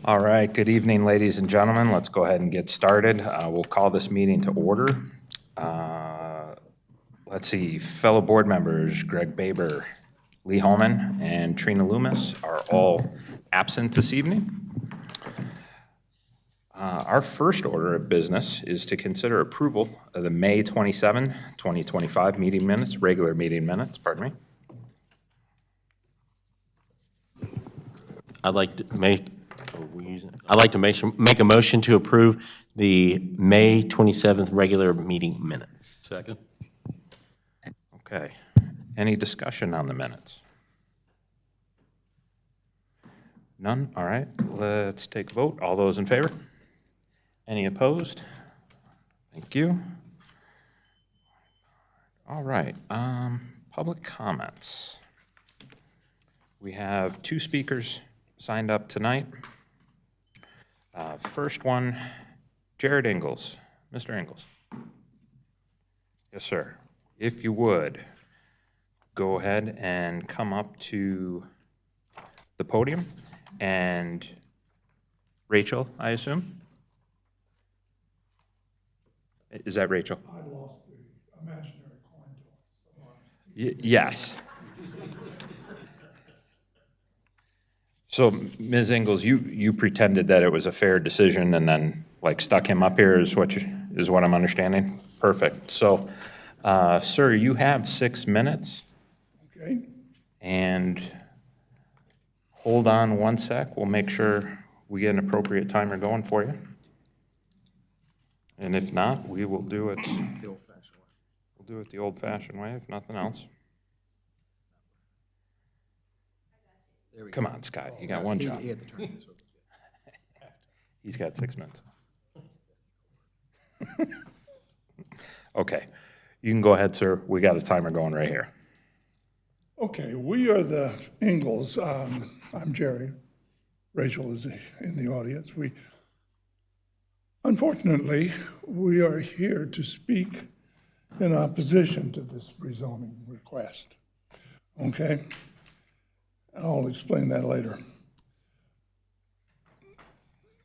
All right, good evening, ladies and gentlemen. Let's go ahead and get started. We'll call this meeting to order. Let's see, fellow board members, Greg Baber, Lee Holman, and Trina Loomis are all absent this evening. Our first order of business is to consider approval of the May 27, 2025 meeting minutes, regular meeting minutes, pardon me. I'd like to make a motion to approve the May 27th regular meeting minutes. Second. Okay. Any discussion on the minutes? None? All right. Let's take a vote. All those in favor? Any opposed? Thank you. All right. Public comments. We have two speakers signed up tonight. First one, Jared Ingalls. Mr. Ingalls. Yes, sir. If you would, go ahead and come up to the podium. And Rachel, I assume? Is that Rachel? I lost the imaginary coin toss. Yes. So, Ms. Ingalls, you pretended that it was a fair decision and then, like, stuck him up here is what I'm understanding? Perfect. So, sir, you have 6 minutes. Okay, And hold on one sec. We'll make sure we get an appropriate timer going for you. And if not, we will do it the old-fashioned way. We'll do it the old-fashioned way, if nothing else. Come on, Scott, you got one job. He's got 6 minutes. Okay, you can go ahead, sir. We got a timer going right here. okay, we are the Ingalls. I'm Jerry. Rachel is in the audience. Unfortunately, we are here to speak in opposition to this rezoning request. Okay? I'll explain that later.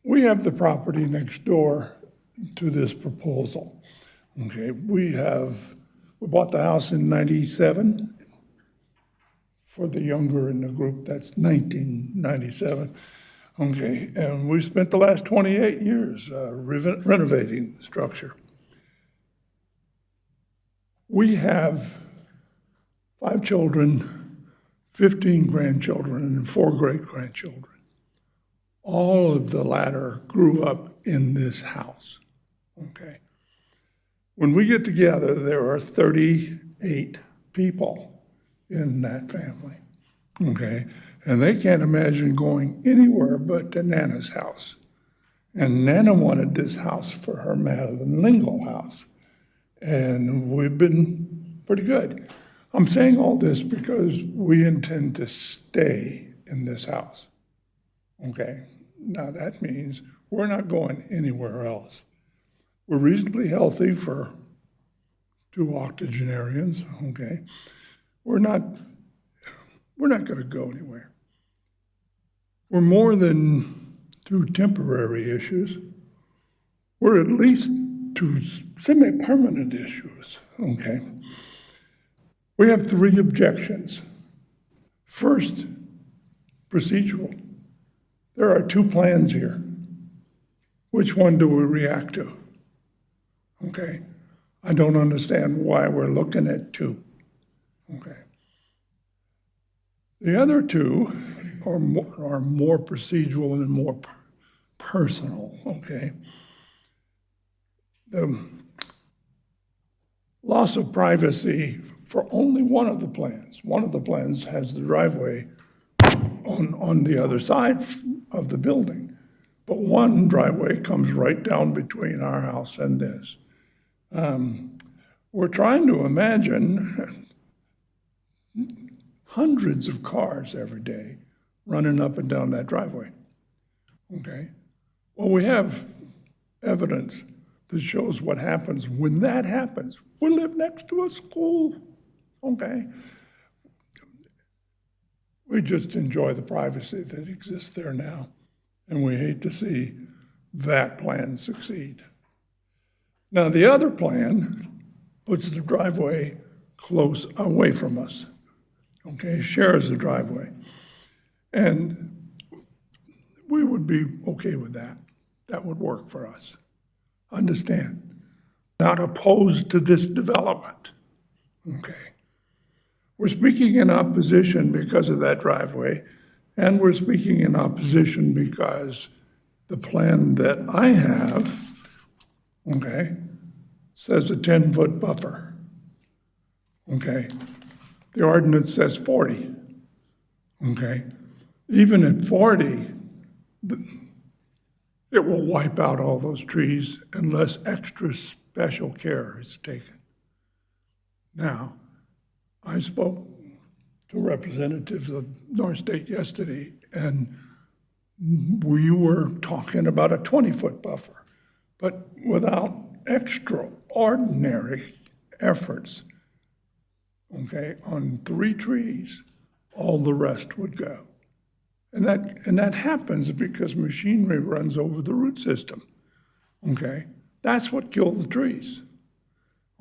We have the property next door to this proposal. Okay, we bought the house in 97. For the younger in the group, that's 1997. Okay, and we spent the last 28 years renovating the structure. We have 5 children, 15 grandchildren, and 4 great-grandchildren. All of the latter grew up in this house, okay? When we get together, there are 38 people in that family, okay? And they can't imagine going anywhere but to Nana's house. And Nana wanted this house for her Madeline Lingle house. And we've been pretty good. I'm saying all this because we intend to stay in this house, okay? Now that means we're not going anywhere else. We're reasonably healthy for 2 octogenarians, okay? We're not going to go anywhere. We're more than 2 temporary issues. We're at least 2 semi-permanent issues, okay? We have 3 objections. First, procedural. There are 2 plans here. Which one do we react to? Okay? I don't understand why we're looking at 2. Okay. The other 2 are more procedural and more personal, okay? The loss of privacy for only one of the plans. One of the plans has the driveway on the other side of the building, but one driveway comes right down between our house and this. We're trying to imagine hundreds of cars every day running up and down that driveway, okay? Well, we have evidence that shows what happens when that happens. We live next to a school, okay? We just enjoy the privacy that exists there now. And we hate to see that plan succeed. Now, the other plan puts the driveway close away from us, okay, shares the driveway. And we would be okay with that. That would work for us. Understand, not opposed to this development, okay? We're speaking in opposition because of that driveway, and we're speaking in opposition because the plan that I have, okay, says a 10-foot buffer, okay? The ordinance says 40, okay? Even at 40, it will wipe out all those trees unless extra special care is taken. Now, I spoke to representatives of North State yesterday, and we were talking about a 20-foot buffer, but without extraordinary efforts, okay, on 3 trees, all the rest would go. And that happens because machinery runs over the root system, okay? That's what kills the trees,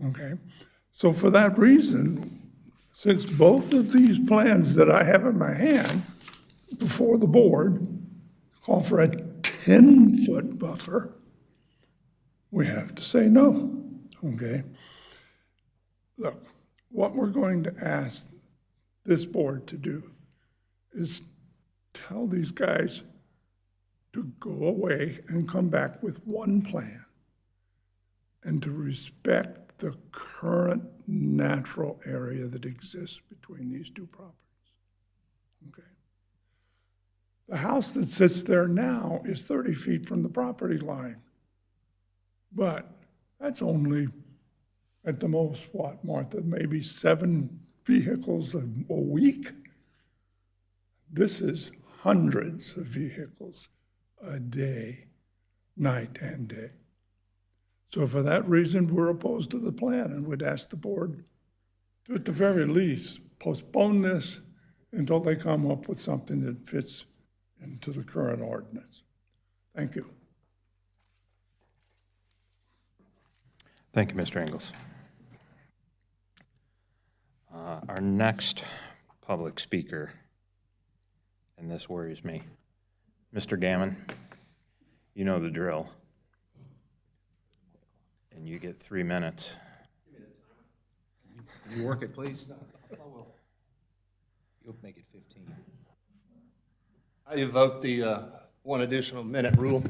okay? So for that reason, since both of these plans that I have in my hand before the board call for a 10-foot buffer, we have to say no, okay? Look, what we're going to ask this board to do is tell these guys to go away and come back with one plan and to respect the current natural area that exists between these 2 properties, okay? The house that sits there now is 30 feet from the property line, but that's only at the most, what, Martha, maybe 7 vehicles a week? This is hundreds of vehicles a day, night and day. So for that reason, we're opposed to the plan and would ask the board to, at the very least, postpone this until they come up with something that fits into the current ordinance. Thank you. Thank you, Mr. Ingles. Our next public speaker, and this worries me, Mr. Gammon, you know the drill. And you get 3 minutes. Can you work it, please? I will. You'll make it 15. I evoke the 1 additional minute rule.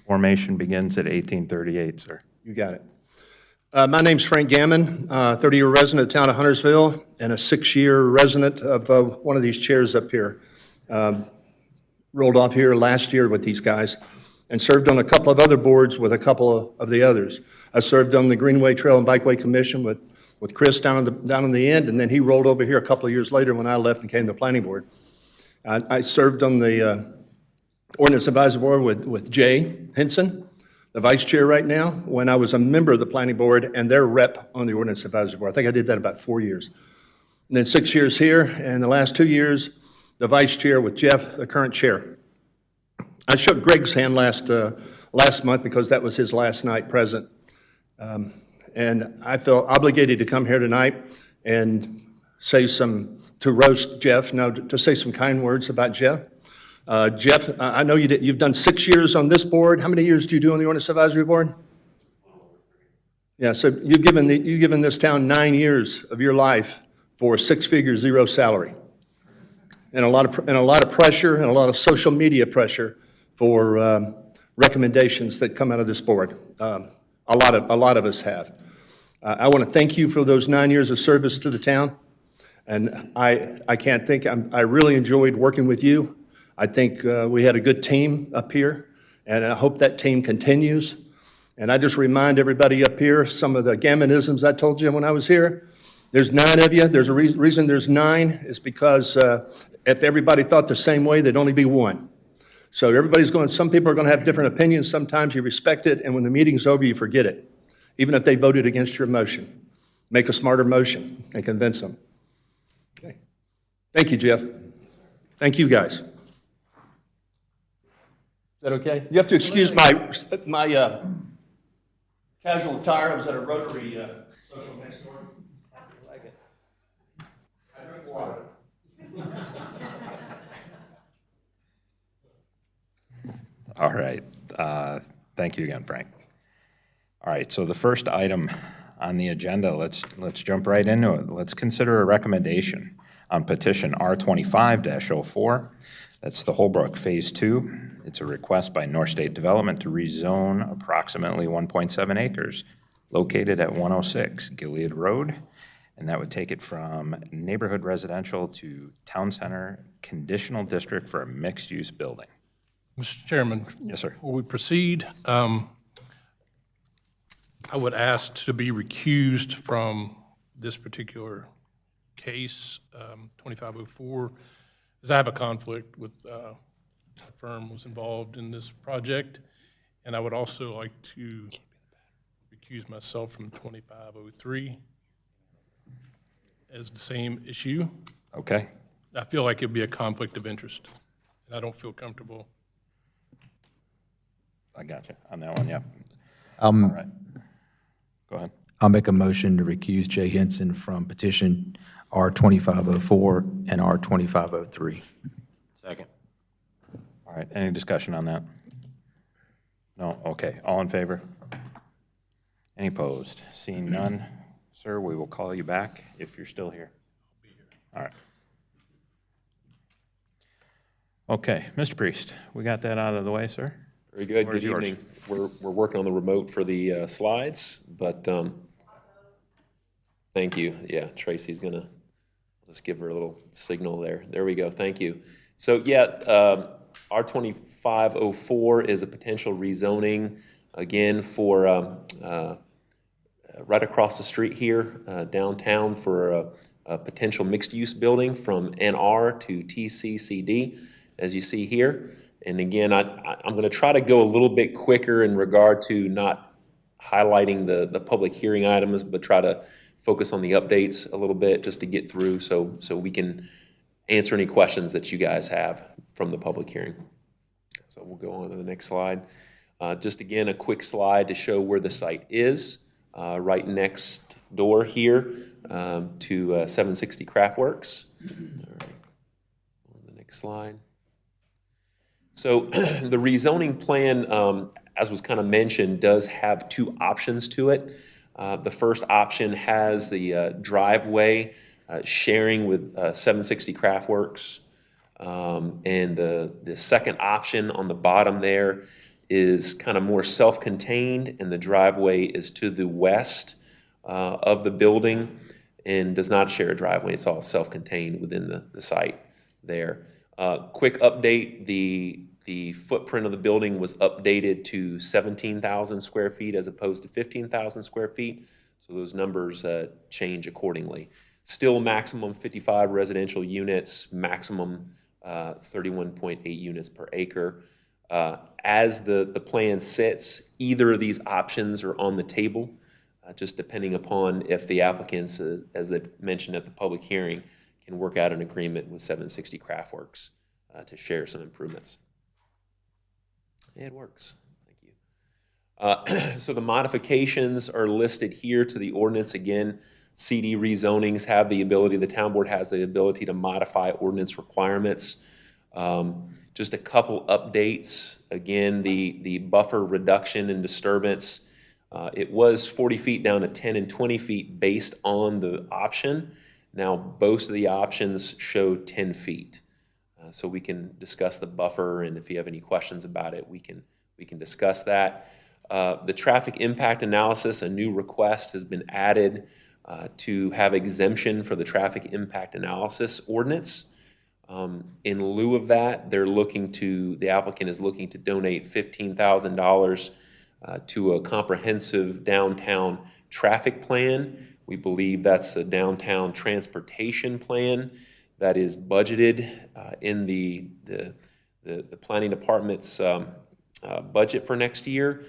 Formation begins at 1838, sir. You got it. My name's Frank Gammon, 30-year resident of the town of Huntersville, and a 6-year resident of one of these chairs up here. Rolled off here last year with these guys and served on a couple of other boards with a couple of the others. I served on the Greenway Trail and Bikeway Commission with Chris down in the end, and then he rolled over here a couple of years later when I left and came to the planning board. I served on the Ordinance Advisory Board with Jay Henson, the vice chair right now, when I was a member of the planning board and their rep on the Ordinance Advisory Board. I think I did that about 4 years. And then 6 years here, and the last 2 years, the vice chair with Jeff, the current chair. I shook Greg's hand last month because that was his last night present. And I felt obligated to come here tonight and to roast Jeff, to say some kind words about Jeff. Jeff, I know you've done 6 years on this board. How many years do you do on the Ordinance Advisory Board? Yeah, so you've given this town 9 years of your life for 6 figures, 0 salary. And a lot of pressure and a lot of social media pressure for recommendations that come out of this board. A lot of us have. I want to thank you for those 9 years of service to the town. And I can't think, I really enjoyed working with you. I think we had a good team up here, and I hope that team continues. And I just remind everybody up here some of the Gammonisms I told you when I was here. There's 9 of you. There's a reason there's 9 is because if everybody thought the same way, there'd only be 1. So some people are going to have different opinions. Sometimes you respect it, and when the meeting's over, you forget it, even if they voted against your motion. Make a smarter motion and convince them. Okay. Thank you, Jeff. Thank you, guys. that okay? You have to excuse my casual attire. I was at a Rotary social next door. I drink water. All right. Thank you again, Frank. All right, so the first item on the agenda, let's jump right into it. Let's consider a recommendation on petition R25-04. That's the Holbrook Phase 2. It's a request by North State Development to rezone approximately 1.7 acres located at 106 Gilead Road, and that would take it from neighborhood residential to town center conditional district for a mixed-use building. Mr. Chairman? Yes, sir. Before we proceed, I would ask to be recused from this particular case, 2504, as I have a conflict with a firm was involved in this project, and I would also like to recuse myself from 2503 as the same issue. Okay, I feel like it'd be a conflict of interest, and I don't feel comfortable. I got you on that one, yeah. All right. Go ahead. I'll make a motion to recuse Jay Henson from petition R2504 and R2503. Second. All right, any discussion on that? No, okay, all in favor? Any opposed? Seeing none, sir, we will call you back if you're still here. All right. Okay, Mr. Priest, we got that out of the way, sir? Very good. Floor is Good yours. evening. We're working on the remote for the slides, but thank you. Yeah, Tracy's gonna, let's give her a little signal there. There we go. Thank you. So yeah, R2504 is a potential rezoning, again, for right across the street here, downtown, for a potential mixed-use building from NR to TCCD, as you see here. And again, I'm going to try to go a little bit quicker in regard to not highlighting the public hearing items, but try to focus on the updates a little bit just to get through so we can answer any questions that you guys have from the public hearing. So we'll go on to the next slide. Just again, a quick slide to show where the site is, right next door here to 760 Craftworks. All right. On the next slide. So the rezoning plan, as was kind of mentioned, does have two options to it. The first option has the driveway sharing with 760 Craftworks. And the second option on the bottom there is kind of more self-contained, and the driveway is to the west of the building and does not share a driveway. It's all self-contained within the site there. Quick update, the footprint of the building was updated to 17,000 square feet as opposed to 15,000 square feet. So those numbers change accordingly. Still maximum 55 residential units, maximum 31.8 units per acre. As the plan sits, either of these options are on the table, just depending upon if the applicants, as they've mentioned at the public hearing, can work out an agreement with 760 Craftworks to share some improvements. It works. Thank you. So the modifications are listed here to the ordinance. Again, CD rezonings have the ability, the town board has the ability to modify ordinance requirements. Just a couple updates. Again, the buffer reduction and disturbance, it was 40 feet down to 10 and 20 feet based on the option. Now, both of the options show 10 feet. So we can discuss the buffer, and if you have any questions about it, we can discuss that. The traffic impact analysis, a new request has been added to have exemption for the traffic impact analysis ordinance. In lieu of that, the applicant is looking to donate $15,000 to a comprehensive downtown traffic plan. We believe that's a downtown transportation plan that is budgeted in the planning department's budget for next year.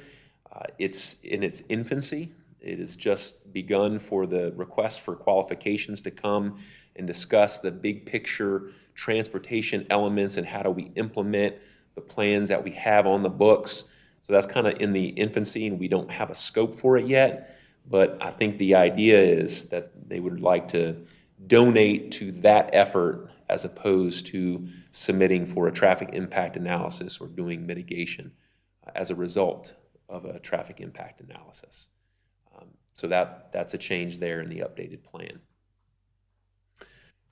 It's in its infancy. It has just begun for the request for qualifications to come and discuss the big picture transportation elements and how do we implement the plans that we have on the books. So that's kind of in the infancy, and we don't have a scope for it yet. But I think the idea is that they would like to donate to that effort as opposed to submitting for a traffic impact analysis or doing mitigation as a result of a traffic impact analysis. So that's a change there in the updated plan.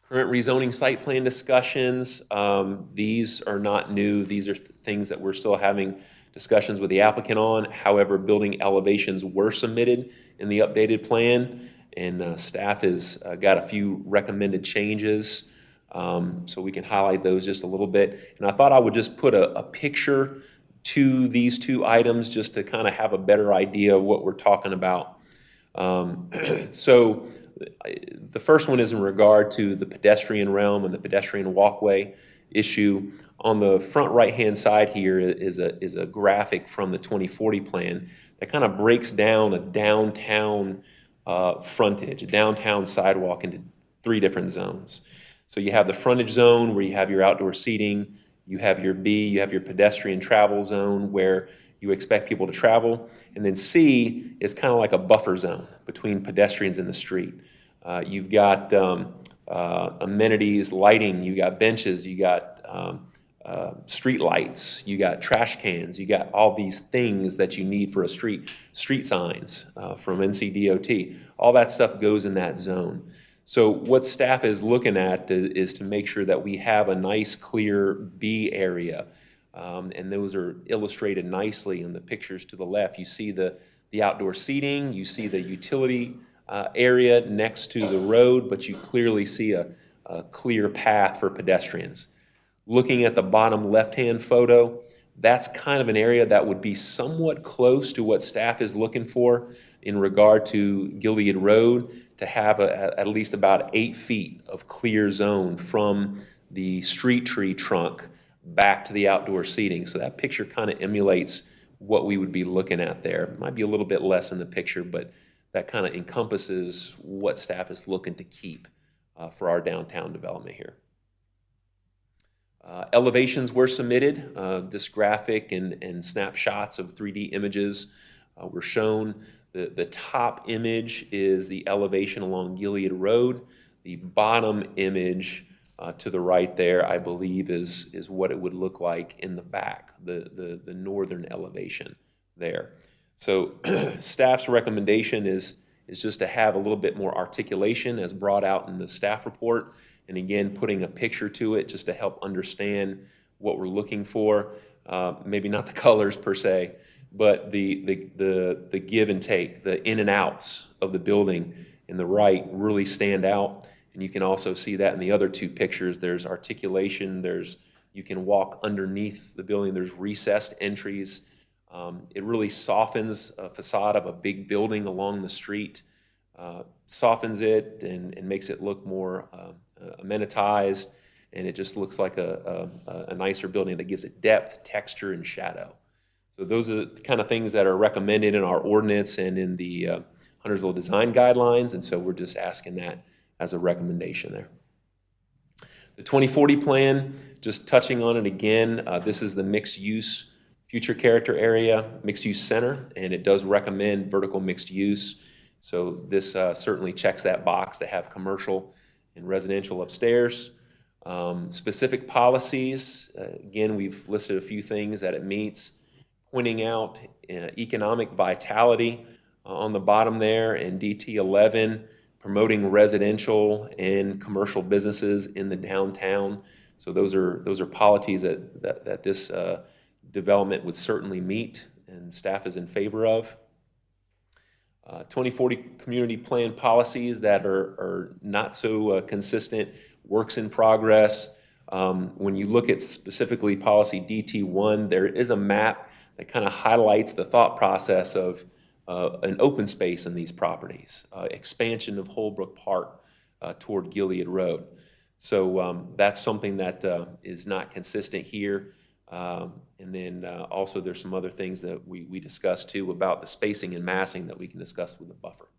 Current rezoning site plan discussions, these are not new. These are things that we're still having discussions with the applicant on. However, building elevations were submitted in the updated plan, and staff has got a few recommended changes. So we can highlight those just a little bit. And I thought I would just put a picture to these two items just to kind of have a better idea of what we're talking about. So the first one is in regard to the pedestrian realm and the pedestrian walkway issue. On the front right-hand side here is a graphic from the 2040 plan that kind of breaks down a downtown frontage, a downtown sidewalk into 3 different zones. So you have the frontage zone where you have your outdoor seating, you have your B, you have your pedestrian travel zone where you expect people to travel, and then C is kind of like a buffer zone between pedestrians and the street. You've got amenities, lighting, you got benches, you got street lights, you got trash cans, you got all these things that you need for a street signs from NCDOT. All that stuff goes in that zone. So what staff is looking at is to make sure that we have a nice, clear B area. And those are illustrated nicely in the pictures to the left. You see the outdoor seating, you see the utility area next to the road, but you clearly see a clear path for pedestrians. Looking at the bottom left-hand photo, that's kind of an area that would be somewhat close to what staff is looking for in regard to Gilead Road, to have at least about 8 feet of clear zone from the street tree trunk back to the outdoor seating. So that picture kind of emulates what we would be looking at there. Might be a little bit less in the picture, but that kind of encompasses what staff is looking to keep for our downtown development here. Elevations were submitted. This graphic and snapshots of 3D images were shown. The top image is the elevation along Gilead Road. The bottom image to the right there, I believe, is what it would look like in the back, the northern elevation there. So staff's recommendation is just to have a little bit more articulation as brought out in the staff report, and again, putting a picture to it just to help understand what we're looking for. Maybe not the colors per se, but the give and take, the in and outs of the building in the right really stand out. And you can also see that in the other 2 pictures. There's articulation, you can walk underneath the building, there's recessed entries. It really softens a facade of a big building along the street, softens it and makes it look more amenitized, and it just looks like a nicer building that gives it depth, texture, and shadow. So those are the kind of things that are recommended in our ordinance and in the Huntersville design guidelines, and so we're just asking that as a recommendation there. The 2040 plan, just touching on it again, this is the mixed-use future character area, mixed-use center, and it does recommend vertical mixed use. So this certainly checks that box to have commercial and residential upstairs. Specific policies, again, we've listed a few things that it meets, pointing out economic vitality on the bottom there, and DT 11, promoting residential and commercial businesses in the downtown. So those are policies that this development would certainly meet, and staff is in favor of. 2040 community plan policies that are not so consistent, works in progress. When you look at specifically policy DT1, there is a map that kind of highlights the thought process of an open space in these properties, expansion of Holbrook Park toward Gilead Road. So that's something that is not consistent here. And then also there's some other things that we discussed too about the spacing and massing that we can discuss with the buffer.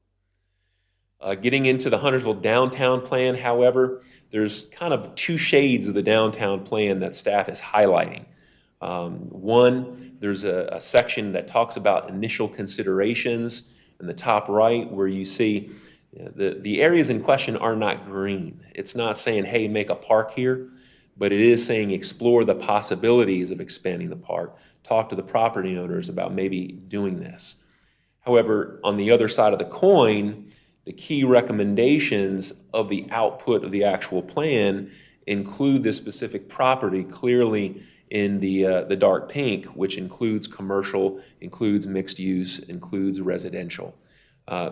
Getting into the Huntersville downtown plan, however, there's kind of 2 shades of the downtown plan that staff is highlighting. One, there's a section that talks about initial considerations in the top right where you see the areas in question are not green. It's not saying, hey, make a park here, but it is saying explore the possibilities of expanding the park. Talk to the property owners about maybe doing this. However, on the other side of the coin, the key recommendations of the output of the actual plan include this specific property clearly in the dark pink, which includes commercial, includes mixed use, includes residential.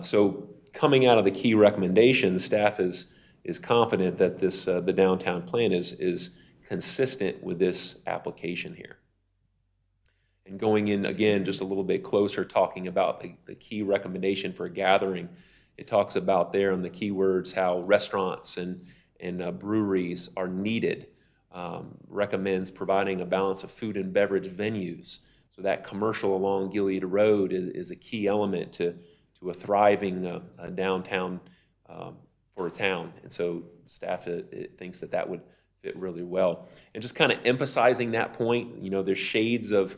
So coming out of the key recommendations, staff is confident that this the downtown plan is consistent with this application here. And going in again just a little bit closer, talking about the key recommendation for a gathering, it talks about there in the keywords how restaurants and breweries are needed. Recommends providing a balance of food and beverage venues. So that commercial along Gilead Road is a key element to a thriving downtown for a town. And so staff thinks that would fit really well. And just kind of emphasizing that point, you know, there's shades of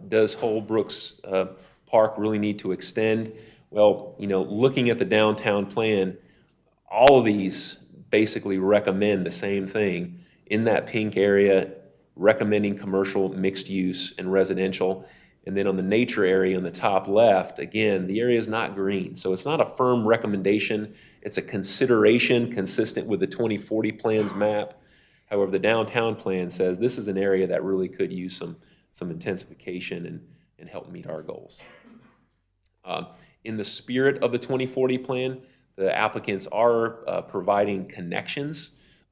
does Holbrooks Park really need to extend? Well, you know, looking at the downtown plan, all of these basically recommend the same thing. In that pink area, recommending commercial, mixed use, and residential. And then on the nature area on the top left, again, the area is not green. So it's not a firm recommendation. It's a consideration consistent with the 2040 plans map. However, the downtown plan says this is an area that really could use some intensification and help meet our goals. In the spirit of the 2040 plan, the applicants are providing connections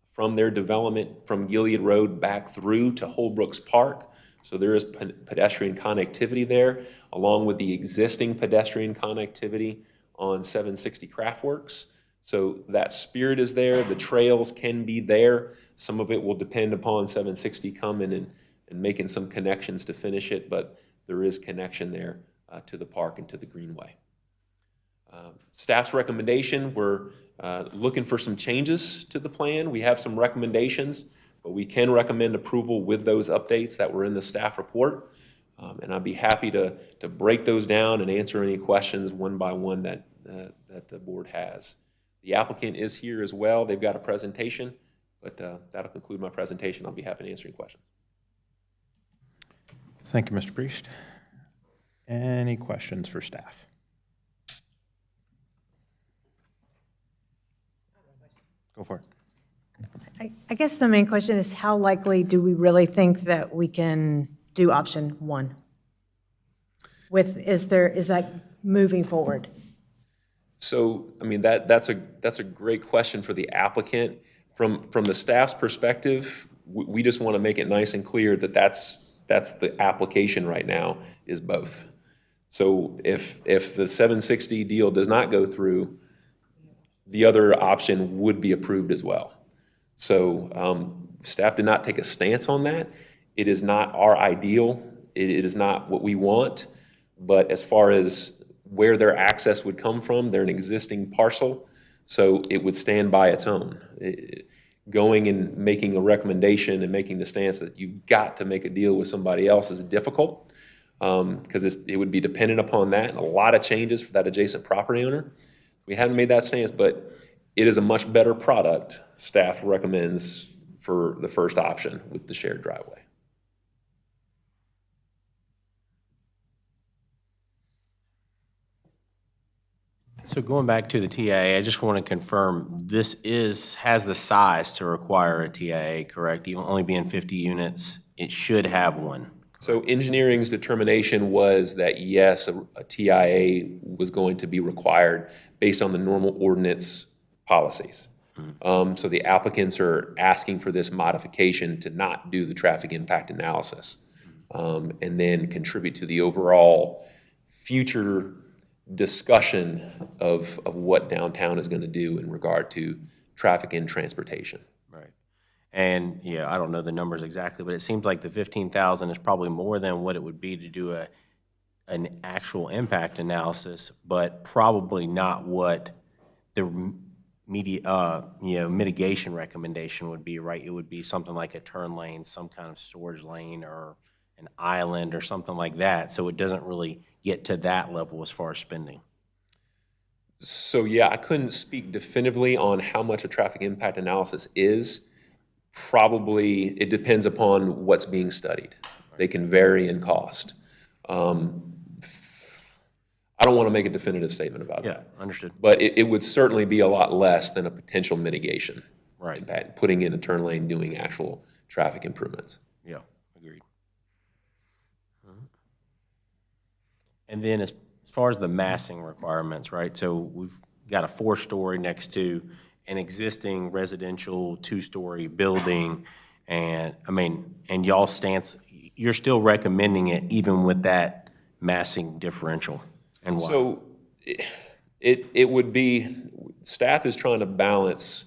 from their development from Gilead Road back through to Holbrooks Park. So there is pedestrian connectivity there, along with the existing pedestrian connectivity on 760 Craftworks. So that spirit is there. The trails can be there. Some of it will depend upon 760 coming and making some connections to finish it, but there is connection there to the park and to the greenway. Staff's recommendation, we're looking for some changes to the plan. We have some recommendations, but we can recommend approval with those updates that were in the staff report. And I'd be happy to break those down and answer any questions one by one that the board has. The applicant is here as well. They've got a presentation, but that'll conclude my presentation. I'll be happy to answer any questions. Thank you, Mr. Priest. Any questions for staff? Go for it. I guess the main question is how likely do we really think that we can do option one? Is that moving forward? So, I mean, that's a great question for the applicant. From the staff's perspective, we just want to make it nice and clear that that's the application right now is both. So if the 760 deal does not go through, the other option would be approved as well. So staff did not take a stance on that. It is not our ideal. It is not what we want. But as far as where their access would come from, they're an existing parcel, so it would stand by its own. Going and making a recommendation and making the stance that you've got to make a deal with somebody else is difficult because it would be dependent upon that and a lot of changes for that adjacent property owner. We haven't made that stance, but it is a much better product, staff recommends, for the first option with the shared driveway. So going back to the TIA, I just want to confirm, this has the size to require a TIA, correct? Even only being 50 units, it should have one. So engineering's determination was that yes, a TIA was going to be required based on the normal ordinance policies. So the applicants are asking for this modification to not do the traffic impact analysis and then contribute to the overall future discussion of what downtown is going to do in regard to traffic and transportation. Right. And, yeah, I don't know the numbers exactly, but it seems like the 15,000 is probably more than what it would be to do an actual impact analysis, but probably not what the mitigation recommendation would be, right? It would be something like a turn lane, some kind of storage lane, or an island or something like that, so it doesn't really get to that level as far as spending. So, yeah, I couldn't speak definitively on how much a traffic impact analysis is. Probably, it depends upon what's being studied. They can vary in cost. I don't want to make a definitive statement about Yeah, that. understood. But it would certainly be a lot less than a potential mitigation. Right. Impact, putting in a turn lane, doing actual traffic improvements. Yeah, agreed. And then as far as the massing requirements, right? So we've got a 4-story next to an existing residential 2-story building. And, I mean, and y'all stance, you're still recommending it even with that massing differential? And why? So it would be, staff is trying to balance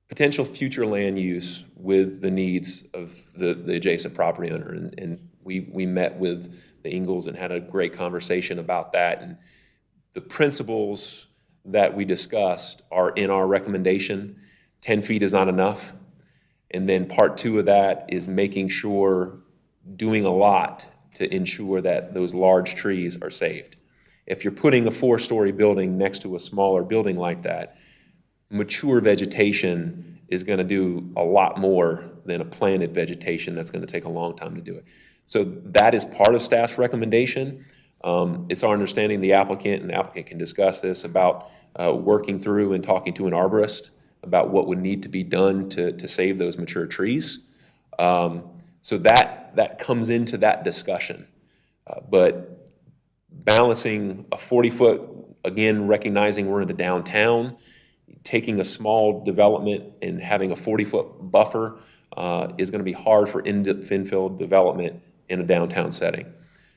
potential future land use with the needs of the adjacent property owner. And we met with the Ingalls and had a great conversation about that. And the principles that we discussed are in our recommendation. 10 feet is not enough. And then part 2 of that is making sure, doing a lot to ensure that those large trees are saved. If you're putting a 4-story building next to a smaller building like that, mature vegetation is going to do a lot more than a planted vegetation that's going to take a long time to do it. So that is part of staff's recommendation. It's our understanding the applicant, and the applicant can discuss this, about working through and talking to an arborist about what would need to be done to save those mature trees. So that comes into that discussion. But balancing a 40-foot, again, recognizing we're in the downtown, taking a small development and having a 40-foot buffer is going to be hard for infill development in a downtown setting.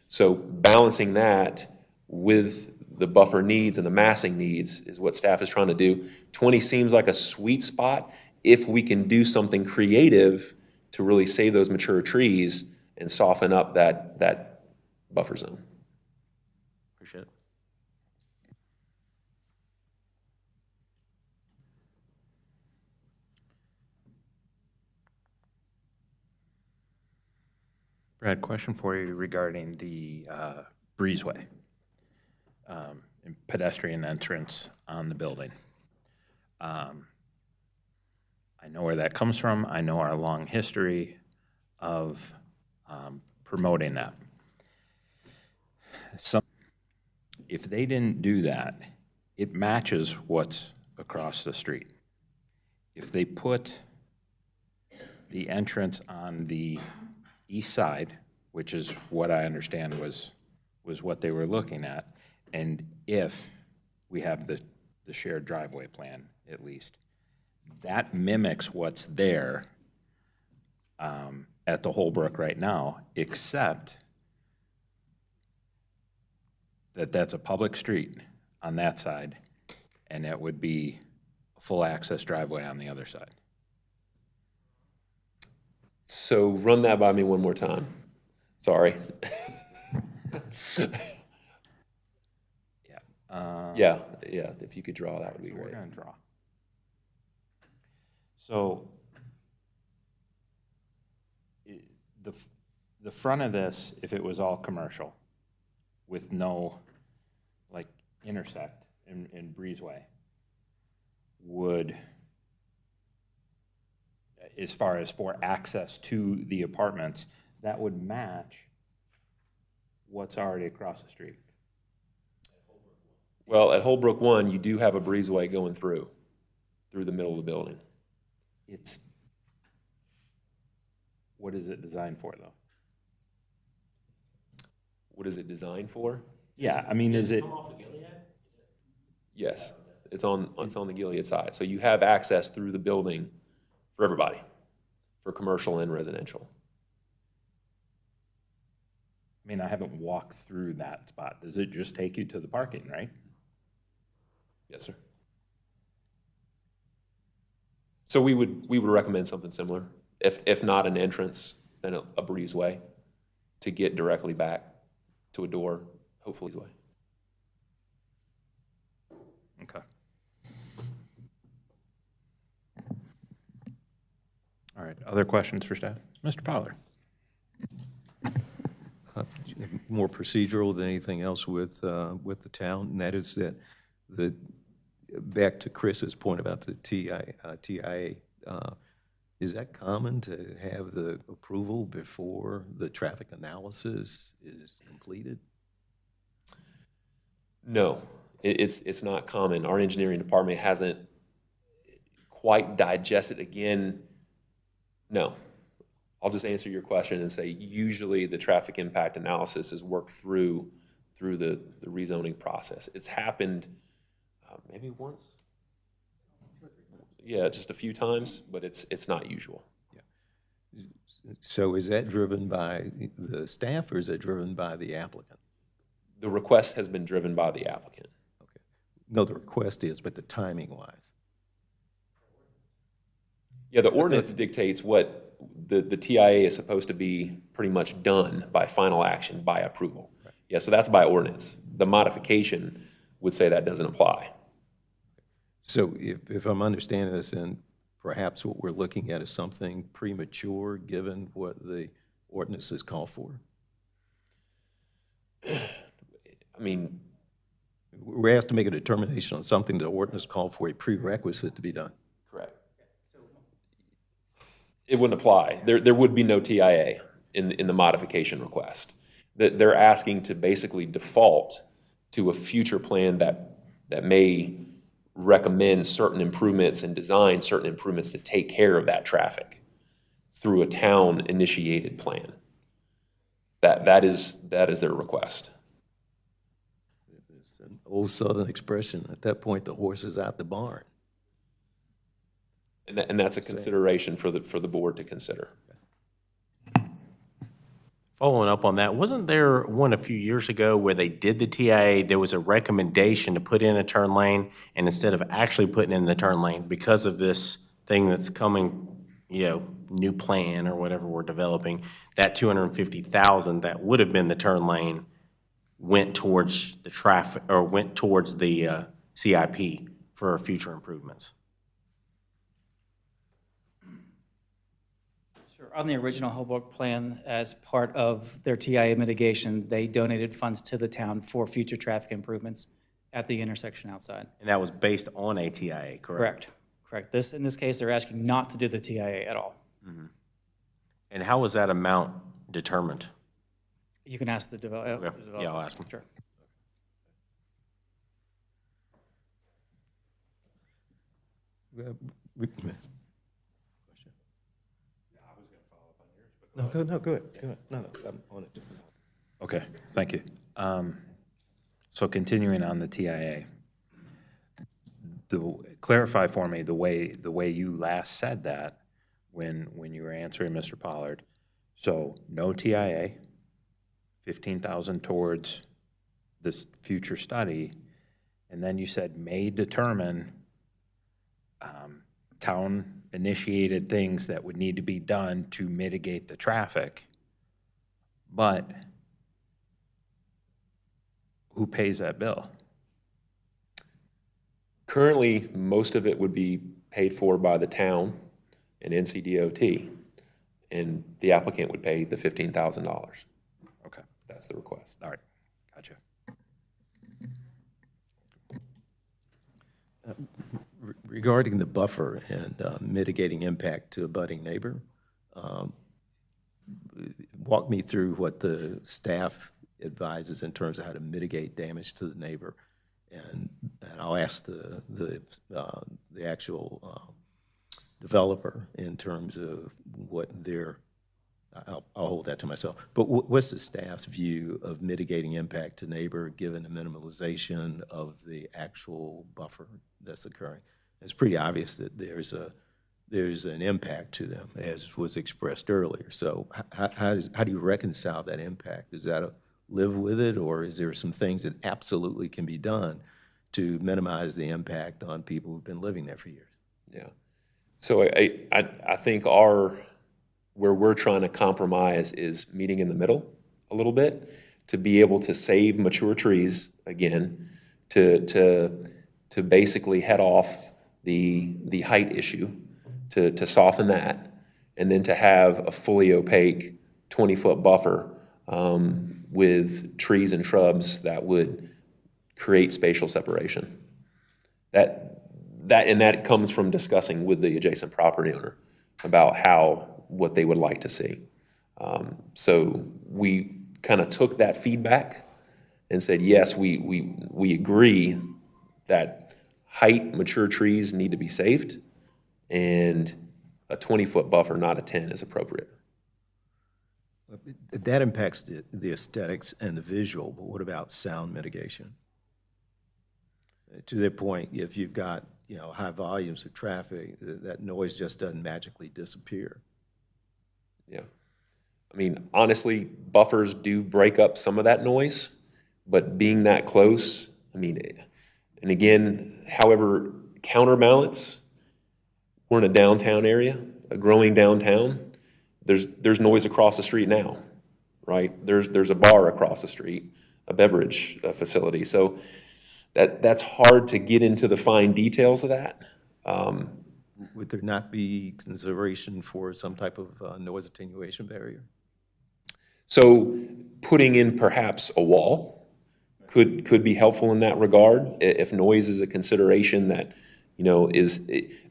So balancing that with the buffer needs and the massing needs is what staff is trying to do. 20 seems like a sweet spot if we can do something creative to really save those mature trees and soften up that buffer zone. Appreciate it. Brad, question for you regarding the breezeway, and pedestrian entrance on the building. I know where that comes from. I know our long history of promoting that. If they didn't do that, it matches what's across the street. If they put the entrance on the east side, which is what I understand was what they were looking at, and if we have the shared driveway plan, at least, that mimics what's there at the Holbrook right now, except that that's a public street on that side, and it would be a full access driveway on the other side. So run that by me one more time. Sorry. Yeah, if you could draw, that would be We're great. gonna draw. So the front of this, if it was all commercial with no, like, intersect in breezeway, would, as far as for access to the apartments, that would match what's already across the street. Well, at Holbrook 1, you do have a breezeway going through the middle of the building. It's, what is it designed for, though? What is it designed for? Yeah, I mean, is it, Yes, it's on the Gilead side. So you have access through the building for everybody, for commercial and residential. I mean, I haven't walked through that spot. Does it just take you to the parking, right? Yes, sir. So we would recommend something similar. If not an entrance, then a breezeway to get directly back to a door, hopefully way. Okay. All right, other questions for staff? Mr. Pollard? more procedural than anything else with the town, and that is that back to Chris's point about the TIA, is that common to have the approval before the traffic analysis is completed? No, it's not common. Our engineering department hasn't quite digested again. No. I'll just answer your question and say usually the traffic impact analysis is worked through the rezoning process. It's happened maybe once. Yeah, just a few times, but it's not usual. So is that driven by the staff or is it driven by the applicant? The request has been driven by the applicant. Okay. No, the request is, but the timing-wise. Yeah, the ordinance dictates what the TIA is supposed to be pretty much done by final action, by approval. Right. Yeah, so that's by ordinance. The modification would say that doesn't apply. So if I'm understanding this, and perhaps what we're looking at is something premature, given what the ordinances call for? I mean, we're asked to make a determination on something the ordinance called for a prerequisite to be done. correct. It wouldn't apply. There would be no TIA in the modification request. They're asking to basically default to a future plan that may recommend certain improvements and design certain improvements to take care of that traffic through a town-initiated plan. That is their request. It's an old Southern expression. At that point, the horse is out the barn. And that's a consideration for the board to consider. Following up on that, wasn't there one a few years ago where they did the TIA, there was a recommendation to put in a turn lane, and instead of actually putting in the turn lane, because of this thing that's coming, new plan or whatever we're developing, that $250,000 that would have been the turn lane went towards the traffic, or went towards the CIP for future improvements? On the original Hoboken plan, as part of their TIA mitigation, they donated funds to the town for future traffic improvements at the intersection outside. And that was based on a TIA, correct? Correct. In this case, they're asking not to do the TIA at all. Mm-hmm. And how was that amount determined? You can ask the developer. Okay. Yeah, I'll ask them. Sure. No, go ahead. No, I'm on it. Okay, thank you. So continuing on the TIA, clarify for me the way you last said that when you were answering Mr. Pollard. So no TIA, 15,000 towards this future study, and then you said may determine town-initiated things that would need to be done to mitigate the traffic. But who pays that bill? Currently, most of it would be paid for by the town and NCDOT, and the applicant would pay the $15,000. Okay, That's the request. all right, gotcha. Regarding the buffer and mitigating impact to a budding neighbor, walk me through what the staff advises in terms of how to mitigate damage to the neighbor. And I'll ask the actual developer in terms of what I'll hold that to myself. But what's the staff's view of mitigating impact to neighbor given the minimalization of the actual buffer that's occurring? It's pretty obvious that there's an impact to them, as was expressed earlier. So how do you reconcile that impact? Is that live with it, or is there some things that absolutely can be done to minimize the impact on people who've been living there for years? Yeah. So I think where we're trying to compromise is meeting in the middle a little bit, to be able to save mature trees again, to basically head off the height issue, to soften that, and then to have a fully opaque 20-foot buffer with trees and shrubs that would create spatial separation. That comes from discussing with the adjacent property owner about what they would like to see. So we kind of took that feedback and said, yes, we agree that height, mature trees need to be saved, and a 20-foot buffer, not a 10, is appropriate. That impacts the aesthetics and the visual, but what about sound mitigation? To that point, if you've got, high volumes of traffic, that noise just doesn't magically disappear. Yeah. I mean, honestly, buffers do break up some of that noise, but being that close, I mean, and again, however, counterbalance, we're in a downtown area, a growing downtown. There's noise across the street now, right? There's a bar across the street, a beverage facility. So that's hard to get into the fine details of that. Would there not be consideration for some type of noise attenuation barrier? So putting in perhaps a wall could be helpful in that regard. If noise is a consideration that, is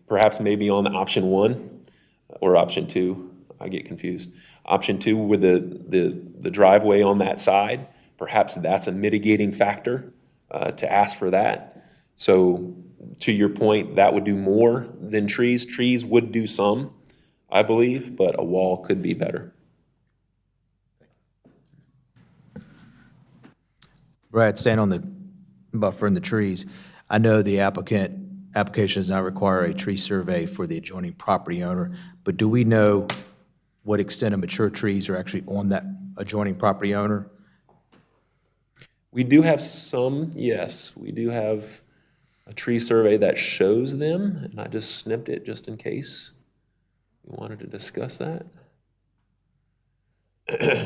perhaps maybe on option 1 or option 2, I get confused. Option 2 with the driveway on that side, perhaps that's a mitigating factor to ask for that. So to your point, that would do more than trees. Trees would do some, I believe, but a wall could be better. Brad, staying on the buffer and the trees, I know the application does not require a tree survey for the adjoining property owner, but do we know what extent of mature trees are actually on that adjoining property owner? We do have some, yes. We do have a tree survey that shows them, and I just snipped it just in case we wanted to discuss that.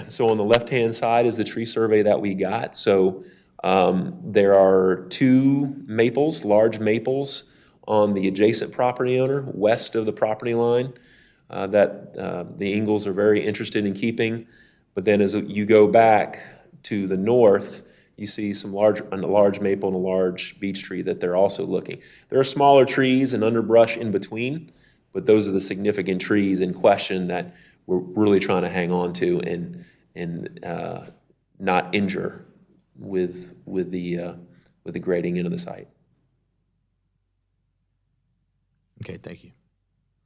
So on the left-hand side is the tree survey that we got. So there are 2 maples, large maples, on the adjacent property owner, west of the property line, that the Ingalls are very interested in keeping. But then as you go back to the north, you see a large maple and a large beech tree that they're also looking. There are smaller trees and underbrush in between, but those are the significant trees in question that we're really trying to hang on to and not injure with the grading into the site. Okay, thank you.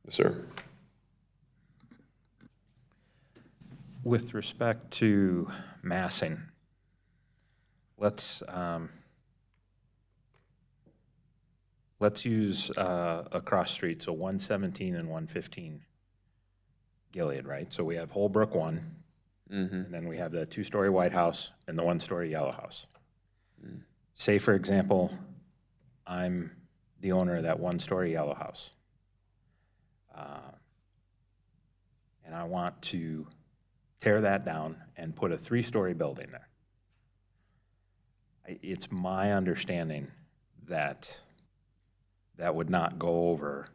Yes, sir. With respect to massing, let's use across street, so 117 and 115 Gilead, right? So we have Holbrook 1, and then we have the 2-story White House and the 1-story Yellow House. Say, for example, I'm the owner of that 1-story Yellow House, and I want to tear that down and put a 3-story building there. It's my understanding that that would not go over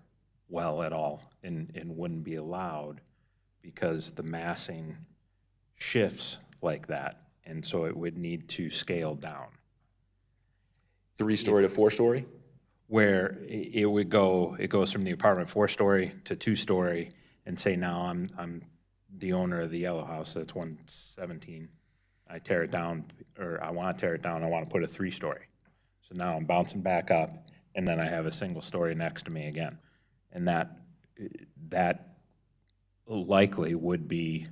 well at all and wouldn't be allowed because the massing shifts like that, and so it would need to scale down. 3-story to 4-story? Where it would go, it goes from the apartment 4-story to 2-story, and say now I'm the owner of the Yellow House, that's 117. I tear it down, or I want to tear it down, I want to put a 3-story. So now I'm bouncing back up, and then I have a single story next to me again. And that likely would be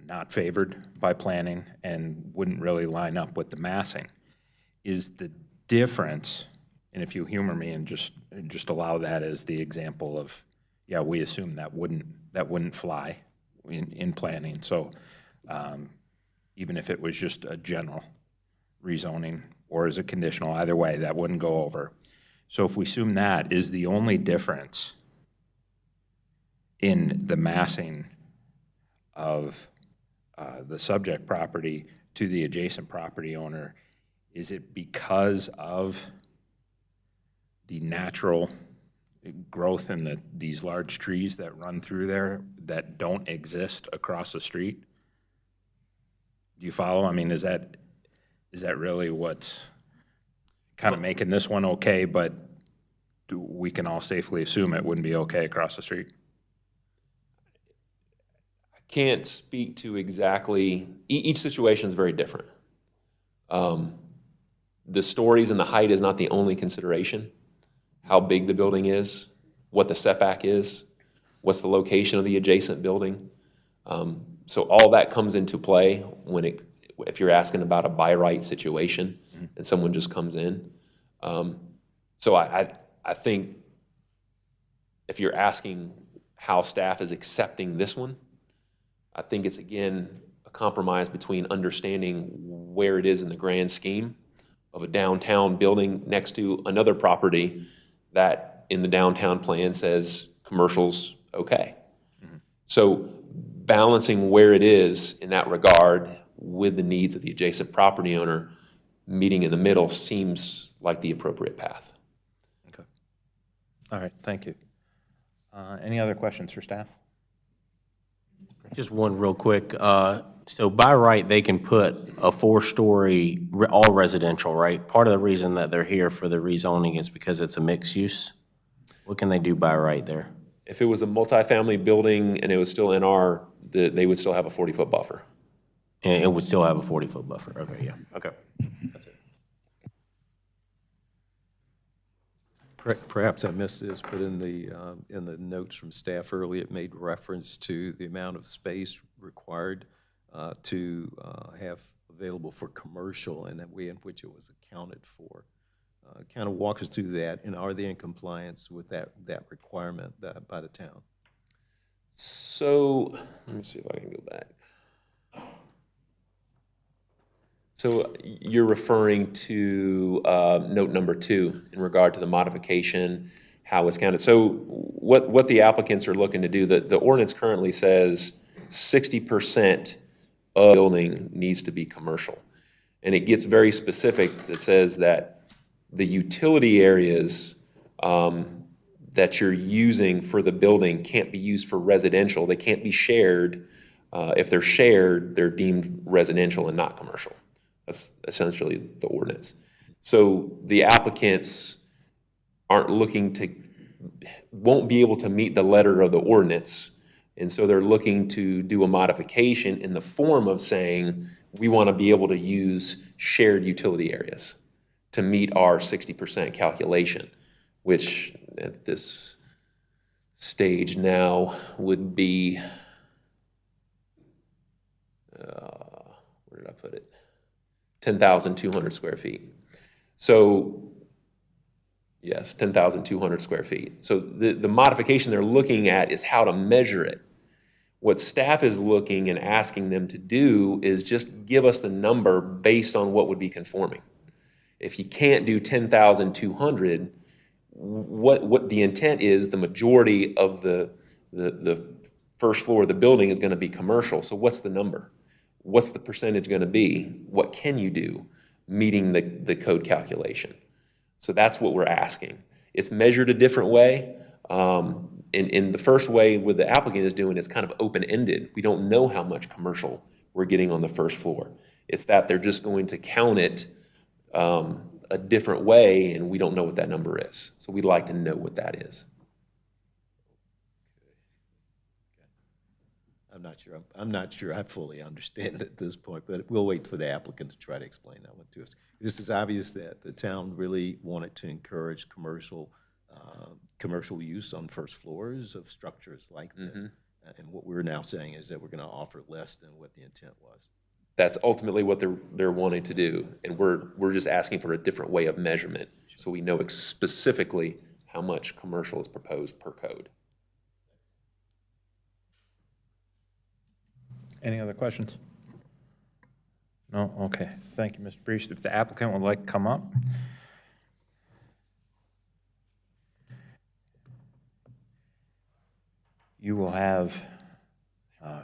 not favored by planning and wouldn't really line up with the massing. Is the difference, and if you humor me and just allow that as the example of, yeah, we assume that wouldn't fly in planning. So even if it was just a general rezoning or as a conditional, either way, that wouldn't go over. So if we assume that is the only difference in the massing of the subject property to the adjacent property owner, is it because of the natural, growth in these large trees that run through there that don't exist across the street? Do you follow? I mean, is that really what's kind of making this one okay, but we can all safely assume it wouldn't be okay across the street? Can't speak to exactly, each situation is very different. The stories and the height is not the only consideration. How big the building is, what the setback is, what's the location of the adjacent building. So all that comes into play if you're asking about a by right situation and someone just comes in. So I think if you're asking how staff is accepting this one, I think it's, again, a compromise between understanding where it is in the grand scheme of a downtown building next to another property that in the downtown plan says commercial's okay. So balancing where it is in that regard with the needs of the adjacent property owner, meeting in the middle seems like the appropriate path. Okay. All right, thank you. Any other questions for staff? Just one real quick. So by right, they can put a 4-story, all residential, right? Part of the reason that they're here for the rezoning is because it's a mixed use. What can they do by right there? If it was a multifamily building and it was still NR, they would still have a 40-foot buffer. And it would still have a 40-foot buffer. Okay, yeah. Okay. That's it. Perhaps I missed this, but in the notes from staff earlier, it made reference to the amount of space required to have available for commercial and the way in which it was accounted for. Kind of walk us through that, and are they in compliance with that requirement by the town? So let me see if I can go back. So you're referring to note number 2 in regard to the modification, how it's counted. So what the applicants are looking to do, the ordinance currently says 60% of the building needs to be commercial. And it gets very specific. It says that the utility areas that you're using for the building can't be used for residential. They can't be shared. If they're shared, they're deemed residential and not commercial. That's essentially the ordinance. So the applicants won't be able to meet the letter of the ordinance. And so they're looking to do a modification in the form of saying, we want to be able to use shared utility areas to meet our 60% calculation, which at this stage now would be, where did I put it? 10,200 square feet. So, yes, 10,200 square feet. So the modification they're looking at is how to measure it. What staff is looking and asking them to do is just give us the number based on what would be conforming. If you can't do 10,200, what the intent is, the majority of the first floor of the building is going to be commercial. So what's the number? What's the percentage going to be? What can you do meeting the code calculation? So that's what we're asking. It's measured a different way. In the first way what the applicant is doing is kind of open-ended. We don't know how much commercial we're getting on the first floor. It's that they're just going to count it a different way, and we don't know what that number is. So we'd like to know what that is. I'm not sure I fully understand it at this point, but we'll wait for the applicant to try to explain that one to us. This is obvious that the town really wanted to encourage commercial use on first floors of structures like this. And what we're now saying is that we're going to offer less than what the intent was. That's ultimately what they're wanting to do, and we're just asking for a different way of measurement, so we know specifically how much commercial is proposed per code. Any other questions? No? Okay. Thank you, Mr. Priest. If the applicant would like to come up. You will have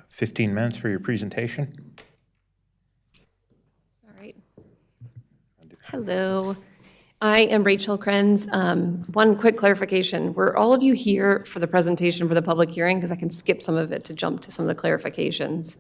15 minutes for your presentation. All right. Hello. I am Rachel Krenz. One quick clarification. Were all of you here for the presentation for the public hearing? Because I can skip some of it to jump to some of the clarifications.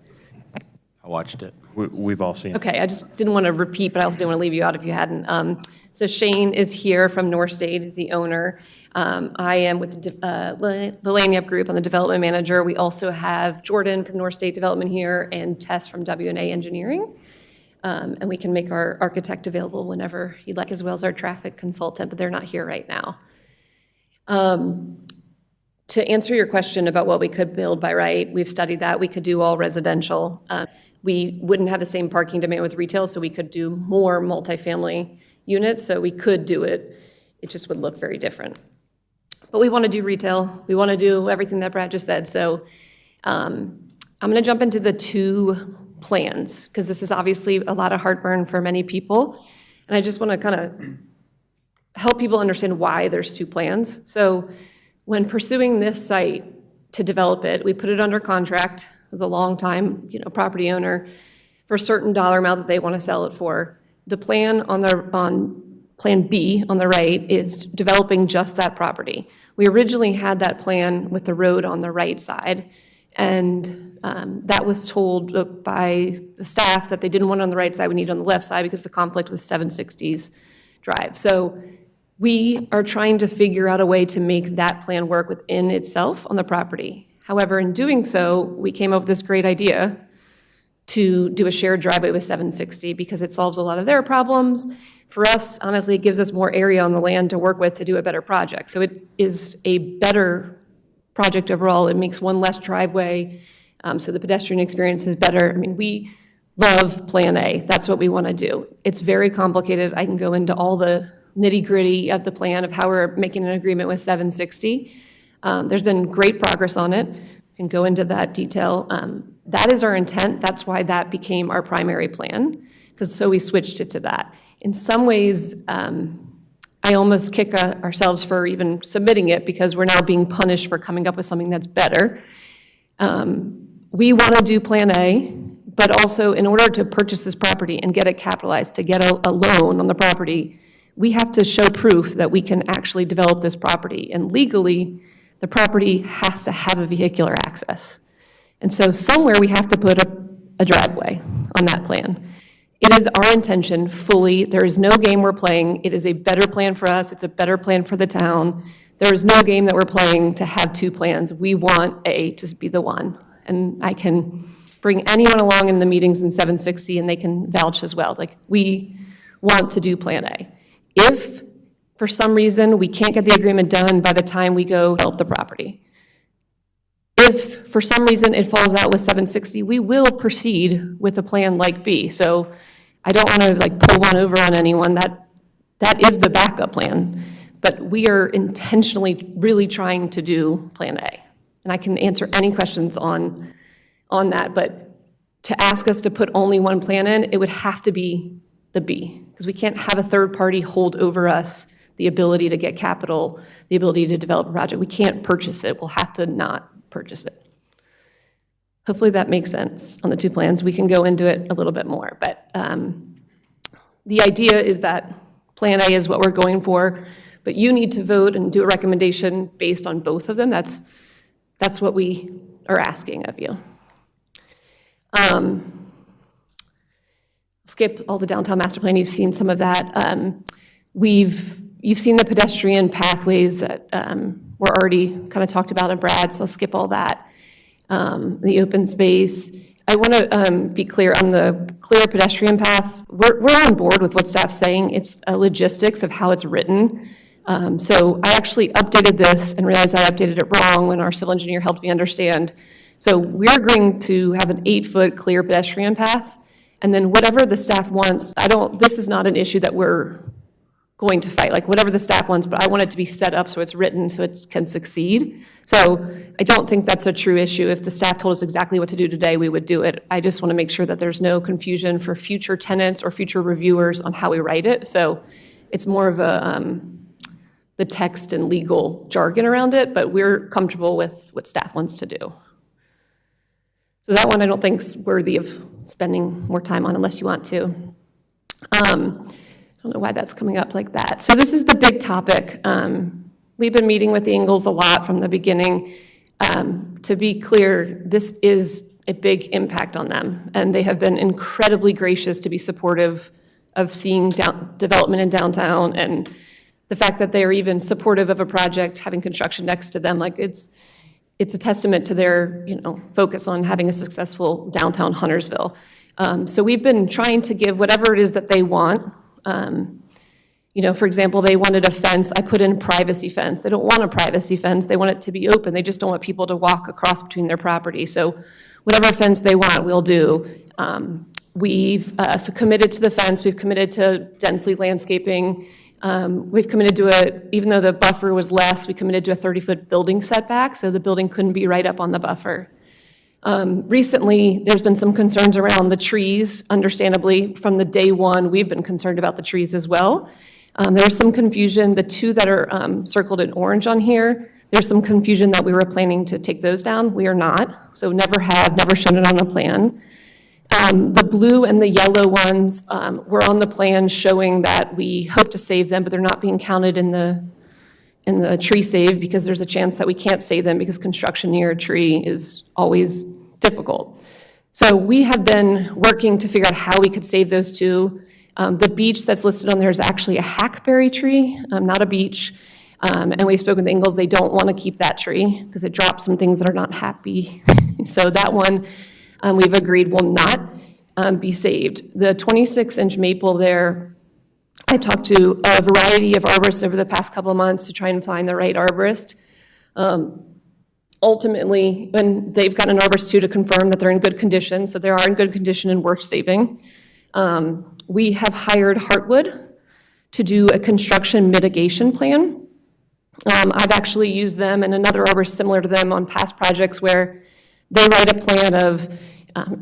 I watched it. We've all seen it. Okay, I just didn't want to repeat, but I also didn't want to leave you out if you hadn't. So Shane is here from North State, he's the owner. I am with the Lagniappe Group, I'm the development manager. We also have Jordan from North State Development here and Tess from W&A Engineering. And we can make our architect available whenever you'd like, as well as our traffic consultant, but they're not here right now. To answer your question about what we could build by right, we've studied that. We could do all residential. We wouldn't have the same parking demand with retail, so we could do more multifamily units, so we could do it. It just would look very different. But we want to do retail. We want to do everything that Brad just said. So I'm going to jump into the two plans, because this is obviously a lot of heartburn for many people. And I just want to kind of help people understand why there's two plans. So when pursuing this site to develop it, we put it under contract with a long-time, property owner for a certain dollar amount that they want to sell it for. The plan on Plan B on the right is developing just that property. We originally had that plan with the road on the right side, and that was told by the staff that they didn't want it on the right side, we need it on the left side because of the conflict with 760's drive. So we are trying to figure out a way to make that plan work within itself on the property. However, in doing so, we came up with this great idea to do a shared driveway with 760 because it solves a lot of their problems. For us, honestly, it gives us more area on the land to work with to do a better project. So it is a better project overall. It makes one less driveway, so the pedestrian experience is better. I mean, we love Plan A. That's what we want to do. It's very complicated. I can go into all the nitty-gritty of the plan of how we're making an agreement with 760. There's been great progress on it. I can go into that detail. That is our intent. That's why that became our primary plan, so we switched it to that. In some ways, I almost kick ourselves for even submitting it because we're now being punished for coming up with something that's better. We want to do Plan A, but also in order to purchase this property and get it capitalized, to get a loan on the property, we have to show proof that we can actually develop this property. And legally, the property has to have a vehicular access. And so somewhere we have to put a driveway on that plan. It is our intention fully, there is no game we're playing. It is a better plan for us. It's a better plan for the town. There is no game that we're playing to have two plans. We want A to be the one. And I can bring anyone along in the meetings in 760 and they can vouch as well. Like, we want to do Plan A. If for some reason we can't get the agreement done by the time we go develop the property, if for some reason it falls out with 760, we will proceed with a plan like B. So I don't want to pull one over on anyone. That is the backup plan. But we are intentionally really trying to do Plan A. And I can answer any questions on that. But to ask us to put only one plan in, it would have to be the B, because we can't have a third party hold over us the ability to get capital, the ability to develop a project. We can't purchase it. We'll have to not purchase it. Hopefully that makes sense on the two plans. We can go into it a little bit more, but the idea is that Plan A is what we're going for, but you need to vote and do a recommendation based on both of them. That's what we are asking of you. Skip all the downtown master plan. You've seen some of that. You've seen the pedestrian pathways that were already kind of talked about in Brad, so I'll skip all that. The open space. I want to be clear on the clear pedestrian path. We're on board with what staff's saying. It's a logistics of how it's written. So I actually updated this and realized I updated it wrong when our civil engineer helped me understand. So we're agreeing to have an 8-foot clear pedestrian path, and then whatever the staff wants, this is not an issue that we're going to fight, whatever the staff wants, but I want it to be set up so it's written so it can succeed. So I don't think that's a true issue. If the staff told us exactly what to do today, we would do it. I just want to make sure that there's no confusion for future tenants or future reviewers on how we write it. So it's more of the text and legal jargon around it, but we're comfortable with what staff wants to do. So that one I don't think is worthy of spending more time on unless you want to. don't know why that's coming up like that. So this is the big topic. We've been meeting with the Ingalls a lot from the beginning. To be clear, this is a big impact on them, and they have been incredibly gracious to be supportive of seeing development in downtown, and the fact that they are even supportive of a project having construction next to them, like it's a testament to their, focus on having a successful downtown Huntersville. So we've been trying to give whatever it is that they want. For example, they wanted a fence. I put in privacy fence. They don't want a privacy fence. They want it to be open. They just don't want people to walk across between their property. So whatever fence they want, we'll do. We've committed to the fence. We've committed to densely landscaping. We've committed to even though the buffer was less, we committed to a 30-foot building setback, so the building couldn't be right up on the buffer. Recently, there's been some concerns around the trees. Understandably, from the day one, we've been concerned about the trees as well. There's some confusion. The two that are circled in orange on here, there's some confusion that we were planning to take those down. We are not, so never shown it on a plan. The blue and the yellow ones were on the plan showing that we hope to save them, but they're not being counted in the tree save because there's a chance that we can't save them because construction near a tree is always difficult. So we have been working to figure out how we could save those two. The beech that's listed on there is actually a hackberry tree, not a beech. And we spoke with the Ingalls, they don't want to keep that tree because it drops some things that are not happy. So that one we've agreed will not be saved. The 26-inch maple there, I talked to a variety of arborists over the past couple of months to try and find the right arborist. Ultimately, when they've got an arborist too to confirm that they're in good condition, so they are in good condition and worth saving. We have hired Heartwood to do a construction mitigation plan. I've actually used them and another arborist similar to them on past projects where they write a plan of a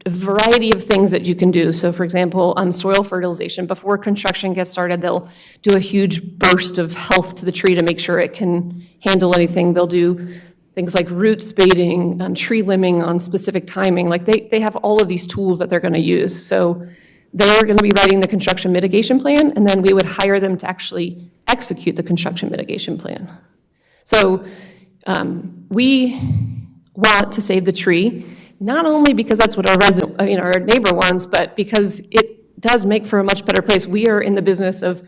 variety of things that you can do. So for example, soil fertilization. Before construction gets started, they'll do a huge burst of health to the tree to make sure it can handle anything. They'll do things like root spading, tree limbing on specific timing. Like they have all of these tools that they're going to use. So they're going to be writing the construction mitigation plan, and then we would hire them to actually execute the construction mitigation plan. So we want to save the tree, not only because that's what our neighbor wants, but because it does make for a much better place. We are in the business of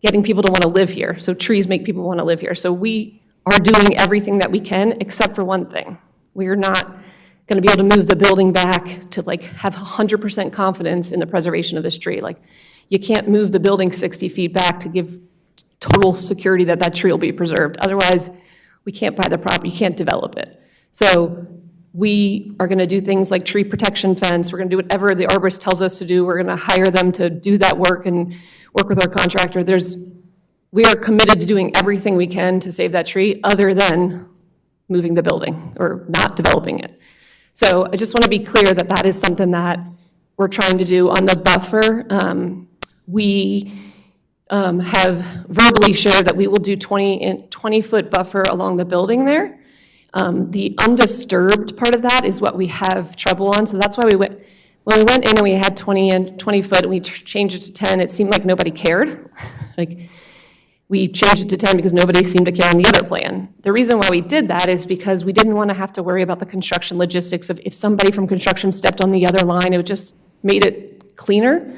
getting people to want to live here. So trees make people want to live here. So we are doing everything that we can, except for one thing. We are not going to be able to move the building back to have 100% confidence in the preservation of this tree. You can't move the building 60 feet back to give total security that that tree will be preserved. Otherwise, we can't buy the property, you can't develop it. So we are going to do things like tree protection fence. We're going to do whatever the arborist tells us to do. We're going to hire them to do that work and work with our contractor. We are committed to doing everything we can to save that tree other than moving the building or not developing it. So I just want to be clear that that is something that we're trying to do. On the buffer, we have verbally shared that we will do 20-foot buffer along the building there. The undisturbed part of that is what we have trouble on. So that's why when we went in and we had 20 foot and we changed it to 10, it seemed like nobody cared. We changed it to 10 because nobody seemed to care on the other plan. The reason why we did that is because we didn't want to have to worry about the construction logistics of if somebody from construction stepped on the other line, it just made it cleaner.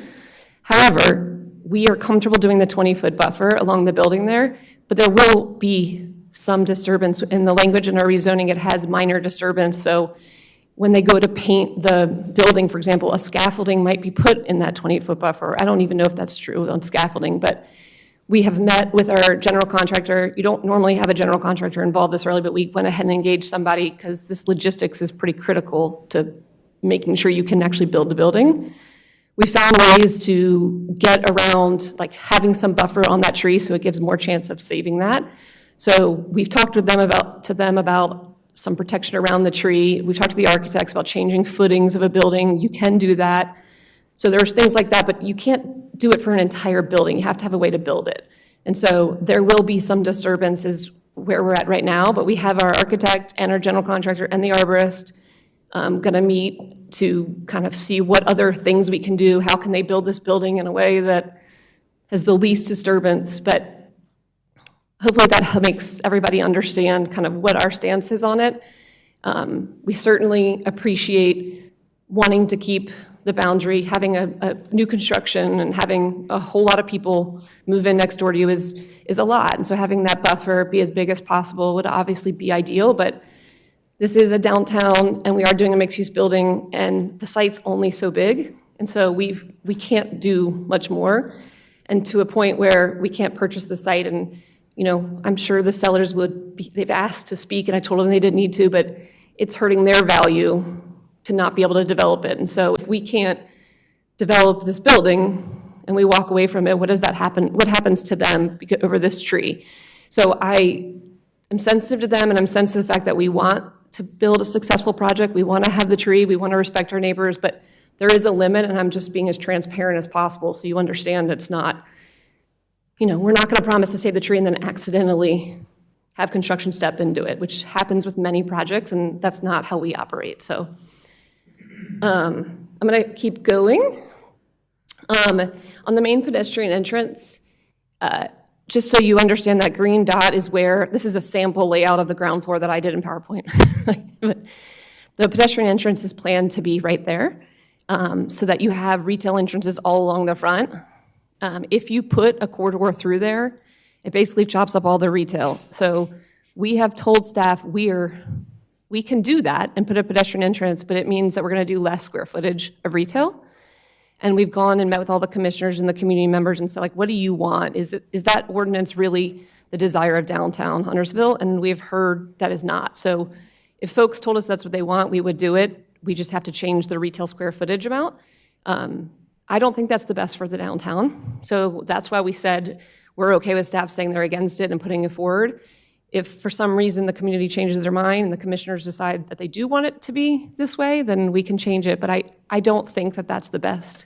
However, we are comfortable doing the 20-foot buffer along the building there, but there will be some disturbance. In the language in our rezoning, it has minor disturbance. So when they go to paint the building, for example, a scaffolding might be put in that 20-foot buffer. I don't even know if that's true on scaffolding, but we have met with our general contractor. You don't normally have a general contractor involved this early, but we went ahead and engaged somebody because this logistics is pretty critical to making sure you can actually build the building. We found ways to get around having some buffer on that tree so it gives more chance of saving that. So we've talked with them about some protection around the tree. We've talked to the architects about changing footings of a building. You can do that. So there's things like that, but you can't do it for an entire building. You have to have a way to build it. And so there will be some disturbances where we're at right now, but we have our architect and our general contractor and the arborist going to meet to kind of see what other things we can do. How can they build this building in a way that has the least disturbance, but hopefully that makes everybody understand kind of what our stance is on it. We certainly appreciate wanting to keep the boundary, having a new construction and having a whole lot of people move in next door to you is a lot. And so having that buffer be as big as possible would obviously be ideal, but this is a downtown and we are doing a mixed-use building and the site's only so big. And so we can't do much more. And to a point where we can't purchase the site and, you know, I'm sure the sellers they've asked to speak and I told them they didn't need to, but it's hurting their value to not be able to develop it. And so if we can't develop this building and we walk away from it, what happens to them over this tree? So I am sensitive to them and I'm sensitive to the fact that we want to build a successful project. We want to have the tree, we want to respect our neighbors, but there is a limit and I'm just being as transparent as possible so you understand it's not, you know, we're not going to promise to save the tree and then accidentally have construction step into it, which happens with many projects and that's not how we operate. So I'm going to keep going. On the main pedestrian entrance, just so you understand, that green dot is where, this is a sample layout of the ground floor that I did in PowerPoint. But the pedestrian entrance is planned to be right there, so that you have retail entrances all along the front. If you put a corridor through there, it basically chops up all the retail. So we have told staff we can do that and put a pedestrian entrance, but it means that we're going to do less square footage of retail. And we've gone and met with all the commissioners and the community members and said, like, what do you want? Is that ordinance really the desire of downtown Huntersville? And we've heard that is not. So if folks told us that's what they want, we would do it. We just have to change the retail square footage amount. I don't think that's the best for the downtown. So that's why we said we're okay with staff saying they're against it and putting it forward. If for some reason the community changes their mind and the commissioners decide that they do want it to be this way, then we can change it. But I don't think that that's the best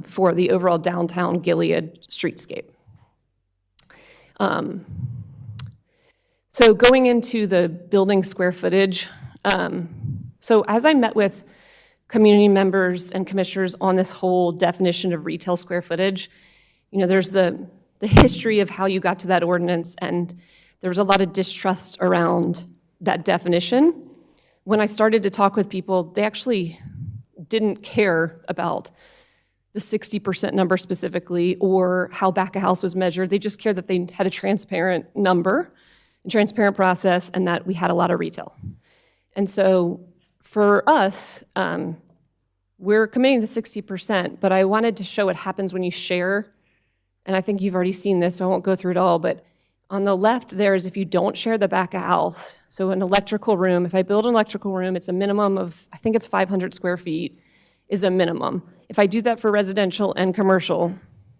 for the overall downtown Gilead streetscape. So going into the building square footage, so as I met with community members and commissioners on this whole definition of retail square footage, you know, there's the history of how you got to that ordinance, and there was a lot of distrust around that definition. When I started to talk with people, they actually didn't care about the 60% number specifically or how back a house was measured. They just cared that they had a transparent number, a transparent process, and that we had a lot of retail. And so for us, we're committing to 60%, but I wanted to show what happens when you share. And I think you've already seen this, so I won't go through it all, but on the left there is if you don't share the back of house. So an electrical room, if I build an electrical room, it's a minimum of, I think it's 500 square feet is a minimum. If I do that for residential and commercial,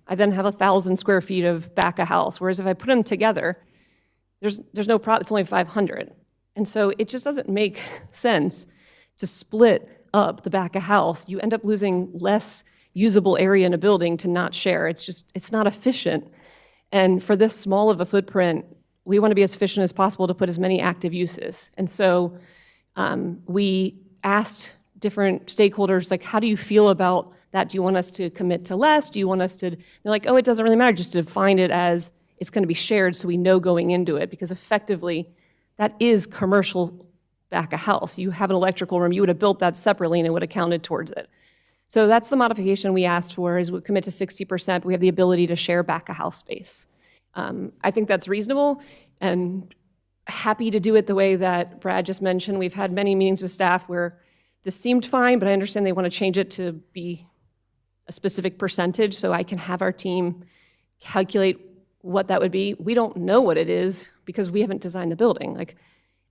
I then have 1,000 square feet of back of house. Whereas if I put them together, there's no problem, it's only 500. And so it just doesn't make sense to split up the back of house. You end up losing less usable area in a building to not share. It's not efficient. And for this small of a footprint, we want to be as efficient as possible to put as many active uses. And so we asked different stakeholders, like, how do you feel about that? Do you want us to commit to less? Do you want us to, they're like, oh, it doesn't really matter, just to define it as it's going to be shared so we know going into it, because effectively that is commercial back of house. You have an electrical room, you would have built that separately and it would have counted towards it. So that's the modification we asked for, is we commit to 60%, but we have the ability to share back of house space. I think that's reasonable and happy to do it the way that Brad just mentioned. We've had many meetings with staff where this seemed fine, but I understand they want to change it to be a specific percentage so I can have our team calculate what that would be. We don't know what it is because we haven't designed the building. Like,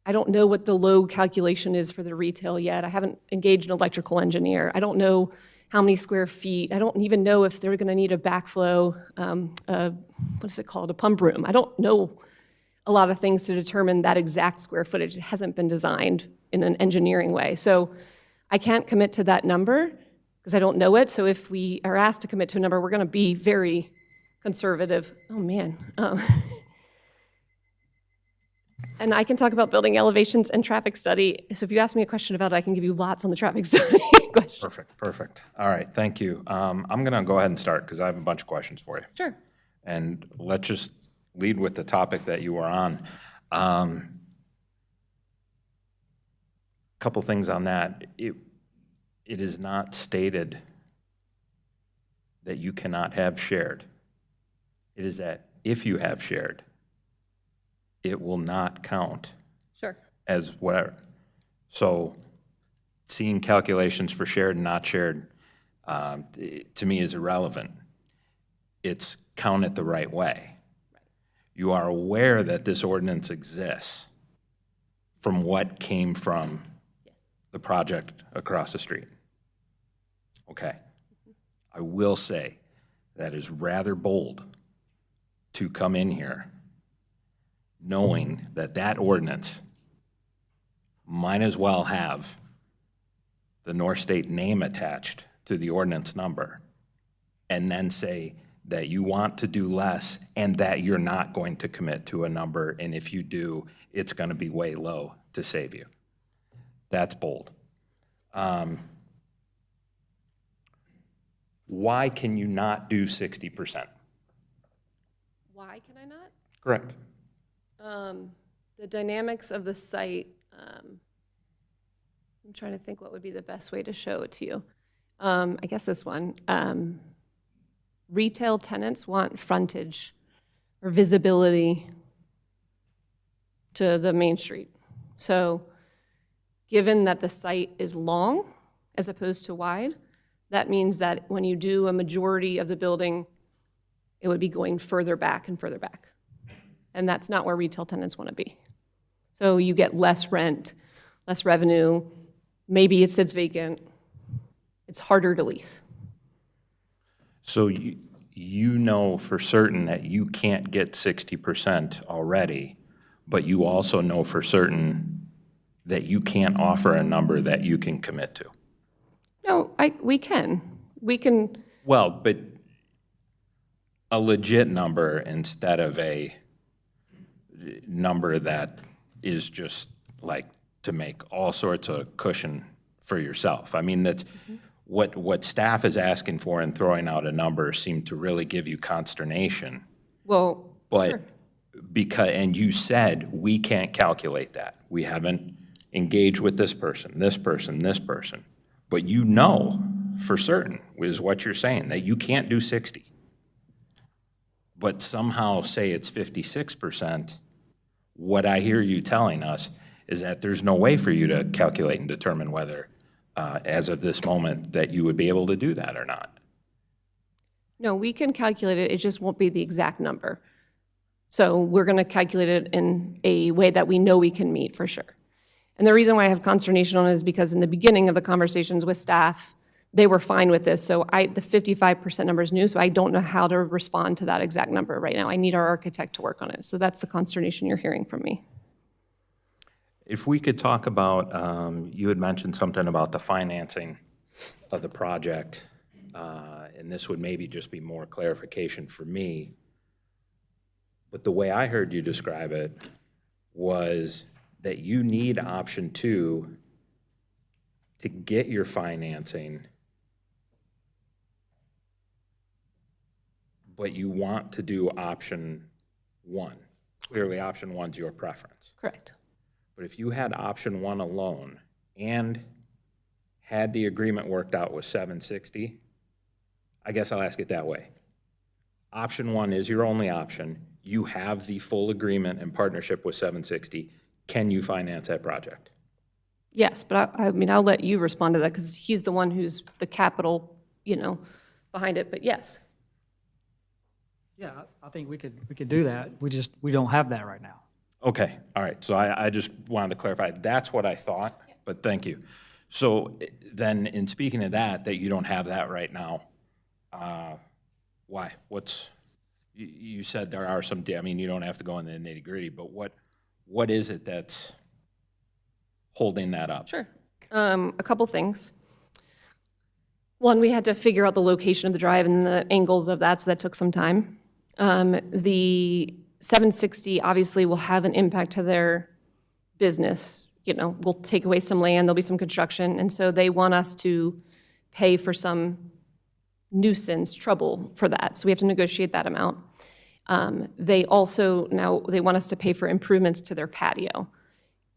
I don't know what the load calculation is for the retail yet. I haven't engaged an electrical engineer. I don't know how many square feet. I don't even know if they're going to need a backflow, what is it called, a pump room. I don't know a lot of things to determine that exact square footage. It hasn't been designed in an engineering way. So I can't commit to that number because I don't know it. So if we are asked to commit to a number, we're going to be very conservative. Oh, man. And I can talk about building elevations and traffic study. So if you ask me a question about it, I can give you lots on the traffic study questions. Perfect, perfect. All right, thank you. I'm going to go ahead and start because I have a bunch of questions for you. Sure. And let's just lead with the topic that you were on. Couple things on that. It is not stated that you cannot have shared. It is that if you have shared, it will not count Sure. as whatever. So seeing calculations for shared and not shared, to me, is irrelevant. It's count it the right way. You are aware that this ordinance exists from what came from the project across the street. Okay. I will say that is rather bold to come in here knowing that that ordinance might as well have the North State name attached to the ordinance number, and then say that you want to do less and that you're not going to commit to a number, and if you do, it's going to be way low to save you. That's bold. Why can you not do 60%? Why can I not? Correct. The dynamics of the site, I'm trying to think what would be the best way to show it to you. I guess this one. Retail tenants want frontage or visibility to the main street. So given that the site is long as opposed to wide, that means that when you do a majority of the building, it would be going further back and further back. And that's not where retail tenants want to be. So you get less rent, less revenue, maybe it sits vacant. It's harder to lease. So you know for certain that you can't get 60% already, but you also know for certain that you can't offer a number that you can commit to. No, we can. We can, Well, but a legit number instead of a number that is just like to make all sorts of cushion for yourself. I mean, that's what staff is asking for and throwing out a number seemed to really give you consternation. well, But sure. because, and you said, we can't calculate that. We haven't engaged with this person, this person, this person. But you know for certain, is what you're saying, that you can't do 60. But somehow say it's 56%, what I hear you telling us is that there's no way for you to calculate and determine whether, as of this moment, that you would be able to do that or not. No, we can calculate it, it just won't be the exact number. So we're going to calculate it in a way that we know we can meet for sure. And the reason why I have consternation on it is because in the beginning of the conversations with staff, they were fine with this. So the 55% number is new, so I don't know how to respond to that exact number right now. I need our architect to work on it. So that's the consternation you're hearing from me. If we could talk about, you had mentioned something about the financing of the project, and this would maybe just be more clarification for me. But the way I heard you describe it was that you need option 2 to get your financing, but you want to do option 1. Clearly, option 1's your preference. Correct. But if you had option 1 alone and had the agreement worked out with 760, I guess I'll ask it that way. Option 1 is your only option. You have the full agreement and partnership with 760. Can you finance that project? Yes, but I mean, I'll let you respond to that because he's the one who's the capital, behind it, but yes. Yeah, I think we could do that. We don't have that right now. Okay, all right. So I just wanted to clarify. That's what I thought, but thank you. So then in speaking of that you don't have that right now, why? You said there are some, I mean, you don't have to go into the nitty gritty, but what is it that's holding that up? Sure. A couple things. One, we had to figure out the location of the drive and the angles of that, so that took some time. The 760 obviously will have an impact to their business. You know, we'll take away some land, there'll be some construction, and so they want us to pay for some nuisance trouble for that. So we have to negotiate that amount. They also, now, they want us to pay for improvements to their patio.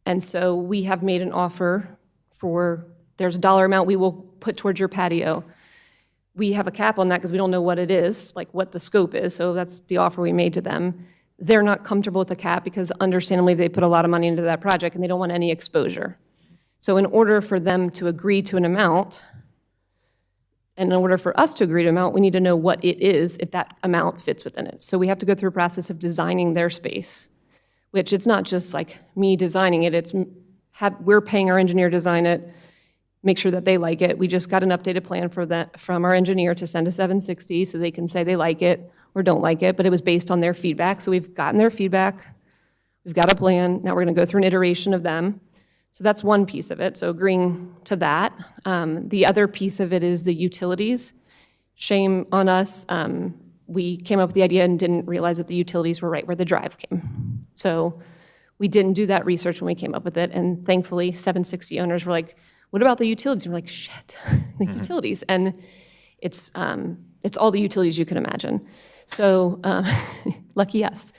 And so we have made an offer for, there's a dollar amount we will put towards your patio. We have a cap on that because we don't know what it is, like what the scope is, so that's the offer we made to them. They're not comfortable with the cap because understandably, they put a lot of money into that project and they don't want any exposure. So in order for them to agree to an amount, and in order for us to agree to an amount, we need to know what it is if that amount fits within it. So we have to go through a process of designing their space, which it's not just like me designing it, it's we're paying our engineer to design it, make sure that they like it. We just got an updated plan for that from our engineer to send to 760 so they can say they like it or don't like it, but it was based on their feedback. So we've gotten their feedback, we've got a plan, now we're gonna go through an iteration of them. So that's one piece of it, so agreeing to that. The other piece of it is the utilities. Shame on us, we came up with the idea and didn't realize that the utilities were right where the drive came. So we didn't do that research when we came up with it, and thankfully 760 owners were like, what about the utilities? And we're like, shit, the utilities. And it's all the utilities you can imagine. So lucky us.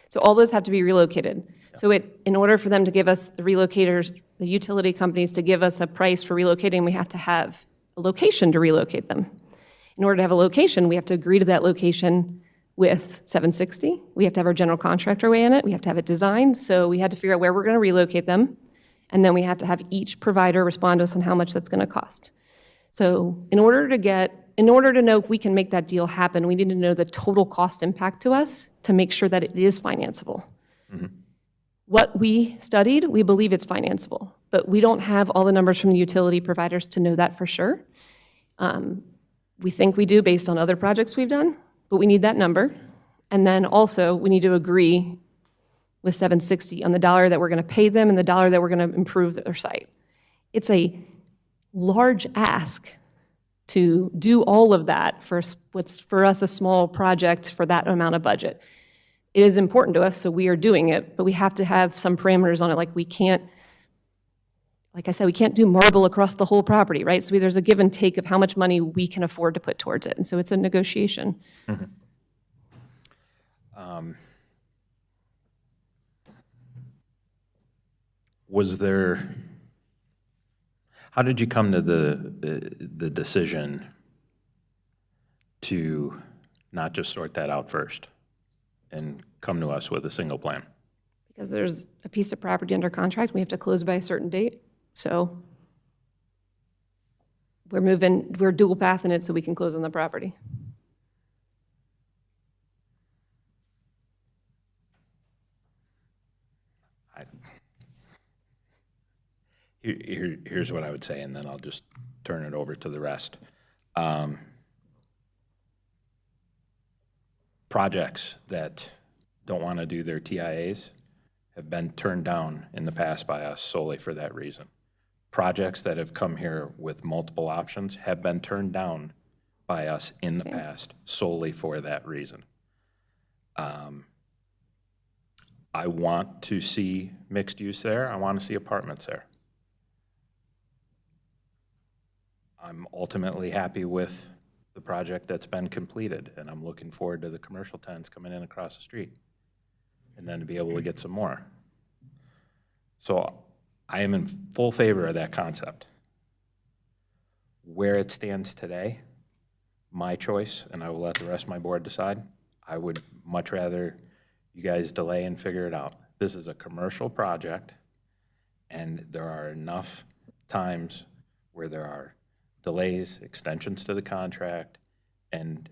So all those have to be relocated. So in order for them to give us, the relocators, the utility companies, to give us a price for relocating, we have to have a location to relocate them. In order to have a location, we have to agree to that location with 760. We have to have our general contractor weigh in it. We have to have it designed. So we had to figure out where we're going to relocate them. And then we have to have each provider respond to us on how much that's going to cost. So in order to know if we can make that deal happen, we need to know the total cost impact to us to make sure that it is financeable. What we studied, we believe it's financeable, but we don't have all the numbers from the utility providers to know that for sure. We think we do based on other projects we've done, but we need that number. And then also, we need to agree with 760 on the dollar that we're going to pay them and the dollar that we're going to improve their site. It's a large ask to do all of that for what's for us a small project for that amount of budget. It is important to us, so we are doing it, but we have to have some parameters on it. Like we can't, like I said, we can't do marble across the whole property, right? So there's a give and take of how much money we can afford to put towards it. And so it's a negotiation. Was there, how did you come to the decision to not just sort that out first and come to us with a single plan? Because there's a piece of property under contract, we have to close by a certain date. So we're dual pathing it so we can close on the property. Here's what I would say, and then I'll just turn it over to the rest. Projects that don't want to do their TIAs have been turned down in the past by us solely for that reason. Projects that have come here with multiple options have been turned down by us in the past solely for that reason. I want to see mixed use there. I want to see apartments there. I'm ultimately happy with the project that's been completed, and I'm looking forward to the commercial tenants coming in across the street, and then to be able to get some more. So I am in full favor of that concept. Where it stands today, my choice, and I will let the rest of my board decide, I would much rather you guys delay and figure it out. This is a commercial project, and there are enough times where there are delays, extensions to the contract, and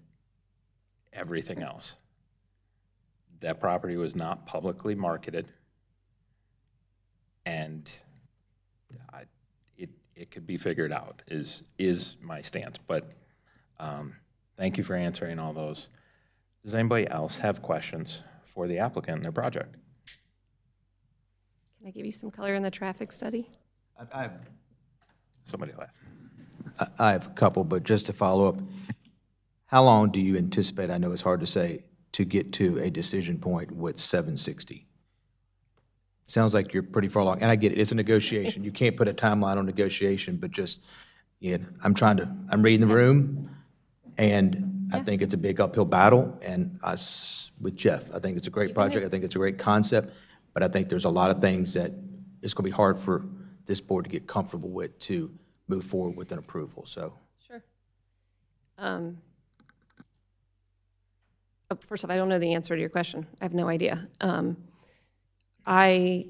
everything else. That property was not publicly marketed, and it could be figured out, is my stance. But thank you for answering all those. Does anybody else have questions for the applicant and their project? Can I give you some color in the traffic study? Somebody laugh. I have a couple, but just to follow up, how long do you anticipate, I know it's hard to say, to get to a decision point with 760? Sounds like you're pretty far along, and I get it, it's a negotiation. You can't put a timeline on negotiation, but just, yeah, I'm reading the room, and I think it's a big uphill battle, and with Jeff, I think it's a great project, I think it's a great concept, but I think there's a lot of things that it's gonna be hard for this board to get comfortable with to move forward with an approval, so. Sure. First off, I don't know the answer to your question. I have no idea. I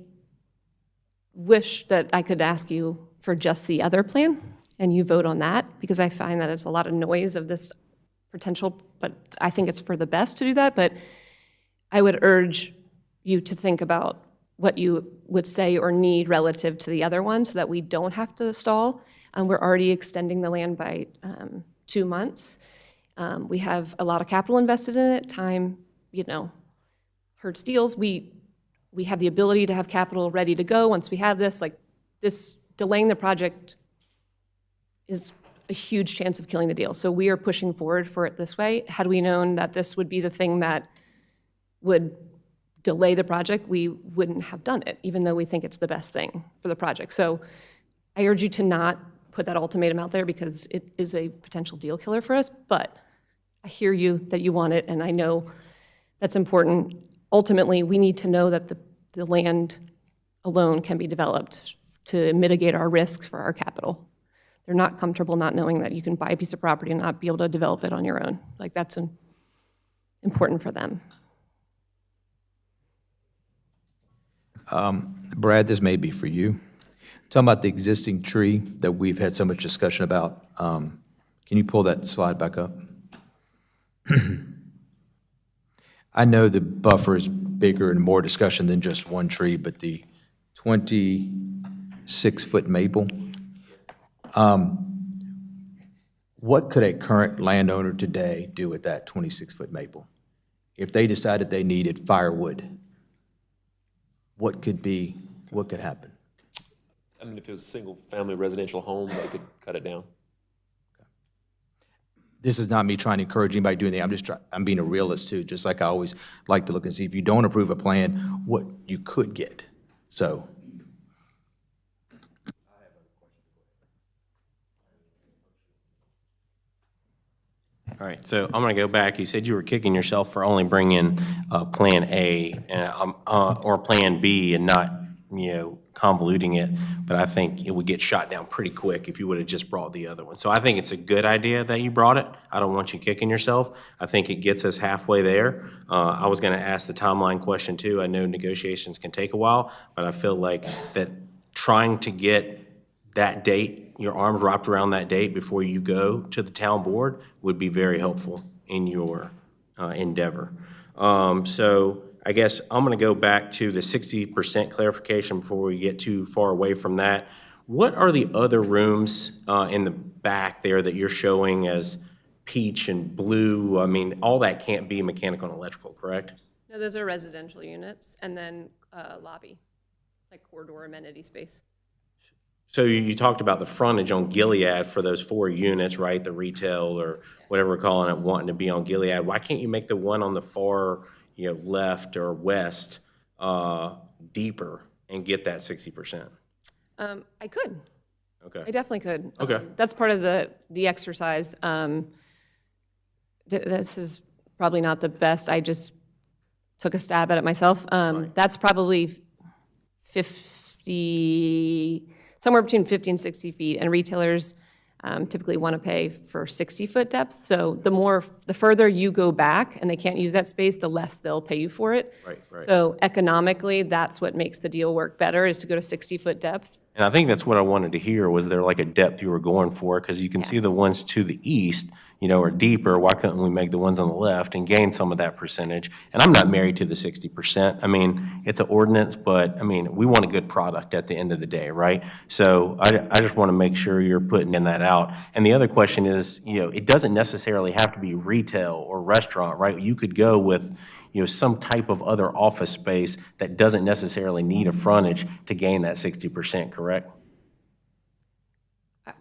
wish that I could ask you for just the other plan, and you vote on that, because I find that it's a lot of noise of this potential, but I think it's for the best to do that. But I would urge you to think about what you would say or need relative to the other one, so that we don't have to stall. We're already extending the land by 2 months. We have a lot of capital invested in it, time, hurts deals. We have the ability to have capital ready to go once we have this. Like, this, delaying the project is a huge chance of killing the deal. So we are pushing forward for it this way. Had we known that this would be the thing that would delay the project, we wouldn't have done it, even though we think it's the best thing for the project. So I urge you to not put that ultimatum out there, because it is a potential deal killer for us. But I hear you that you want it, and I know that's important. Ultimately, we need to know that the land alone can be developed to mitigate our risk for our capital. They're not comfortable not knowing that you can buy a piece of property and not be able to develop it on your own. Like, that's important for them. Brad, this may be for you. Talking about the existing tree that we've had so much discussion about, can you pull that slide back up? I know the buffer is bigger and more discussion than just one tree, but the 26-foot maple, what could a current landowner today do with that 26-foot maple? If they decided they needed firewood, what could happen? I mean, if it was a single-family residential home, they could cut it down. This is not me trying to encourage anybody doing that. I'm being a realist too, just like I always like to look and see if you don't approve a plan, what you could get. So. All right, so I'm going to go back. You said you were kicking yourself for only bringing Plan A or Plan B and not, convoluting it, but I think it would get shot down pretty quick if you would have just brought the other one. So I think it's a good idea that you brought it. I don't want you kicking yourself. I think it gets us halfway there. I was going to ask the timeline question too. I know negotiations can take a while, but I feel like that trying to get that date, your arms wrapped around that date before you go to the town board would be very helpful in your endeavor. So I guess I'm going to go back to the 60% clarification before we get too far away from that. What are the other rooms in the back there that you're showing as peach and blue? I mean, all that can't be mechanical and electrical, correct? No, those are residential units, and then lobby, like corridor amenity space. So you talked about the frontage on Gilead for those 4 units, right? The retail or whatever we're calling it, wanting to be on Gilead. Why can't you make the one on the far, left or west deeper and get that 60%? I could. Okay. I definitely could. Okay. That's part of the exercise. This is probably not the best. I just took a stab at it myself. That's probably 50, somewhere between 50 and 60 feet, and retailers typically want to pay for 60-foot depth. So the further you go back and they can't use that space, the less they'll pay you for it. Right. So economically, that's what makes the deal work better, is to go to 60-foot depth. And I think that's what I wanted to hear. Was there like a depth you were going for? Because you can see the ones to the east, are deeper. Why couldn't we make the ones on the left and gain some of that percentage? And I'm not married to the 60%. I mean, it's an ordinance, but I mean, we want a good product at the end of the day, right? So I just want to make sure you're putting in that out. And the other question is, it doesn't necessarily have to be retail or restaurant, right? You could go with some type of other office space that doesn't necessarily need a frontage to gain that 60%, correct?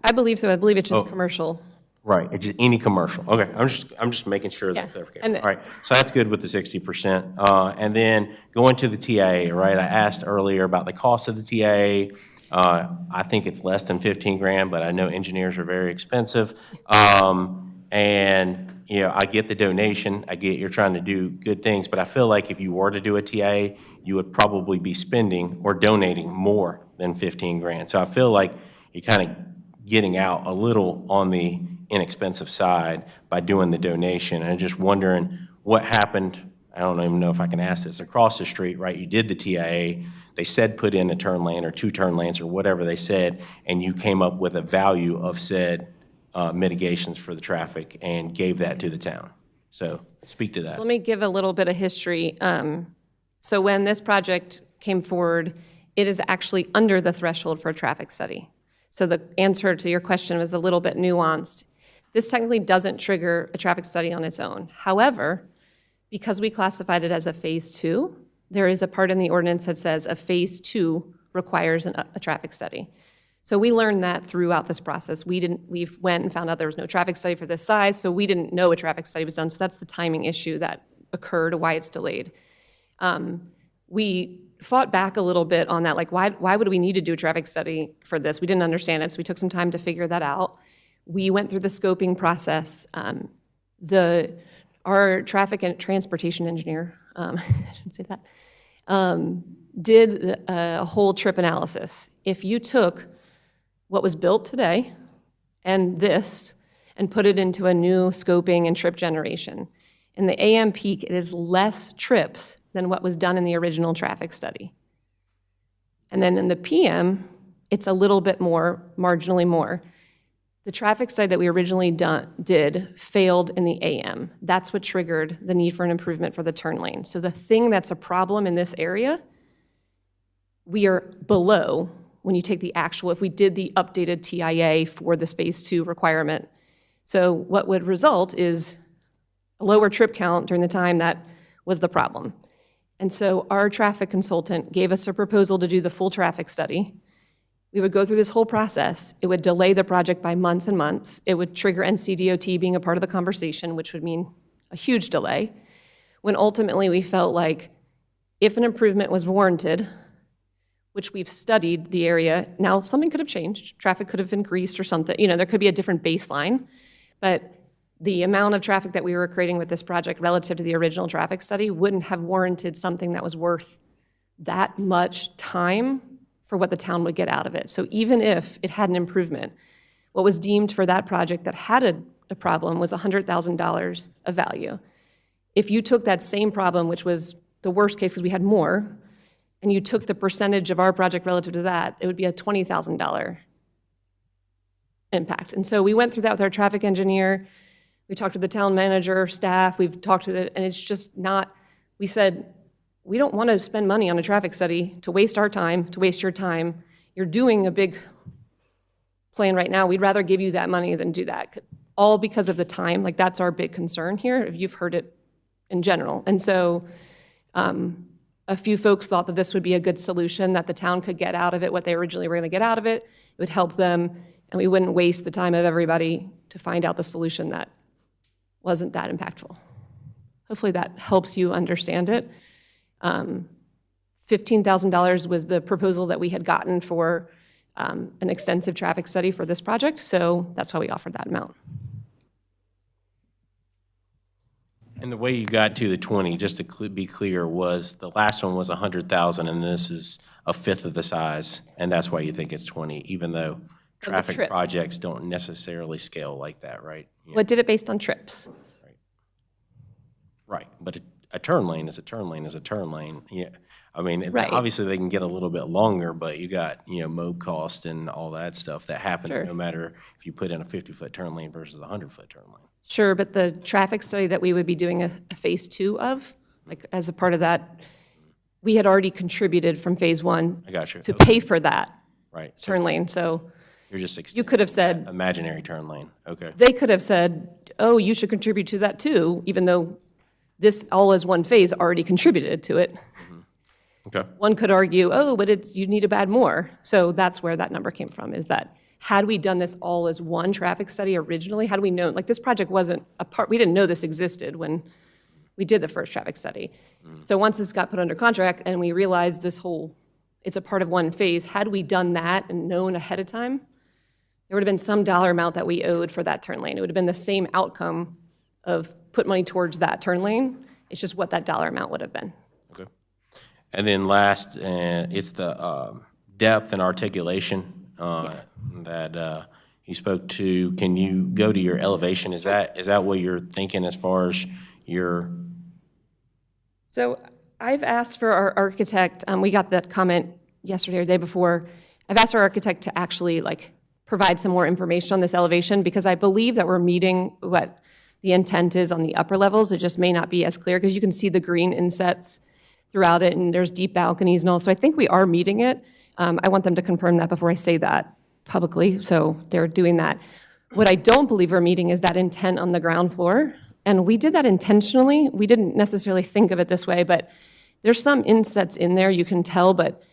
I believe so. I believe it's just commercial. Right, it's just any commercial. Okay, I'm just making sure Yeah, that clarification. and- All right, so that's good with the 60%. And then going to the TIA, right? I asked earlier about the cost of the TIA. I think it's less than 15 grand, but I know engineers are very expensive. And, you know, I get the donation, I get you're trying to do good things, but I feel like if you were to do a TIA, you would probably be spending or donating more than 15 grand. So I feel like you're kind of getting out a little on the inexpensive side by doing the donation. And I'm just wondering what happened, I don't even know if I can ask this, across the street, right? You did the TIA, they said put in a turn lane or 2 turn lanes or whatever they said, and you came up with a value of said mitigations for the traffic and gave that to the town. So speak to that. Let me give a little bit of history. So when this project came forward, it is actually under the threshold for a traffic study. So the answer to your question was a little bit nuanced. This technically doesn't trigger a traffic study on its own. However, because we classified it as a Phase 2, there is a part in the ordinance that says a Phase 2 requires a traffic study. So we learned that throughout this process. We went and found out there was no traffic study for this size, so we didn't know a traffic study was done. So that's the timing issue that occurred, why it's delayed. We fought back a little bit on that, like why would we need to do a traffic study for this? We didn't understand it, so we took some time to figure that out. We went through the scoping process. Our traffic and transportation engineer, I shouldn't say that, did a whole trip analysis. If you took what was built today and this and put it into a new scoping and trip generation, in the AM peak, it is less trips than what was done in the original traffic study. And then in the PM, it's a little bit more, marginally more. The traffic study that we originally did failed in the AM. That's what triggered the need for an improvement for the turn lane. So the thing that's a problem in this area, we are below when you take the actual, if we did the updated TIA for this Phase 2 requirement. So what would result is a lower trip count during the time that was the problem. And so our traffic consultant gave us a proposal to do the full traffic study. We would go through this whole process. It would delay the project by months and months. It would trigger NCDOT being a part of the conversation, which would mean a huge delay, when ultimately we felt like if an improvement was warranted, which we've studied the area, now something could have changed, traffic could have increased or something, you know, there could be a different baseline, but the amount of traffic that we were creating with this project relative to the original traffic study wouldn't have warranted something that was worth that much time for what the town would get out of it. So even if it had an improvement, what was deemed for that project that had a problem was $100,000 of value. If you took that same problem, which was the worst case because we had more, and you took the percentage of our project relative to that, it would be a $20,000 impact. And so we went through that with our traffic engineer. We talked to the town manager, staff, we've talked to and it's just not, we said, we don't want to spend money on a traffic study to waste our time, to waste your time. You're doing a big plan right now. We'd rather give you that money than do that, all because of the time. Like, that's our big concern here, if you've heard it in general. And so a few folks thought that this would be a good solution, that the town could get out of it what they originally were going to get out of it. It would help them, and we wouldn't waste the time of everybody to find out the solution that wasn't that impactful. Hopefully that helps you understand it. $15,000 was the proposal that we had gotten for an extensive traffic study for this project, so that's why we offered that amount. And the way you got to the 20, just to be clear, was the last one was 100,000, and this is a fifth of the size, and that's why you think it's 20, even though traffic trips. projects don't necessarily scale like that, right? Yeah. What did it based on trips? Right, but a turn lane is a turn lane is a turn lane. Yeah, I mean, Right. obviously they can get a little bit longer, but you got, you know, mob cost and all that stuff that happens Sure. no matter if you put in a 50-foot turn lane versus a 100-foot turn lane. Sure, but the traffic study that we would be doing a Phase 2 of, like, as a part of that, we had already contributed from Phase 1 I got you. to Okay. pay for that Right, so turn lane. So you're just you could have said, imaginary turn lane. Okay. they could have said, oh, you should contribute to that too, even though this all as one phase already contributed to it. Okay. One could argue, oh, but you need to add more. So that's where that number came from, is that had we done this all as one traffic study originally, had we known, like, this project wasn't a part, we didn't know this existed when we did the first traffic study. So once this got put under contract and we realized this whole, it's a part of one phase, had we done that and known ahead of time, there would have been some dollar amount that we owed for that turn lane. It would have been the same outcome of put money towards that turn lane. It's just what that dollar amount would have been. Okay. And then last, it's the depth and articulation that you spoke to. Can you go to your elevation? Is that what you're thinking as far as your? So I've asked for our architect, we got that comment yesterday or the day before. I've asked our architect to actually provide some more information on this elevation because I believe that we're meeting what the intent is on the upper levels. It just may not be as clear because you can see the green insets throughout it and there's deep balconies and all. So I think we are meeting it. I want them to confirm that before I say that publicly. So they're doing that. What I don't believe we're meeting is that intent on the ground floor. And we did that intentionally. We didn't necessarily think of it this way, but there's some insets in there you can tell, but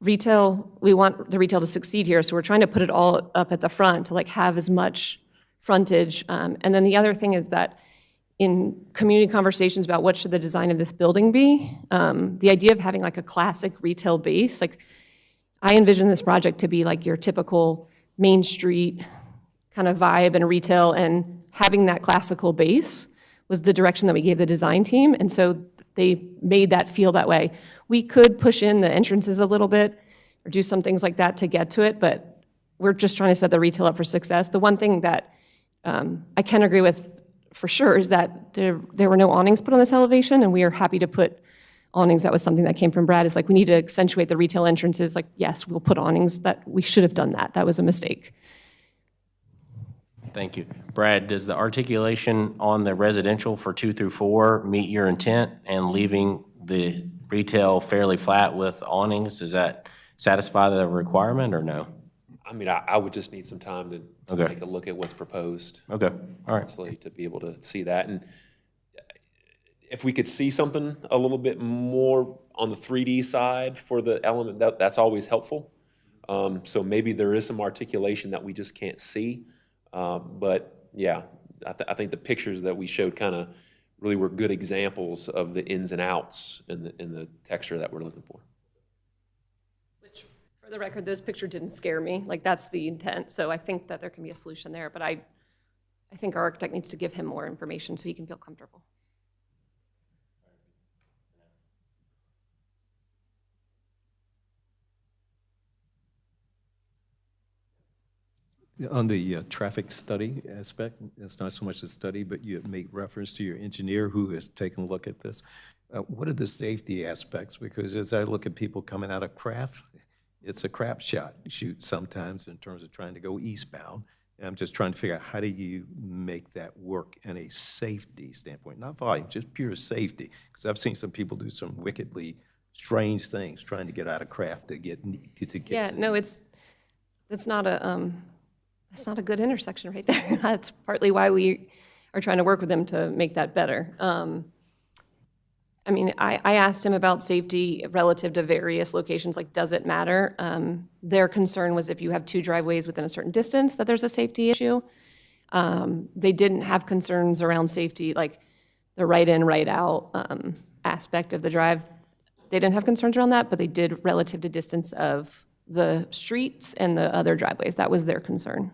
retail, we want the retail to succeed here, so we're trying to put it all up at the front to have as much frontage. And then the other thing is that in community conversations about what should the design of this building be, the idea of having a classic retail base, I envision this project to be your typical Main Street kind of vibe and retail, and having that classical base was the direction that we gave the design team, and so they made that feel that way. We could push in the entrances a little bit or do some things like that to get to it, but we're just trying to set the retail up for success. The one thing that I can agree with for sure is that there were no awnings put on this elevation, and we are happy to put awnings. That was something that came from Brad, is we need to accentuate the retail entrances. Yes, we'll put awnings, but we should have done that. That was a mistake. Thank you. Brad, does the articulation on the residential for 2 through 4 meet your intent and leaving the retail fairly flat with awnings? Does that satisfy the requirement or no? I mean, I would just need some time to Okay. take a look at what's proposed. Okay, all right. Honestly, to be able to see that. And if we could see something a little bit more on the 3D side for the element, that's always helpful. So maybe there is some articulation that we just can't see. But yeah, I think the pictures that we showed kind of really were good examples of the ins and outs in the texture that we're looking for. Which, for the record, those pictures didn't scare me. That's the intent. So I think that there can be a solution there. But I think our architect needs to give him more information so he can feel comfortable. On the traffic study aspect, it's not so much a study, but you make reference to your engineer who has taken a look at this. What are the safety aspects? Because as I look at people coming out of Craft, it's a crap shoot sometimes in terms of trying to go eastbound. And I'm just trying to figure out, how do you make that work in a safety standpoint? Not volume, just pure safety. Because I've seen some people do some wickedly strange things trying to get out of Craft to get Yeah, to no, it's not a good intersection right there. That's partly why we are trying to work with them to make that better. I mean, I asked him about safety relative to various locations, does it matter? Their concern was if you have 2 driveways within a certain distance, that there's a safety issue. They didn't have concerns around safety, the right in, right out aspect of the drive. They didn't have concerns around that, but they did relative to distance of the streets and the other driveways. That was their concern.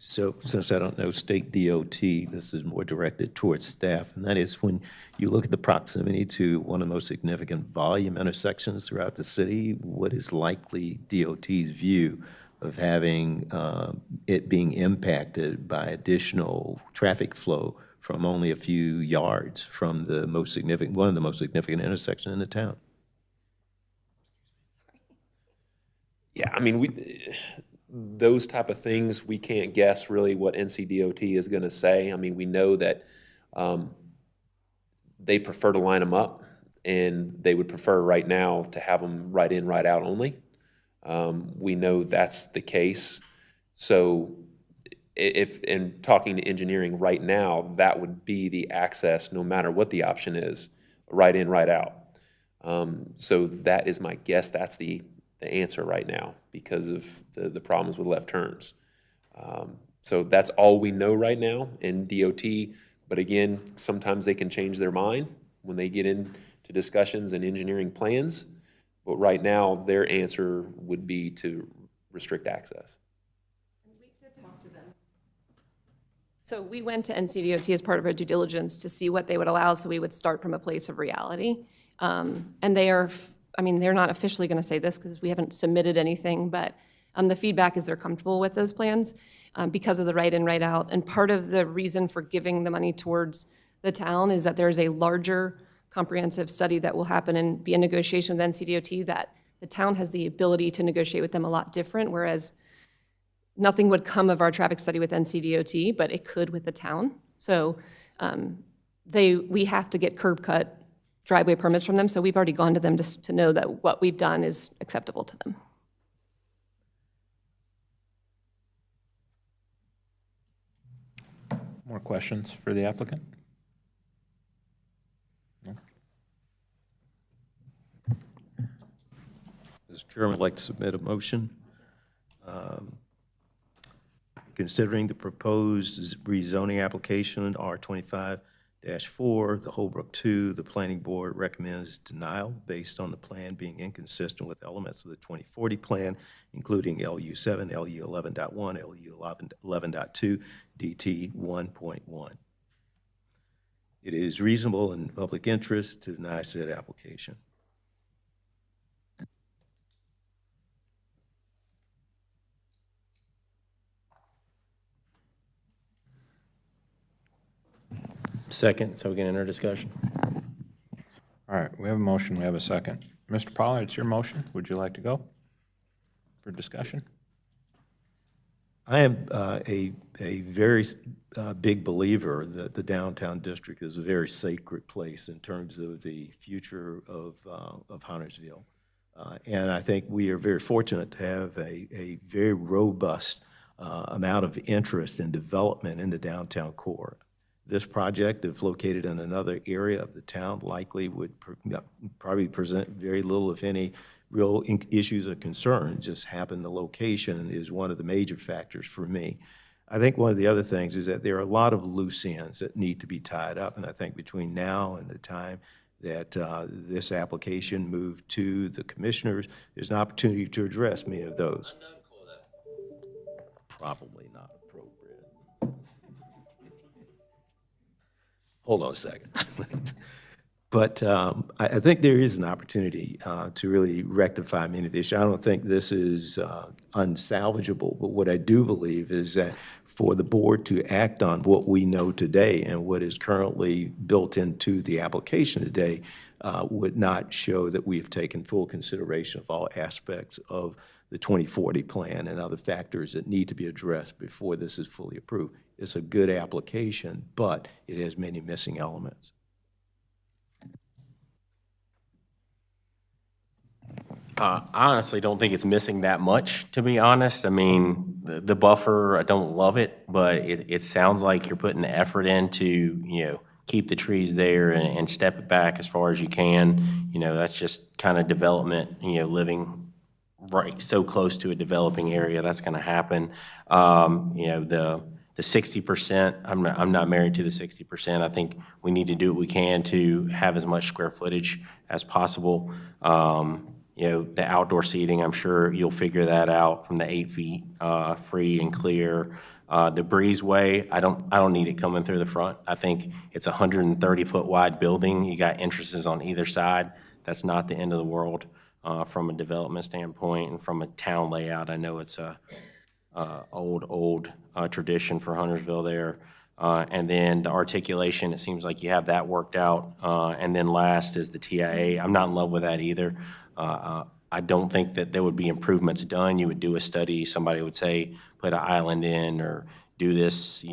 So since I don't know state DOT, this is more directed towards staff, and that is when you look at the proximity to one of the most significant volume intersections throughout the city, what is likely DOT's view of having it being impacted by additional traffic flow from only a few yards from the most significant, one of the most significant intersections in the town? Yeah, I mean, those type of things, we can't guess really what NCDOT is going to say. I mean, we know that they prefer to line them up, and they would prefer right now to have them right in, right out only. We know that's the case. So if, in talking to engineering right now, that would be the access no matter what the option is, right in, right out. So that is my guess. That's the the answer right now because of the problems with left turns. So that's all we know right now in DOT. But again, sometimes they can change their mind when they get into discussions and engineering plans. But right now, their answer would be to restrict access. So we went to NCDOT as part of our due diligence to see what they would allow, so we would start from a place of reality. And they are, I mean, they're not officially going to say this because we haven't submitted anything, but the feedback is they're comfortable with those plans because of the right in, right out. And part of the reason for giving the money towards the town is that there's a larger comprehensive study that will happen and be a negotiation with NCDOT that the town has the ability to negotiate with them a lot different, whereas nothing would come of our traffic study with NCDOT, but it could with the town. So we have to get curb cut driveway permits from them, so we've already gone to them to know that what we've done is acceptable to them. More questions for the applicant? Mr. Chairman, I'd like to submit a motion. Considering the proposed rezoning application R25-4, the Holbrook 2, the planning board recommends denial based on the plan being inconsistent with elements of the 2040 plan, including LU7, LU11.1, LU11.2, DT 1.1. It is reasonable and public interest to deny said application. Second, so we can enter discussion. All right, we have a motion, we have a second. Mr. Pollard, it's your motion. Would you like to go for discussion? I am a very big believer that the downtown district is a very sacred place in terms of the future of Huntersville. And I think we are very fortunate to have a very robust amount of interest and development in the downtown core. This project, if located in another area of the town, likely would probably present very little, if any, real issues of concern. Just happen the location is one of the major factors for me. I think one of the other things is that there are a lot of loose ends that need to be tied up, and I think between now and the time that this application moved to the commissioners, there's an opportunity to address many of those. Probably not appropriate. Hold on a second. But I think there is an opportunity to really rectify many of the issues. I don't think this is unsalvageable, but what I do believe is that for the board to act on what we know today and what is currently built into the application today would not show that we have taken full consideration of all aspects of the 2040 plan and other factors that need to be addressed before this is fully approved. It's a good application, but it has many missing elements. I honestly don't think it's missing that much, to be honest. I mean, the buffer, I don't love it, but it sounds like you're putting the effort in to, keep the trees there and step it back as far as you can. That's just kind of development, living right so close to a developing area, that's going to happen. The 60%, I'm not married to the 60%. I think we need to do what we can to have as much square footage as possible. The outdoor seating, I'm sure you'll figure that out from the 8 feet free and clear. The breezeway, I don't need it coming through the front. I think it's a 130-foot wide building. You got entrances on either side. That's not the end of the world from a development standpoint and from a town layout. I know it's a old tradition for Huntersville there. And then the articulation, it seems like you have that worked out. And then last is the TIA. I'm not in love with that either. I don't think that there would be improvements done. You would do a study, somebody would say, put an island in or do this,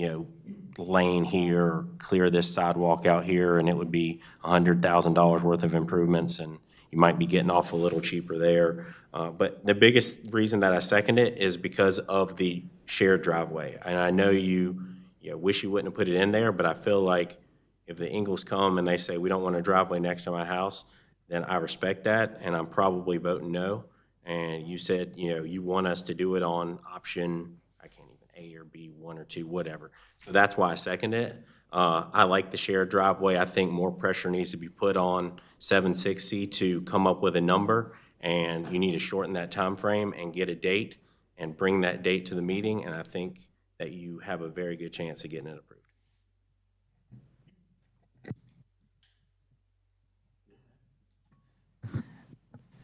lane here, or clear this sidewalk out here, and it would be $100,000 worth of improvements, and you might be getting off a little cheaper there. But the biggest reason that I second it is because of the shared driveway. And I know you wish you wouldn't have put it in there, but I feel like if the Ingalls come and they say, we don't want a driveway next to my house, then I respect that, and I'm probably voting no. and you said, you want us to do it on option, I can't even, A or B, 1 or 2, whatever. So that's why I second it. I like the shared driveway. I think more pressure needs to be put on 760 to come up with a number, and you need to shorten that time frame and get a date and bring that date to the meeting, and I think that you have a very good chance of getting it approved.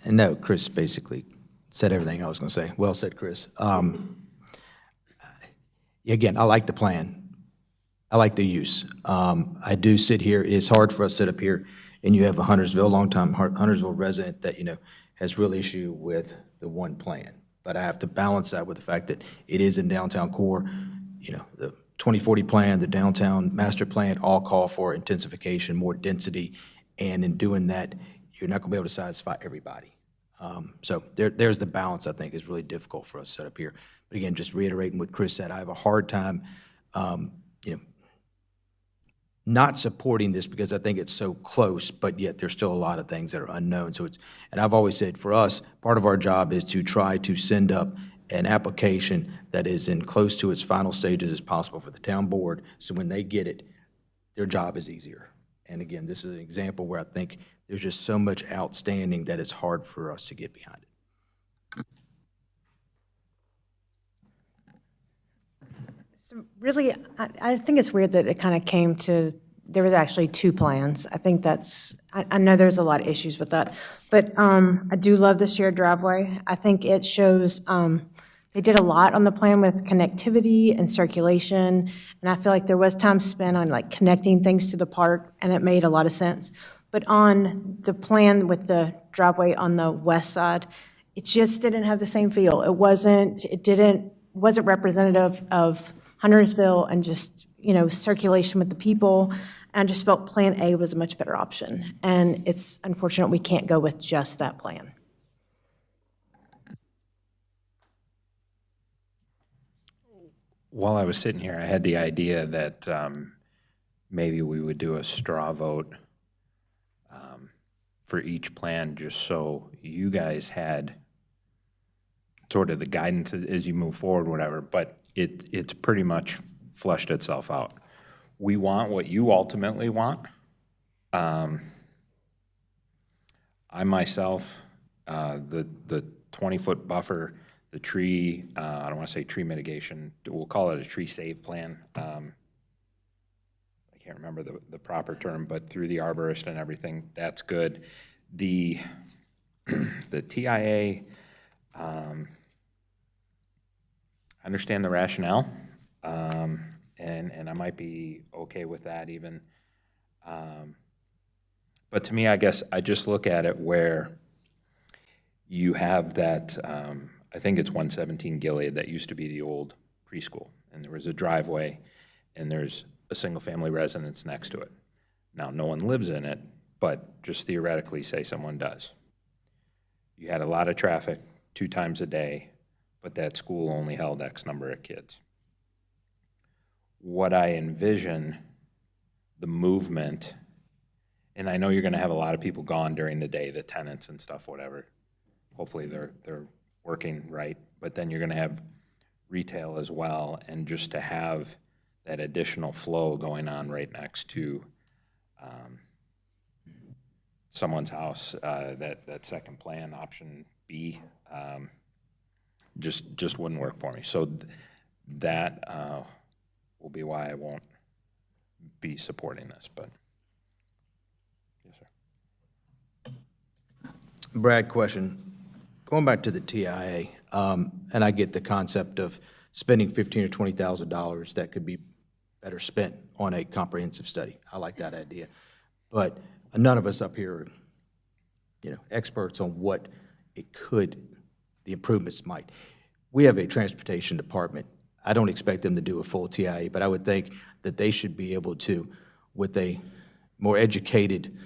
And no, Chris basically said everything I was going to say. Well said, Chris. Again, I like the plan. I like the use. I do sit here, it is hard for us to sit up here, and you have a Huntersville, longtime Huntersville resident that, has real issue with the one plan. But I have to balance that with the fact that it is in downtown core. The 2040 plan, the downtown master plan, all call for intensification, more density, and in doing that, you're not going to be able to satisfy everybody. So there's the balance I think is really difficult for us to set up here. But again, just reiterating what Chris said, I have a hard time, not supporting this because I think it's so close, but yet there's still a lot of things that are unknown. So and I've always said for us, part of our job is to try to send up an application that is in close to its final stages as possible for the town board. So when they get it, their job is easier. And again, this is an example where I think there's just so much outstanding that it's hard for us to get behind it. So really, I think it's weird that it kind of came to, there was actually 2 plans. I think I know there's a lot of issues with that. But I do love the shared driveway. I think it shows, they did a lot on the plan with connectivity and circulation. And I feel like there was time spent on like connecting things to the park, and it made a lot of sense. But on the plan with the driveway on the west side, it just didn't have the same feel. It wasn't representative of Huntersville and just, circulation with the people. And I just felt Plan A was a much better option. And it's unfortunate we can't go with just that plan. While I was sitting here, I had the idea that maybe we would do a straw vote for each plan, just so you guys had sort of the guidance as you move forward, whatever, but it's pretty much flushed itself out. We want what you ultimately want. I myself, the 20-foot buffer, the tree, I don't want to say tree mitigation, we'll call it a tree save plan. I can't remember the proper term, but through the arborist and everything, that's good. The TIA, I understand the rationale, and I might be okay with that even. But to me, I guess I just look at it where you have that, I think it's 117 Gilead, that used to be the old preschool, and there was a driveway, and there's a single-family residence next to it. Now, no one lives in it, but just theoretically say someone does. You had a lot of traffic 2 times a day, but that school only held X number of kids. What I envision, the movement, and I know you're going to have a lot of people gone during the day, the tenants and stuff, whatever. Hopefully they're working right, but then you're going to have retail as well, and just to have that additional flow going on right next to someone's house, that second plan, option B, just wouldn't work for me. So that will be why I won't be supporting this, but yes, sir. Brad, question. Going back to the TIA, and I get the concept of spending $15,000 or $20,000 that could be better spent on a comprehensive study. I like that idea. But none of us up here are, experts on what the improvements might. We have a transportation department. I don't expect them to do a full TIA, but I would think that they should be able to, with a more educated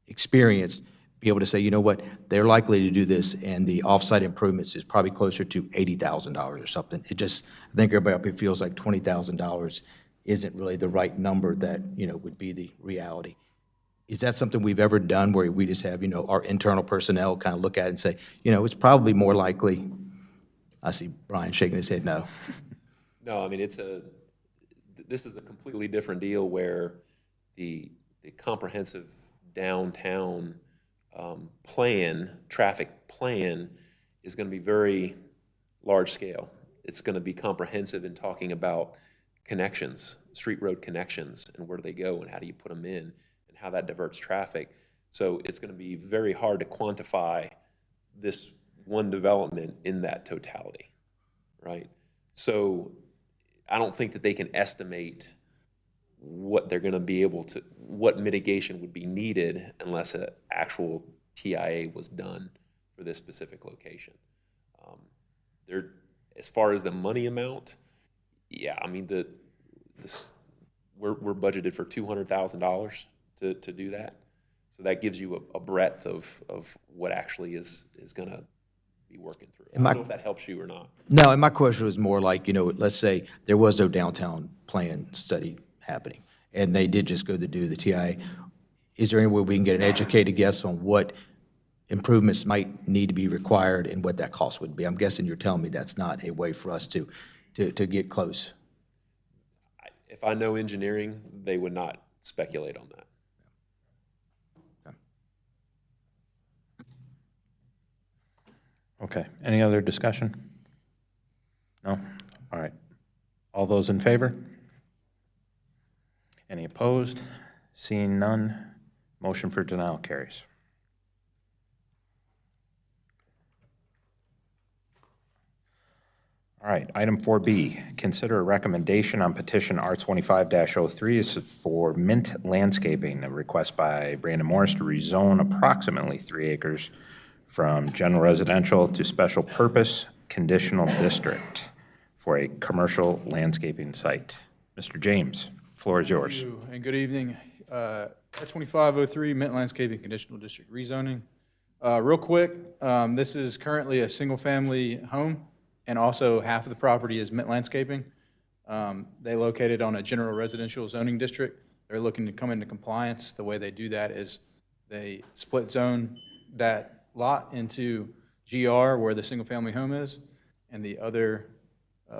experience, be able to say, you know what, they're likely to do this, and the off-site improvements is probably closer to $80,000 or something. I think everybody up here feels like $20,000 isn't really the right number that, would be the reality. is that something we've ever done where we just have, our internal personnel kind of look at it and say, it's probably more likely, I see Brian shaking his head no. No, I mean, this is a completely different deal where the comprehensive downtown traffic plan is going to be very large scale. It's going to be comprehensive in talking about connections, street road connections, and where do they go, and how do you put them in, and how that diverts traffic. So it's going to be very hard to quantify this one development in that totality, right? So I don't think that they can estimate what they're going to be able to, what mitigation would be needed unless an actual TIA was done for this specific location. As far as the money amount, yeah, I mean, we're budgeted for $200,000 to do that. So that gives you a breadth of what actually is going to be working through. I don't know if that helps you or not. No, and my question was more like, let's say there was no downtown plan study happening, and they did just go to do the TIA. Is there any way we can get an educated guess on what improvements might need to be required and what that cost would be? I'm guessing you're telling me that's not a way for us to get close. If I know engineering, they would not speculate on that. Okay, any other discussion? No? All right. All those in favor? Any opposed? Seeing none, motion for denial carries. All right, item 4B, consider a recommendation on petition R25-03. This is for Mint Landscaping, a request by Brandon Morris to rezone approximately 3 acres from general residential to special purpose conditional district for a commercial landscaping site. Mr. James, floor is yours. Thank you, and good evening. R2503, Mint Landscaping Conditional District rezoning. Real quick, this is currently a single-family home, and also half of the property is Mint Landscaping. They located on a general residential zoning district. They're looking to come into compliance. The way they do that is they split zone that lot into GR, where the single-family home is, and the other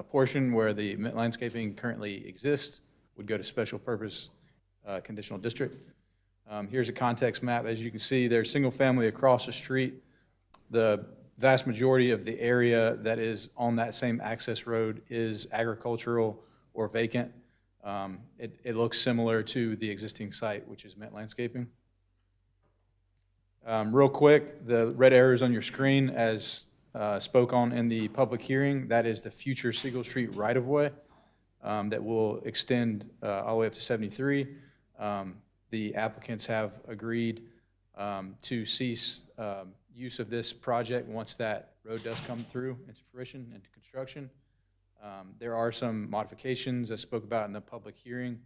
portion where the Mint Landscaping currently exists would go to special purpose conditional district. Here's a context map. As you can see, there's single-family across the street. The vast majority of the area that is on that same access road is agricultural or vacant. It looks similar to the existing site, which is Mint Landscaping. Real quick, the red arrows on your screen, as spoke on in the public hearing, that is the future Siegel Street right-of-way that will extend all the way up to 73. The applicants have agreed to cease use of this project once that road does come through into fruition, into construction. There are some modifications I spoke about in the public hearing.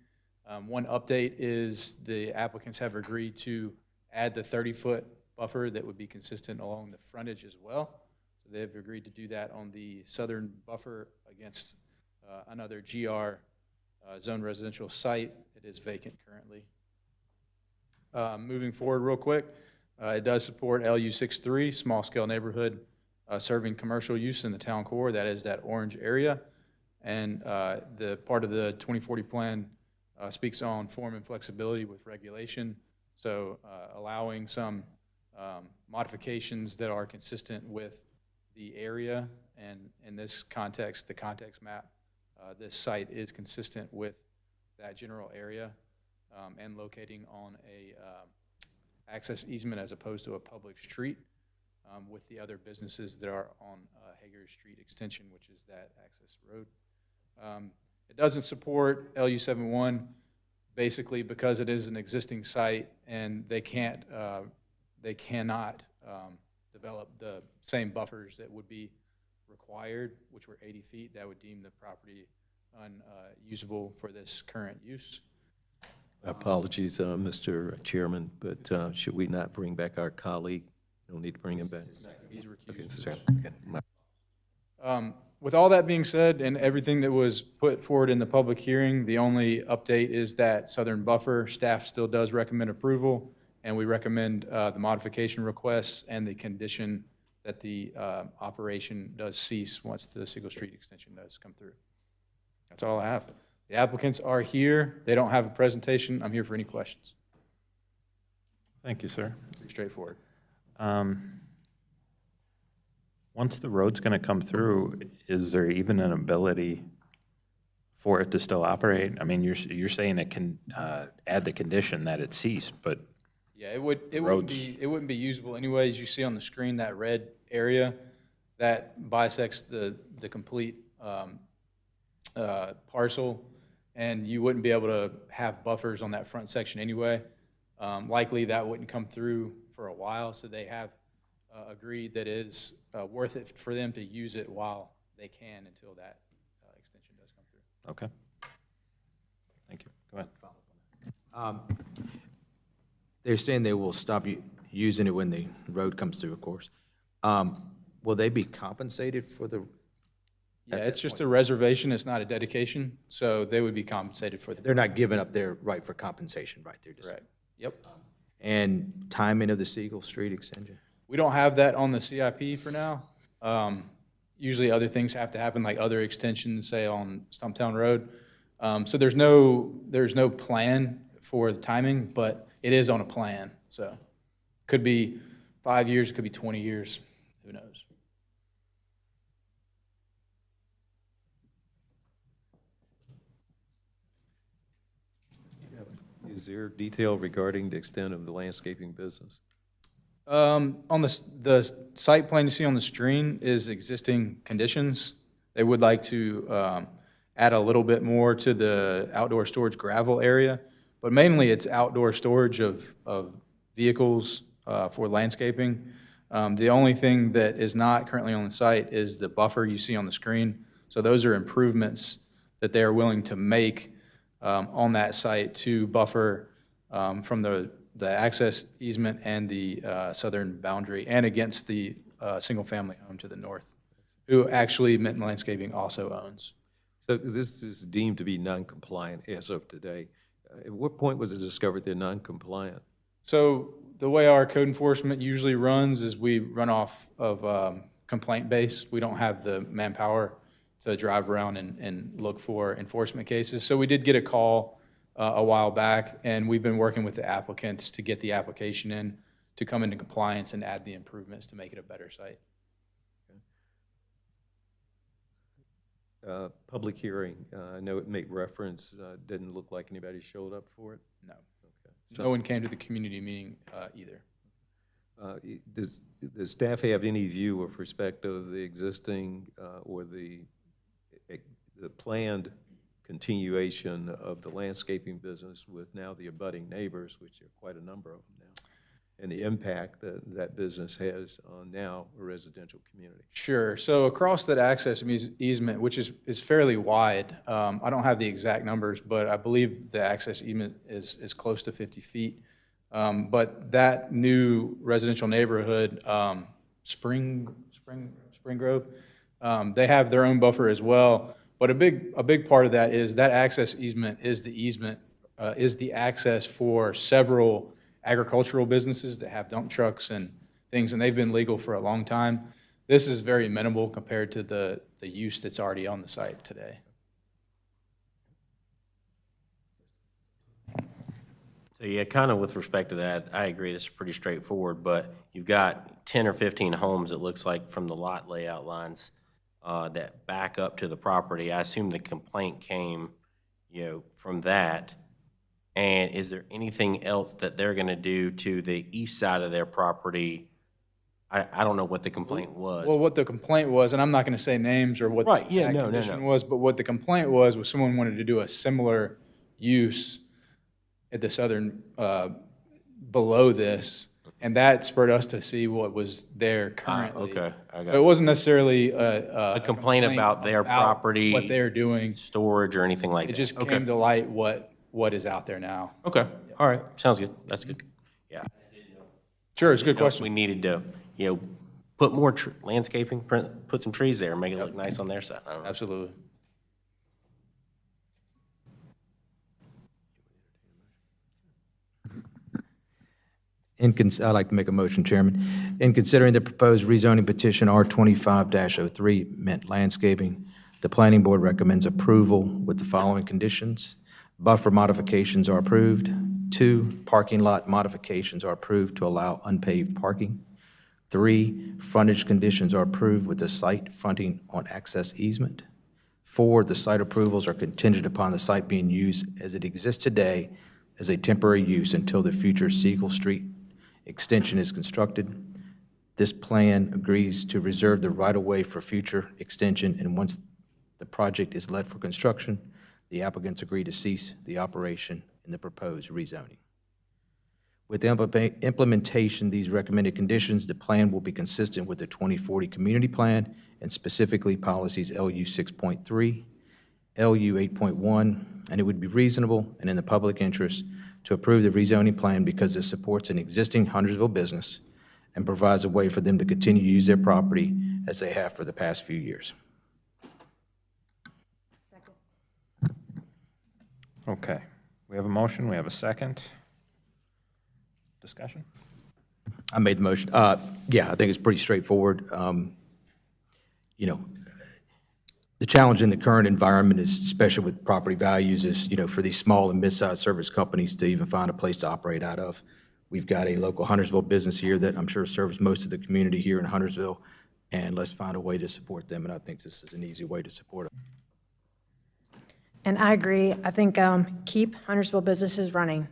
One update is the applicants have agreed to add the 30-foot buffer that would be consistent along the frontage as well. So they've agreed to do that on the southern buffer against another GR zone residential site. It is vacant currently. Moving forward real quick, it does support LU 63, small scale neighborhood serving commercial use in the town core. That is that orange area. And the part of the 2040 plan speaks on form and flexibility with regulation. So allowing some modifications that are consistent with the area. And in this context, the context map, this site is consistent with that general area and locating on a access easement as opposed to a public street with the other businesses that are on Hager Street Extension, which is that access road. It doesn't support LU 71 basically because it is an existing site and they cannot develop the same buffers that would be required, which were 80 feet. That would deem the property unusable for this current use. Apologies, Mr. Chairman, but should we not bring back our colleague? We don't need to bring him back? He's recused. Okay, Mr. Chairman. Okay. With all that being said, and everything that was put forward in the public hearing, the only update is that southern buffer, staff still does recommend approval, and we recommend the modification requests and the condition that the operation does cease once the Siegel Street extension does come through. That's all I have. The applicants are here. They don't have a presentation. I'm here for any questions. Thank you, sir. Pretty straightforward. Once the road's going to come through, is there even an ability for it to still operate? I mean, you're saying it can add the condition that it cease, but Yeah, it wouldn't Roads. be usable anyways. You see on the screen that red area that bisects the complete parcel, and you wouldn't be able to have buffers on that front section anyway. Likely that wouldn't come through for a while, so they have agreed that it is worth it for them to use it while they can until that extension does come through. okay. Thank you. Go ahead. They're saying they will stop using it when the road comes through, of course. Will they be compensated for the, Yeah, it's just a reservation, it's not a dedication, so they would be compensated for the. they're not giving up their right for compensation, right? They're just. Correct. Yep. And timing of the Siegel Street extension? We don't have that on the CIP for now. Usually other things have to happen, like other extensions, say on Stumptown Road. So there's no plan for the timing, but it is on a plan. So could be 5 years, could be 20 years, who knows? Is there detail regarding the extent of the landscaping business? On the site plan you see on the screen is existing conditions. They would like to add a little bit more to the outdoor storage gravel area, but mainly it's outdoor storage of vehicles for landscaping. The only thing that is not currently on the site is the buffer you see on the screen. So those are improvements that they are willing to make on that site to buffer from the access easement and the southern boundary, and against the single-family home to the north, who actually Minton Landscaping also owns. So this is deemed to be non-compliant as of today. At what point was it discovered they're non-compliant? So the way our code enforcement usually runs is we run off of complaint base. We don't have the manpower to drive around and look for enforcement cases. So we did get a call a while back, and we've been working with the applicants to get the application in to come into compliance and add the improvements to make it a better site. Public hearing, I know it made reference, didn't look like anybody showed up for it? No. Okay. No one came to the community meeting either. Does staff have any view with respect of the existing or the planned continuation of the landscaping business with now the abutting neighbors, which are quite a number of them now, and the impact that that business has on now a residential community? Sure. So across that access easement, which is fairly wide, I don't have the exact numbers, but I believe the access easement is close to 50 feet. But that new residential neighborhood, Spring Grove, they have their own buffer as well. But a big part of that is that access easement is the access for several agricultural businesses that have dump trucks and things, and they've been legal for a long time. This is very minimal compared to the use that's already on the site today. So yeah, kind of with respect to that, I agree, this is pretty straightforward, but you've got 10 or 15 homes, it looks like, from the lot layout lines that back up to the property. I assume the complaint came, from that. And is there anything else that they're gonna do to the east side of their property? I don't know what the complaint was. Well, what the complaint was, and I'm not gonna say names or what the Right, yeah, exact no, no, condition no. was, but what the complaint was someone wanted to do a similar use at the southern, below this, and that spurred us to see what was there currently. okay, I got So it it. wasn't necessarily a complaint about their property, what they're doing. storage or anything like that? It just Okay. came to light what is out there now. Okay, all right, sounds good, that's good. Yeah. Sure, it's a good You know, question. We needed to, put more landscaping, put some trees there, make it look nice on their side. I don't know. Absolutely. I'd like to make a motion, Chairman. In considering the proposed rezoning petition R25-03 Mint Landscaping, the Planning Board recommends approval with the following conditions. Buffer modifications are approved. 2, parking lot modifications are approved to allow unpaved parking. 3, frontage conditions are approved with the site fronting on access easement. 4, the site approvals are contingent upon the site being used as it exists today as a temporary use until the future Siegel Street extension is constructed. This plan agrees to reserve the right-of-way for future extension, and once the project is let for construction, the applicants agree to cease the operation in the proposed rezoning. With the implementation of these recommended conditions, the plan will be consistent with the 2040 Community Plan and specifically policies LU 6.3, LU 8.1, and it would be reasonable and in the public interest to approve the rezoning plan because it supports an existing Huntersville business and provides a way for them to continue to use their property as they have for the past few years. Okay, we have a motion, we have a second. Discussion? I made the motion. Yeah, I think it's pretty straightforward. You know, the challenge in the current environment is, especially with property values, is, you know, for these small and mid-sized service companies to even find a place to operate out of. We've got a local Huntersville business here that I'm sure serves most of the community here in Huntersville, and let's find a way to support them, and I think this is an easy way to support them. And I agree. I think keep Huntersville businesses running.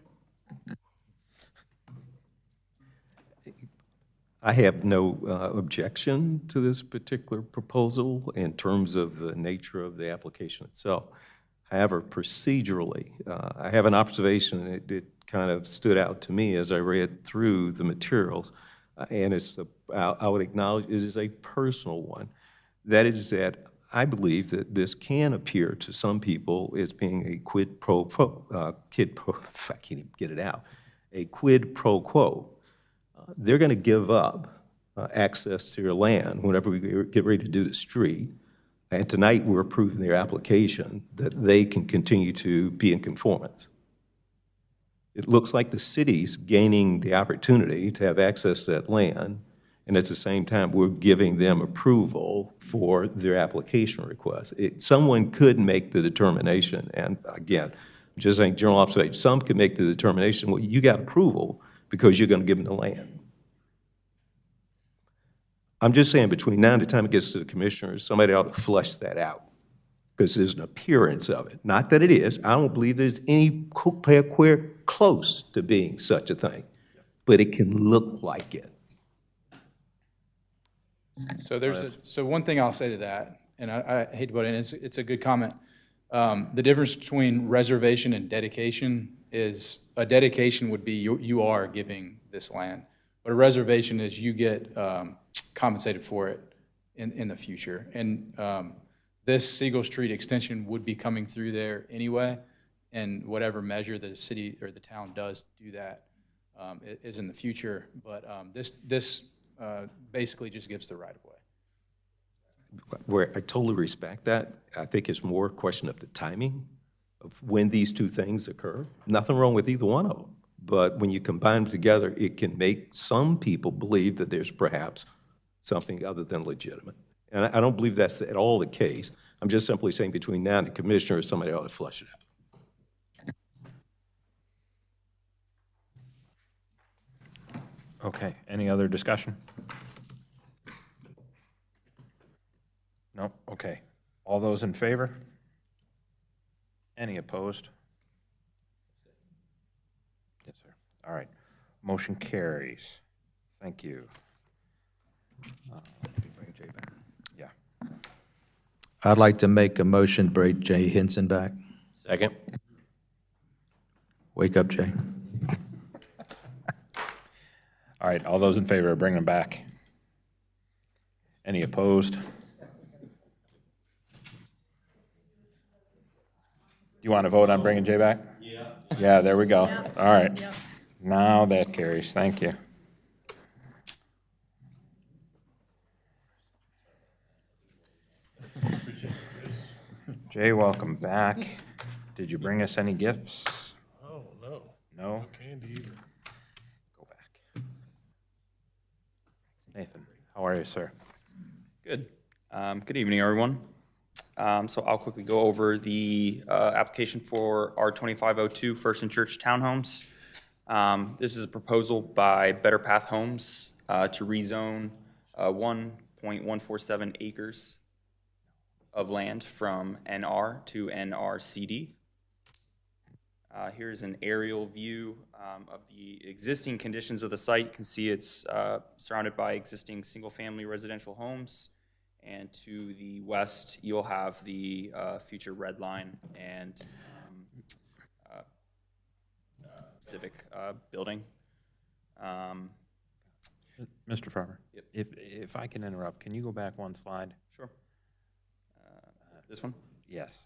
I have no objection to this particular proposal in terms of the nature of the application itself. However, procedurally, I have an observation, it kind of stood out to me as I read through the materials, and I would acknowledge it is a personal one. That is that I believe that this can appear to some people as being a quid pro quo, if I can't even get it out, a quid pro quo. They're going to give up access to your land whenever we get ready to do the street. And tonight, we're approving their application that they can continue to be in conformance. It looks like the city's gaining the opportunity to have access to that land, and at the same time, we're giving them approval for their application request. Someone could make the determination, and again, I'm just saying general observation, some could make the determination, well, you got approval because you're going to give them the land. I'm just saying between now and the time it gets to the commissioners, somebody ought to flesh that out because there's an appearance of it. Not that it is. I don't believe there's any close to being such a thing, but it can look like it. So so one thing I'll say to that, and I hate to put it in, it's a good comment. The difference between reservation and dedication is a dedication would be you are giving this land, but a reservation is you get compensated for it in the future. And this Siegel Street extension would be coming through there anyway, and whatever measure the city or the town does do that is in the future. But this basically just gives the right of way. Where I totally respect that. I think it's more a question of the timing of when these two things occur. Nothing wrong with either one of them. But when you combine them together, it can make some people believe that there's perhaps something other than legitimate. And I don't believe that's at all the case. I'm just simply saying between now and the commissioner, somebody ought to flesh it out. Okay, any other discussion? No, okay. All those in favor? Any opposed? Yes, sir. All right, motion carries. Thank you. Yeah. I'd like to make a motion, bring Jay Henson back. Second? Wake up, Jay. All right, all those in favor of bringing him back? Any opposed? You want to vote on bringing Jay back? Yeah. Yeah, there we go. All right. Now that carries. Thank you. Jay, welcome back. Did you bring us any gifts? Oh, no, No? candy either. Go back. Nathan, how are you, sir? Good. Good evening, everyone. So I'll quickly go over the application for R2502 First and Church Townhomes. This is a proposal by Better Path Homes to rezone 1.147 acres of land from NR to NRCD. Here's an aerial view of the existing conditions of the site. You can see it's surrounded by existing single-family residential homes. And to the west, you'll have the future Red Line and Civic building. Mr. Farmer? If I can interrupt, can you go back one slide? Sure. This one? Yes.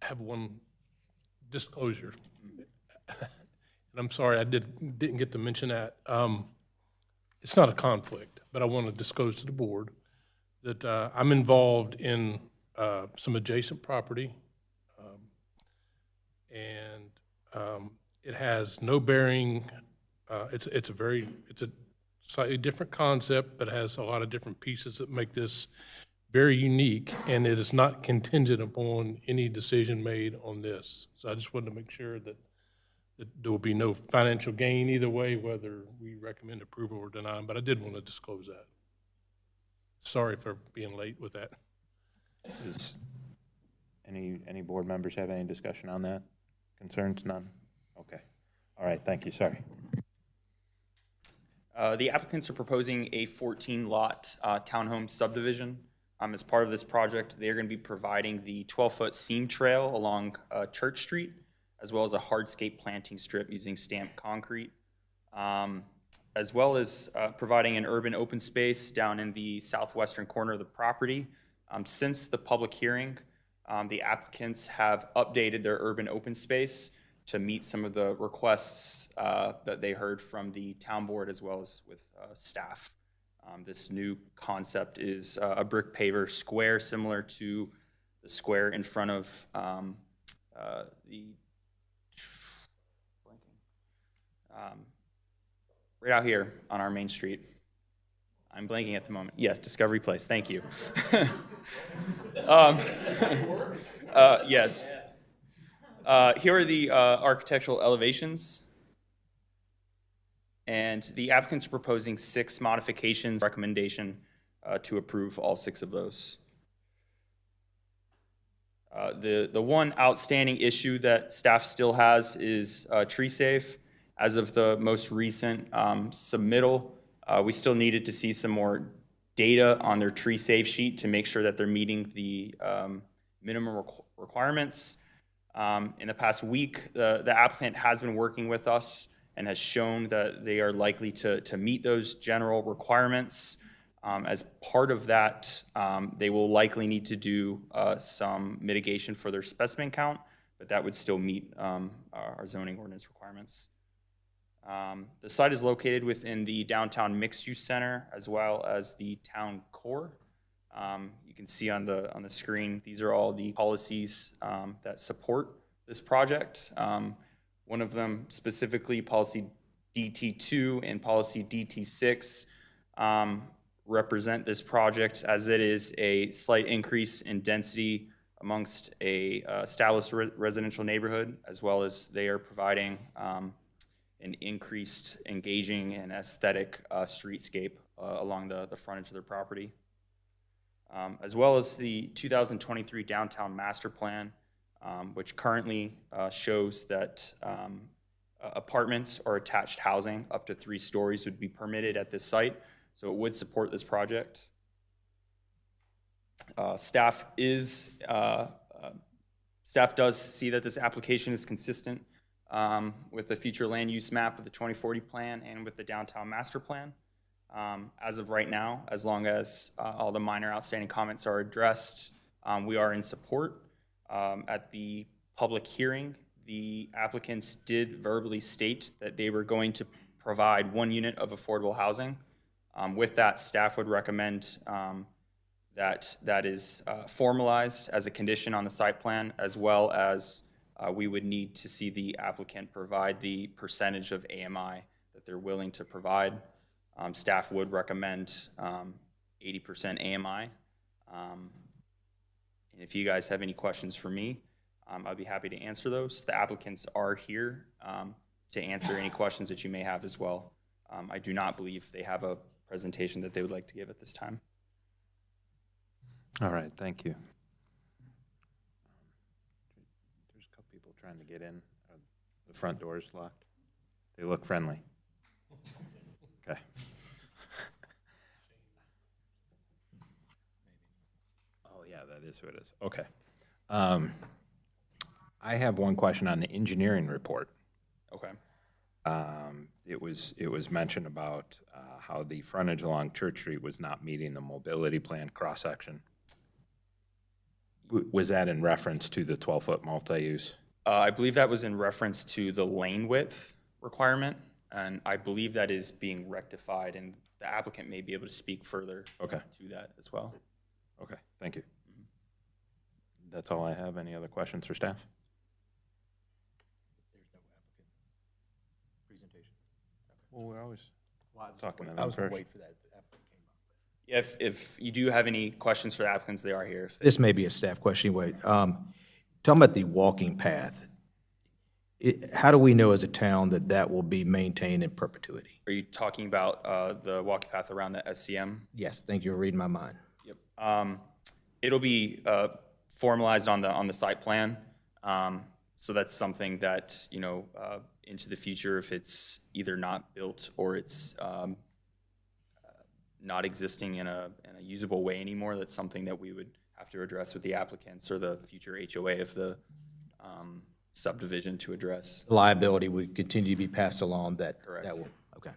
Have one disclosure. And I'm sorry, I didn't get to mention that. It's not a conflict, but I want to disclose to the board that I'm involved in some adjacent property, and it has no bearing. It's a slightly different concept, but has a lot of different pieces that make this very unique, and it is not contingent upon any decision made on this. So I just wanted to make sure that there will be no financial gain either way, whether we recommend approval or deny, but I did want to disclose that. Sorry for being late with that. Does any board members have any discussion on that? Concerns? None? Okay. All right, thank you. Sorry. The applicants are proposing a 14-lot townhome subdivision. As part of this project, they're going to be providing the 12-foot seam trail along Church Street, as well as a hardscape planting strip using stamped concrete, as well as providing an urban open space down in the southwestern corner of the property. Since the public hearing, the applicants have updated their urban open space to meet some of the requests that they heard from the town board as well as with staff. This new concept is a brick paver square similar to the square in front of right out here on our main street. I'm blanking at the moment. Yes, Discovery Place, thank you. Yes. Here are the architectural elevations. And the applicants are proposing 6 modifications, recommendation to approve all 6 of those. The one outstanding issue that staff still has is tree safe. As of the most recent submittal, we still needed to see some more data on their tree safe sheet to make sure that they're meeting the minimum requirements. In the past week, the applicant has been working with us and has shown that they are likely to meet those general requirements. As part of that, they will likely need to do some mitigation for their specimen count, but that would still meet our zoning ordinance requirements. The site is located within the downtown mixed-use center as well as the town core. You can see on the screen, these are all the policies that support this project. One of them specifically, policy DT2 and policy DT6, represent this project as it is a slight increase in density amongst a established residential neighborhood, as well as they are providing an increased engaging and aesthetic streetscape along the frontage of their property. As well as the 2023 downtown master plan, which currently shows that apartments or attached housing up to 3 stories would be permitted at this site, so it would support this project. Staff does see that this application is consistent with the future land use map of the 2040 plan and with the downtown master plan. As of right now, as long as all the minor outstanding comments are addressed, we are in support. At the public hearing, the applicants did verbally state that they were going to provide 1 unit of affordable housing. With that, staff would recommend that is formalized as a condition on the site plan, as well as we would need to see the applicant provide the percentage of AMI that they're willing to provide. Staff would recommend 80% AMI. And if you guys have any questions for me, I'd be happy to answer those. The applicants are here to answer any questions that you may have as well. I do not believe they have a presentation that they would like to give at this time. All right, thank you. There's a couple people trying to get in. The front door is locked. They look friendly. Okay. Oh, yeah, that is who it is. Okay. I have one question on the engineering report. Okay. It was mentioned about how the frontage along Church Street was not meeting the mobility plan cross-section. Was that in reference to the 12-foot multi-use? I believe that was in reference to the lane width requirement, and I believe that is being rectified, and the applicant may be able to speak further Okay. to that as well. Okay, thank you. That's all I have. Any other questions for staff? Well, we're always talking to them first. for that. If you do have any questions for the applicants, they are here. This may be a staff question anyway. Talking about the walking path, how do we know as a town that that will be maintained in perpetuity? Are you talking about the walking path around the SCM? Yes, thank you for reading my mind. Yep. It'll be formalized on the site plan. So that's something that, you know, into the future, if it's either not built or it's not existing in a usable way anymore, that's something that we would have to address with the applicants or the future HOA of the subdivision to address. Liability would continue to be passed along that. Correct. That will, okay.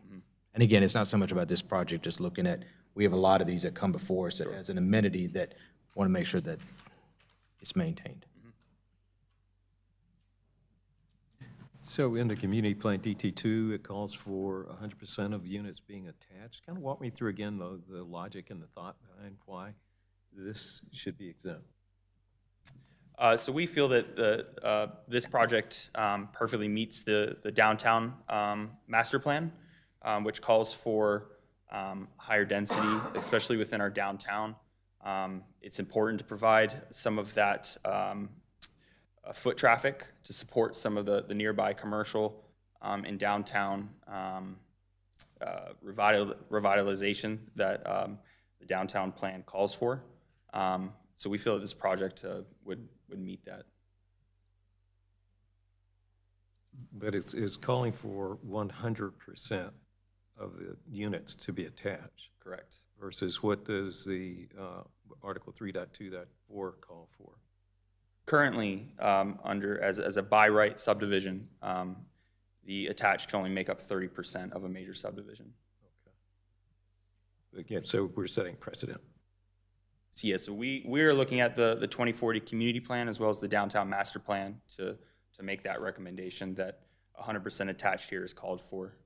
And again, it's not so much about this project, just looking at, we have a lot of these that come before us as an amenity that want to make sure that it's maintained. So in the community plan DT2, it calls for 100% of units being attached. Kind of walk me through again the logic and the thought behind why this should be exempt. So we feel that this project perfectly meets the downtown master plan, which calls for higher density, especially within our downtown. It's important to provide some of that foot traffic to support some of the nearby commercial in downtown revitalization that the downtown plan calls for. So we feel that this project would meet that. But it's calling for 100% of the units to be attached. Correct. Versus what does the Article 3.2.4 call for? Currently, as a by right subdivision, the attached can only make up 30% of a major subdivision. Again, so we're setting precedent. So yeah, so we are looking at the 2040 community plan as well as the downtown master plan to make that recommendation that 100% attached here is called for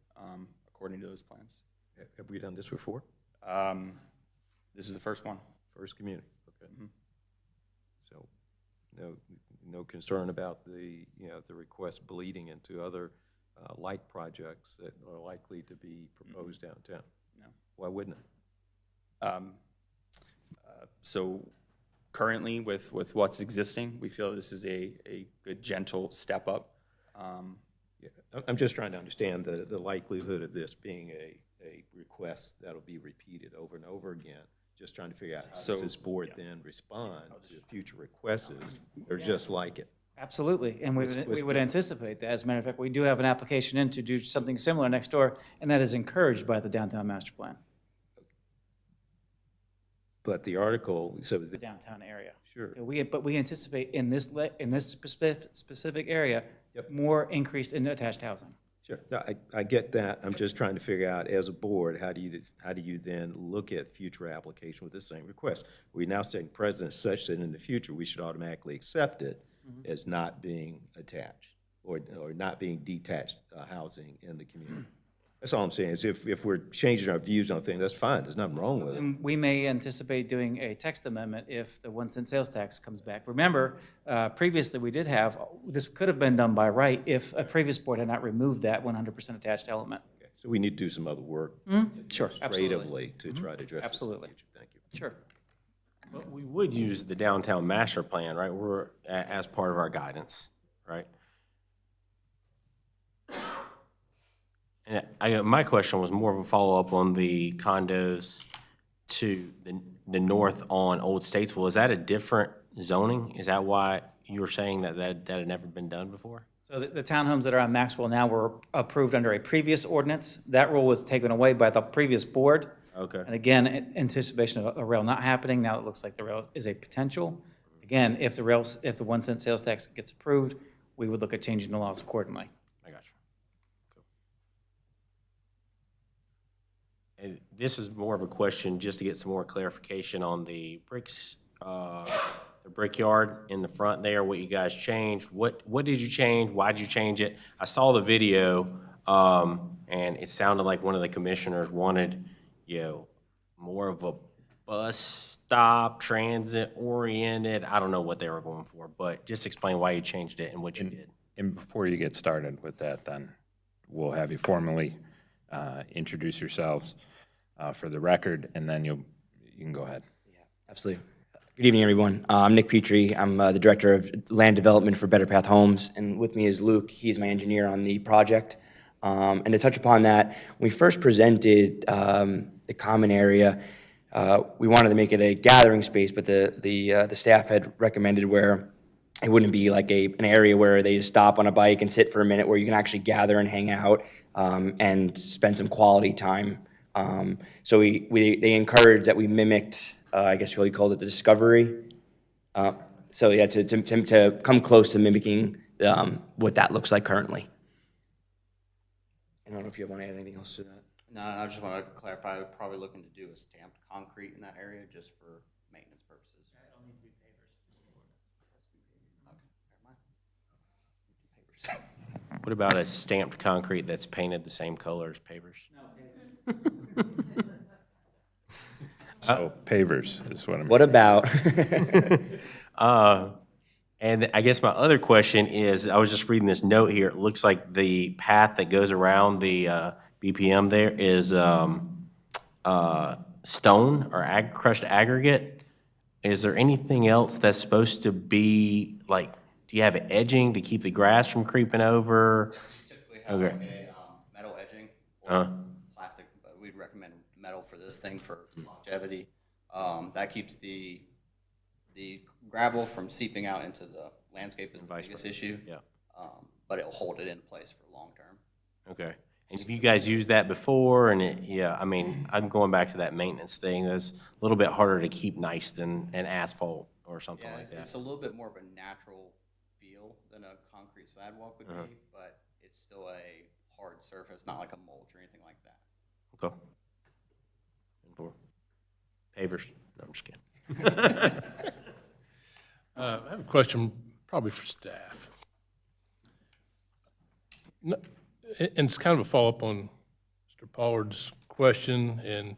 according to those plans. Have we done this before? This is the first one. First community, okay. So no concern about the request bleeding into other like projects that are likely to be proposed downtown? No. Why wouldn't it? So currently with what's existing, we feel this is a good gentle step up. Yeah, I'm just trying to understand the likelihood of this being a request that'll be repeated over and over again. Just trying to figure out how does this board then respond to future requests or just like it? Absolutely, and we would anticipate that. As a matter of fact, we do have an application in to do something similar next door, and that is encouraged by the downtown master plan, But the article, so the downtown area. Sure. But we anticipate in this specific area, more increase in attached housing. Sure, no, I get that. I'm just trying to figure out, as a board, how do you then look at future application with the same request? We're now setting precedent such that in the future, we should automatically accept it as not being attached or not being detached housing in the community. That's all I'm saying, is if we're changing our views on things, that's fine, there's nothing wrong with it. And we may anticipate doing a text amendment if the 1 cent sales tax comes back. Remember, previously, we did have, this could have been done by right if a previous board had not removed that 100% attached element. So we need to do some other work Sure, absolutely. creatively to try to address this. Absolutely. Thank you. Sure. But we would use the downtown master plan, right? We're, as part of our guidance, right? And my question was more of a follow-up on the condos to the north on Old Statesville. Is that a different zoning? Is that why you were saying that had never been done before? So the townhomes that are on Maxwell now were approved under a previous ordinance. That rule was taken away by the previous board. Okay. And again, in anticipation of a rail not happening, now it looks like the rail is a potential. Again, if the 1 cent sales tax gets approved, we would look at changing the laws accordingly. I got you. Cool. And this is more of a question just to get some more clarification on the bricks, the brickyard in the front there, what you guys changed. What did you change? Why did you change it? I saw the video, and it sounded like one of the commissioners wanted, more of a bus stop, transit-oriented. I don't know what they were going for, but just explain why you changed it and what you did. And before you get started with that, then, we'll have you formally introduce yourselves for the record, and then you can go ahead. Absolutely. Good evening, everyone. I'm Nick Petrie. I'm the Director of Land Development for Better Path Homes, and with me is Luke. He's my engineer on the project. And to touch upon that, when we first presented the common area, we wanted to make it a gathering space, but the staff had recommended where it wouldn't be like an area where they just stop on a bike and sit for a minute, where you can actually gather and hang out and spend some quality time. So they encouraged that we mimicked, I guess you called it the discovery. So yeah, to come close to mimicking what that looks like currently. I don't know if you want to add anything else to that. No, I just want to clarify, we're probably looking to do a stamped concrete in that area just for maintenance purposes. What about a stamped concrete that's painted the same color as pavers? So pavers is what I'm. What about? And I guess my other question is, I was just reading this note here. It looks like the path that goes around the BPM there is stone or crushed aggregate. Is there anything else that's supposed to be, like, do you have edging to keep the grass from creeping over? Yes, you typically have like a metal edging or plastic, but we'd recommend metal for this thing for longevity. That keeps the gravel from seeping out into the landscape is the biggest issue. Yeah. But it'll hold it in place for long term. Okay. And have you guys used that before? And I mean, I'm going back to that maintenance thing. That's a little bit harder to keep nice than an asphalt or something Yeah, like that. it's a little bit more of a natural feel than a concrete sidewalk would be, but it's still a hard surface, not like a mulch or anything like that. Okay. And for pavers? No, I'm just kidding. I have a question probably for staff. No, and it's kind of a follow-up on Mr. Pollard's question, and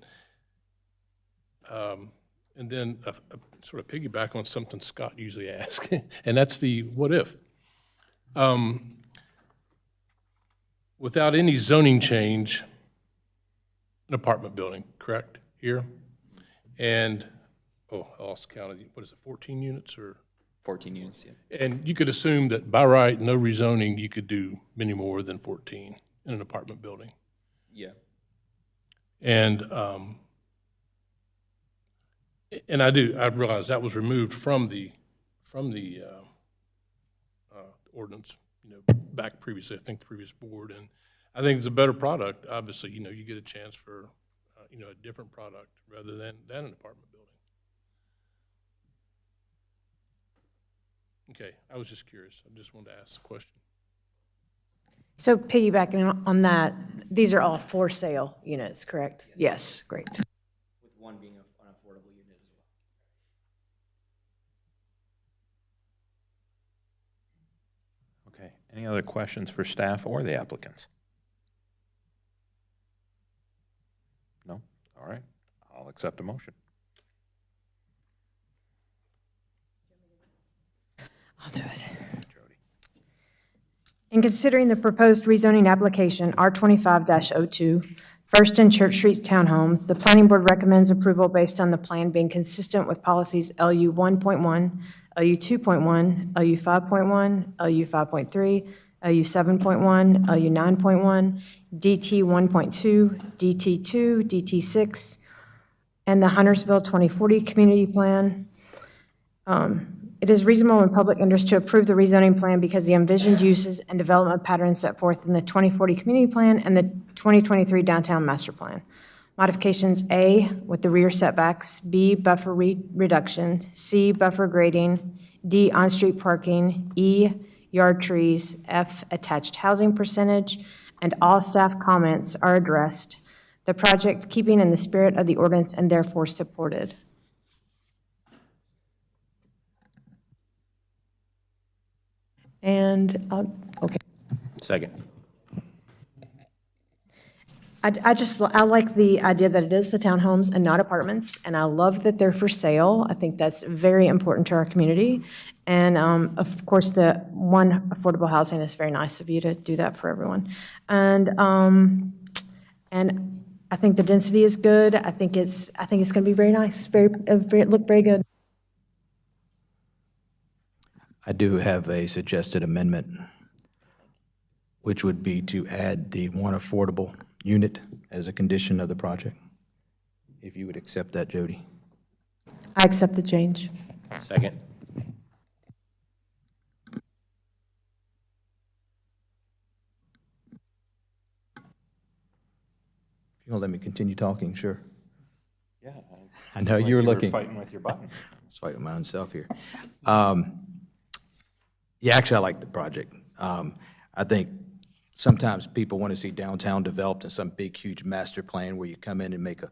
then a sort of piggyback on something Scott usually asks, and that's the what if. Without any zoning change, an apartment building, correct, here? And, I lost count of, what is it, 14 units or? 14 units, yeah. And you could assume that by right, no rezoning, you could do many more than 14 in an apartment building. Yeah. And I realize that was removed from the ordinance, back previously, I think the previous board. And I think it's a better product. Obviously, you get a chance for, a different product rather than an apartment building. Okay, I was just curious. I just wanted to ask the question. So piggybacking on that, these are all for sale units, correct? Yes, great. With one being an affordable unit as well. Okay, any other questions for staff or the applicants? I'll accept a motion. I'll do it. In considering the proposed rezoning application, R25-02, First and Church Street Townhomes, the planning board recommends approval based on the plan being consistent with policies LU 1.1, LU 2.1, LU 5.1, LU 5.3, LU 7.1, LU 9.1, DT 1.2, DT 2, DT 6, and the Huntersville 2040 Community Plan. It is reasonable in public interest to approve the rezoning plan because the envisioned uses and development patterns set forth in the 2040 Community Plan and the 2023 Downtown Master Plan. Modifications: A, with the rear setbacks, B, buffer reduction, C, buffer grading, D, on-street parking, E, yard trees, F, attached housing percentage, and all staff comments are addressed. The project keeping in the spirit of the ordinance and therefore supported. And, okay. Second. I like the idea that it is the townhomes and not apartments, and I love that they're for sale. I think that's very important to our community. And of course, the one affordable housing is very nice of you to do that for everyone. And I think the density is good. I think it's going to be very nice, look very good. I do have a suggested amendment, which would be to add the one affordable unit as a condition of the project. If you would accept that, Jody. I accept the change. Second. If you'll let me continue talking, sure. Yeah. I know you were looking. Fighting with your button. I was fighting with my own self here. Yeah, actually, I like the project. I think sometimes people want to see downtown developed in some big, huge master plan where you come in and make a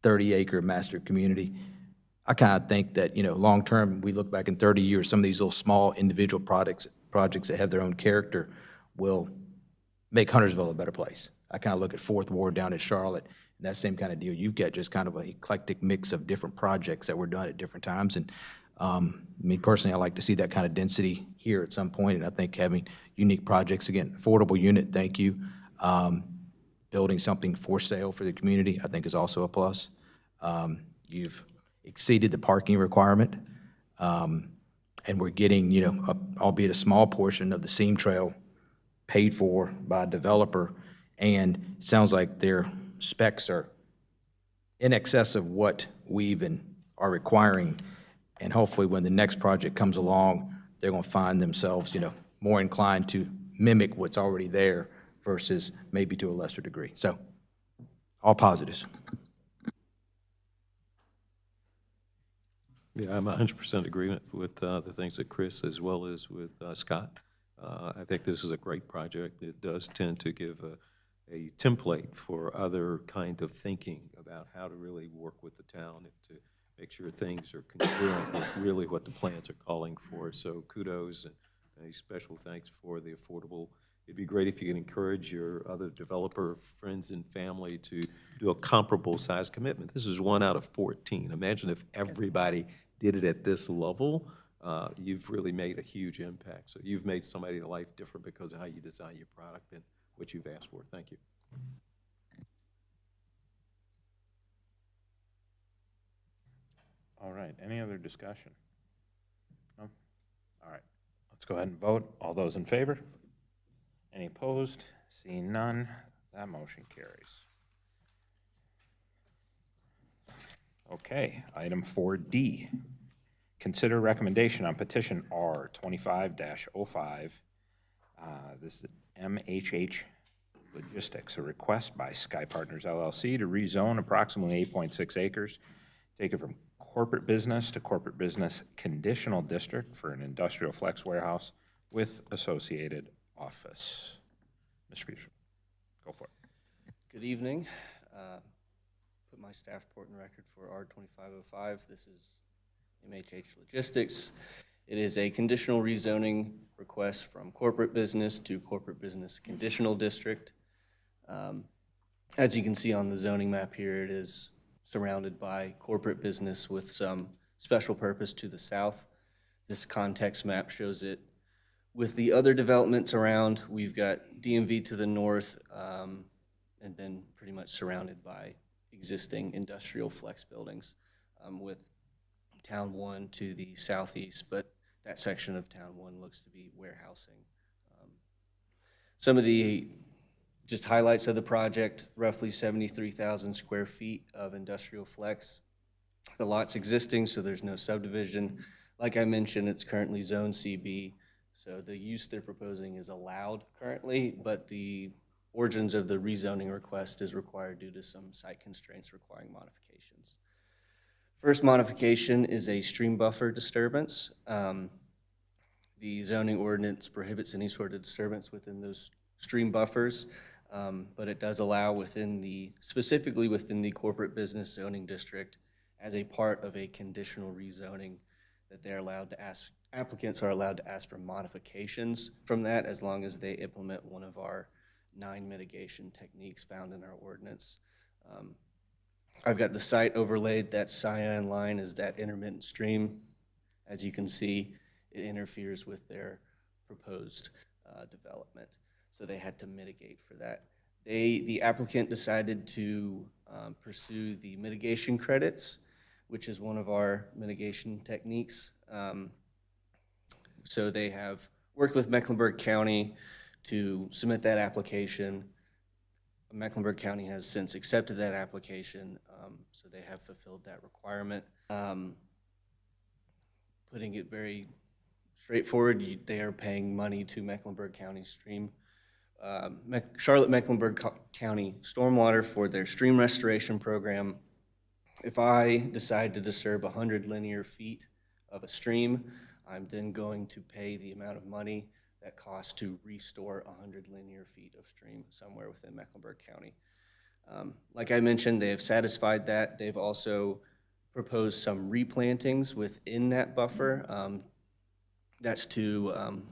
30-acre master community. I kind of think that, long-term, we look back in 30 years, some of these little small individual projects that have their own character will make Huntersville a better place. I kind of look at Fourth Ward down in Charlotte, and that same kind of deal. You've got just kind of an eclectic mix of different projects that were done at different times, and me personally, I like to see that kind of density here at some point, and I think having unique projects, again, affordable unit, thank you. Building something for sale for the community, I think is also a plus. You've exceeded the parking requirement, and we're getting, albeit a small portion of the Seam Trail paid for by a developer, and it sounds like their specs are in excess of what we even are requiring. And hopefully when the next project comes along, they're going to find themselves, more inclined to mimic what's already there versus maybe to a lesser degree. So, all positives. Yeah, I'm 100% agreement with the things that Chris as well as with Scott. I think this is a great project. It does tend to give a template for other kind of thinking about how to really work with the town and to make sure things are congruent with really what the plans are calling for. So kudos and a special thanks for the affordable. It'd be great if you could encourage your other developer friends and family to do a comparable size commitment. This is 1 out of 14. Imagine if everybody did it at this level. You've really made a huge impact. So you've made somebody's life different because of how you design your product and what you've asked for. Thank you. All right, any other discussion? No? All right, let's go ahead and vote. All those in favor? Any opposed? Seeing none, that motion carries. Okay, item 4D. Consider recommendation on petition R 25-05. This is MHH Logistics, a request by Sky Partners LLC to rezone approximately 8.6 acres, take it from corporate business to corporate business conditional district for an industrial flex warehouse with associated office. Mr. Peters, go for it. Good evening. Put my staff report in record for R2505. This is MHH Logistics. It is a conditional rezoning request from corporate business to corporate business conditional district. As you can see on the zoning map here, it is surrounded by corporate business with some special purpose to the south. This context map shows it. With the other developments around, we've got DMV to the north, and then pretty much surrounded by existing industrial flex buildings, with Town 1 to the southeast, but that section of Town 1 looks to be warehousing. Some of the just highlights of the project, roughly 73,000 square feet of industrial flex. The lot's existing, so there's no subdivision. Like I mentioned, it's currently Zone CB, so the use they're proposing is allowed currently, but the origins of the rezoning request is required due to some site constraints requiring modifications. First modification is a stream buffer disturbance. The zoning ordinance prohibits any sort of disturbance within those stream buffers, but it does allow specifically within the corporate business zoning district as a part of a conditional rezoning that they're allowed to ask, applicants are allowed to ask for modifications from that as long as they implement one of our 9 mitigation techniques found in our ordinance. I've got the site overlaid. That cyan line is that intermittent stream. As you can see, it interferes with their proposed development. So they had to mitigate for that. The applicant decided to pursue the mitigation credits, which is one of our mitigation techniques. So they have worked with Mecklenburg County to submit that application. Mecklenburg County has since accepted that application, so they have fulfilled that requirement. Putting it very straightforward, they are paying money to Mecklenburg County Stream, Charlotte-Mecklenburg County Stormwater for their stream restoration program. If I decide to disturb 100 linear feet of a stream, I'm then going to pay the amount of money that costs to restore 100 linear feet of stream somewhere within Mecklenburg County. Like I mentioned, they have satisfied that. They've also proposed some replantings within that buffer. That's to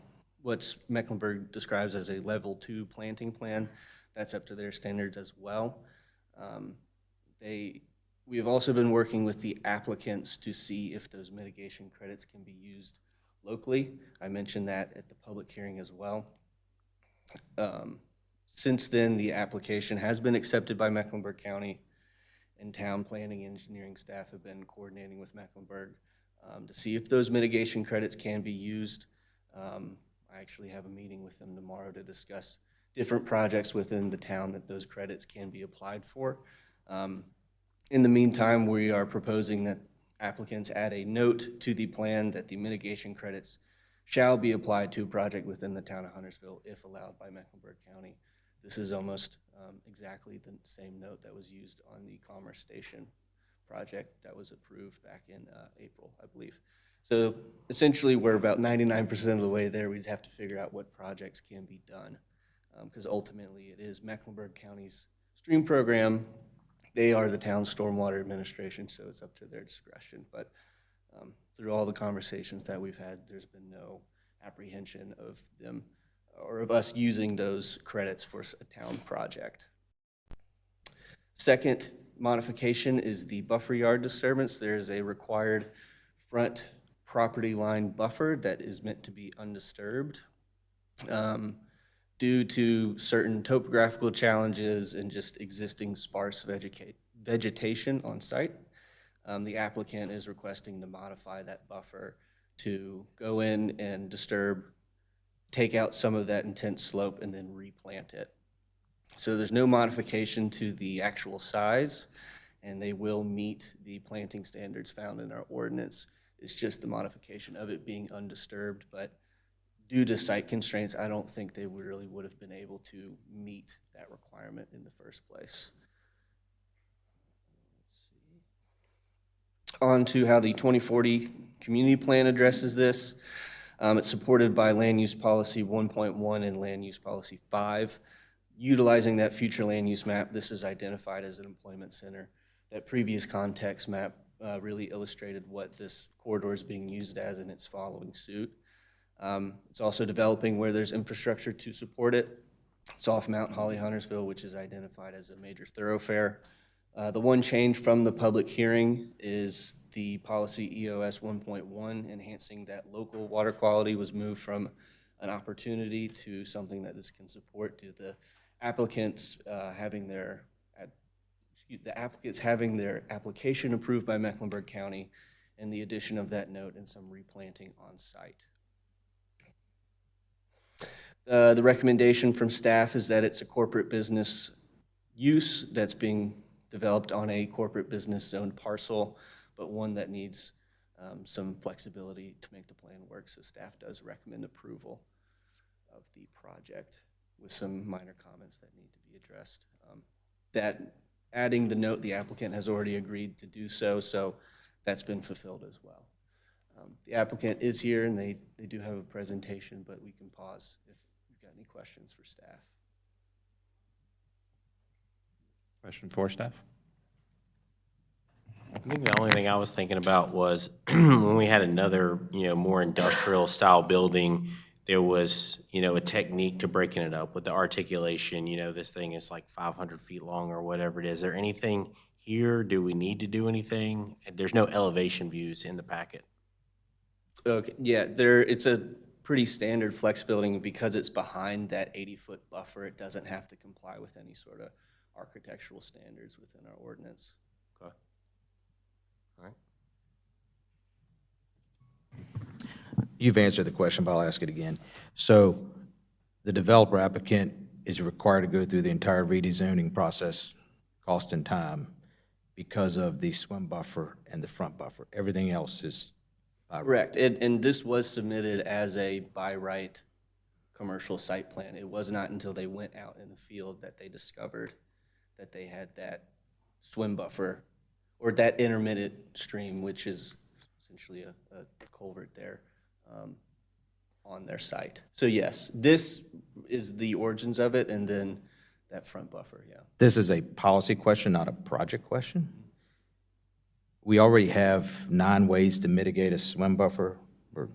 what Mecklenburg describes as a level 2 planting plan. That's up to their standards as well. We have also been working with the applicants to see if those mitigation credits can be used locally. I mentioned that at the public hearing as well. Since then, the application has been accepted by Mecklenburg County, and town planning engineering staff have been coordinating with Mecklenburg to see if those mitigation credits can be used. I actually have a meeting with them tomorrow to discuss different projects within the town that those credits can be applied for. In the meantime, we are proposing that applicants add a note to the plan that the mitigation credits shall be applied to a project within the town of Huntersville if allowed by Mecklenburg County. This is almost exactly the same note that was used on the Commerce Station project that was approved back in April, I believe. So essentially, we're about 99% of the way there. We just have to figure out what projects can be done, because ultimately it is Mecklenburg County's stream program. They are the town stormwater administration, so it's up to their discretion. But through all the conversations that we've had, there's been no apprehension of them or of us using those credits for a town project. Second modification is the buffer yard disturbance. There's a required front property line buffer that is meant to be undisturbed. Due to certain topographical challenges and just existing sparse vegetation on site, the applicant is requesting to modify that buffer to go in and disturb, take out some of that intense slope, and then replant it. So there's no modification to the actual size, and they will meet the planting standards found in our ordinance. It's just the modification of it being undisturbed, but due to site constraints, I don't think they really would have been able to meet that requirement in the first place. On to how the 2040 community plan addresses this. It's supported by Land Use Policy 1.1 and Land Use Policy 5. Utilizing that future land use map, this is identified as an employment center. That previous context map really illustrated what this corridor is being used as, and it's following suit. It's also developing where there's infrastructure to support it. It's off Mount Holly, Huntersville, which is identified as a major thoroughfare. The one change from the public hearing is the policy EOS 1.1, enhancing that local water quality was moved from an opportunity to something that this can support to the applicants having their application approved by Mecklenburg County, and the addition of that note and some replanting on site. The recommendation from staff is that it's a corporate business use that's being developed on a corporate business zoned parcel, but one that needs some flexibility to make the plan work. So staff does recommend approval of the project with some minor comments that need to be addressed. That adding the note, the applicant has already agreed to do so, so that's been fulfilled as well. The applicant is here and they do have a presentation, but we can pause if you've got any questions for staff. Question for staff? I think the only thing I was thinking about was when we had another, more industrial style building, there was, a technique to breaking it up with the articulation. This thing is like 500 feet long or whatever it is. Is there anything here? Do we need to do anything? There's no elevation views in the packet. Okay, yeah, it's a pretty standard flex building because it's behind that 80-foot buffer. It doesn't have to comply with any sort of architectural standards within our ordinance. Okay. All right. You've answered the question, but I'll ask it again. So the developer applicant is required to go through the entire redesigning process, cost and time, because of the swim buffer and the front buffer. Everything else is by right. Correct, and this was submitted as a by right commercial site plan. It was not until they went out in the field that they discovered that they had that swim buffer, or that intermittent stream, which is essentially a culvert there, on their site. So yes, this is the origins of it, and then that front buffer, yeah. This is a policy question, not a project question. We already have 9 ways to mitigate a swim buffer, or,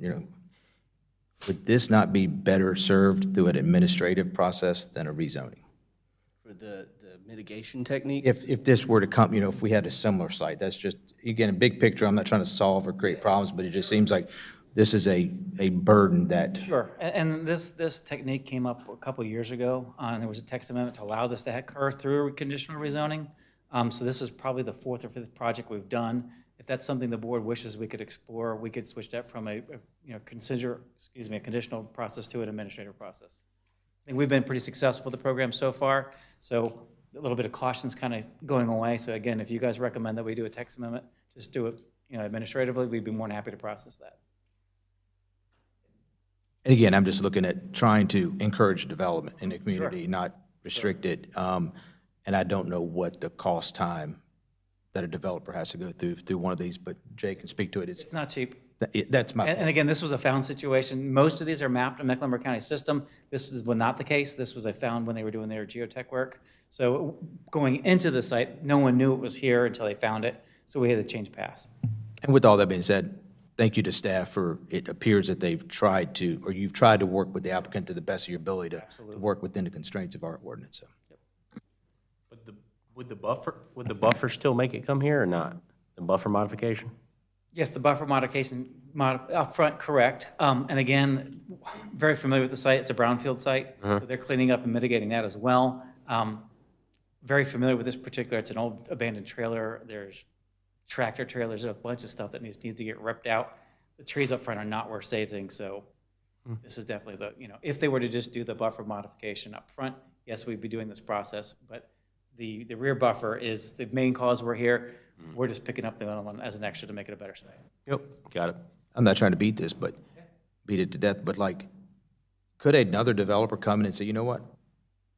would this not be better served through an administrative process than a rezoning? For the mitigation technique? If this were to come, if we had a similar site, that's just, again, a big picture, I'm not trying to solve or create problems, but it just seems like this is a burden that. Sure, and this technique came up a couple of years ago, and there was a text amendment to allow this to occur through conditional rezoning. So this is probably the 4th or 5th project we've done. If that's something the board wishes we could explore, we could switch that from a conditional process to an administrative process. I think we've been pretty successful with the program so far, so a little bit of caution's kind of going away. So again, if you guys recommend that we do a text amendment, just do it, administratively, we'd be more than happy to process that. And again, I'm just looking at trying to encourage development in the community, not restrict it. And I don't know what the cost time that a developer has to go through one of these, but Jay can speak to it. It's not cheap. That's my. And again, this was a found situation. Most of these are mapped in Mecklenburg County system. This was not the case. This was a found when they were doing their geotech work. So going into the site, no one knew it was here until they found it. So we had to change paths. And with all that being said, thank you to staff for, it appears that they've tried to, or you've tried to work with the applicant to the best of your ability to work within the constraints of our ordinance. So. Would the buffer still make it come here or not? The buffer modification? Yes, the buffer modification up front, correct. And again, very familiar with the site. It's a brownfield site, so they're cleaning up and mitigating that as well. Very familiar with this particular, it's an old abandoned trailer. There's tractor trailers, there's a bunch of stuff that needs to get ripped out. The trees up front are not worth saving, so this is definitely if they were to just do the buffer modification up front, yes, we'd be doing this process, but the rear buffer is the main cause we're here. We're just picking up the other one as an extra to make it a better site. Yep, got it. I'm not trying to beat this, but beat it to death, but could another developer come in and say, you know what?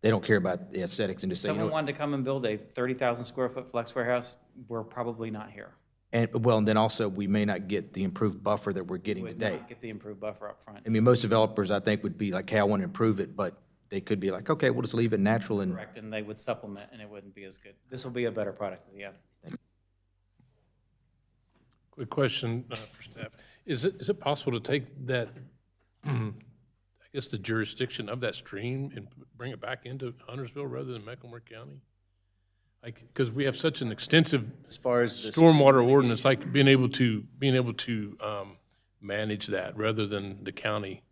They don't care about the aesthetics and just say, Someone wanted to come and build a 30,000 square foot flex warehouse, we're probably not here. and then also we may not get the improved buffer that we're getting Would today. not get the improved buffer up front. I mean, most developers, I think, would be like, hey, I want to improve it, but they could be like, okay, we'll just leave it natural and. Correct, and they would supplement, and it wouldn't be as good. This will be a better product at the end. Quick question for staff. Is it possible to take that, I guess, the jurisdiction of that stream and bring it back into Huntersville rather than Mecklenburg County? Like, because we have such an extensive As far as the stormwater ordinance, like being able to manage that rather than the county.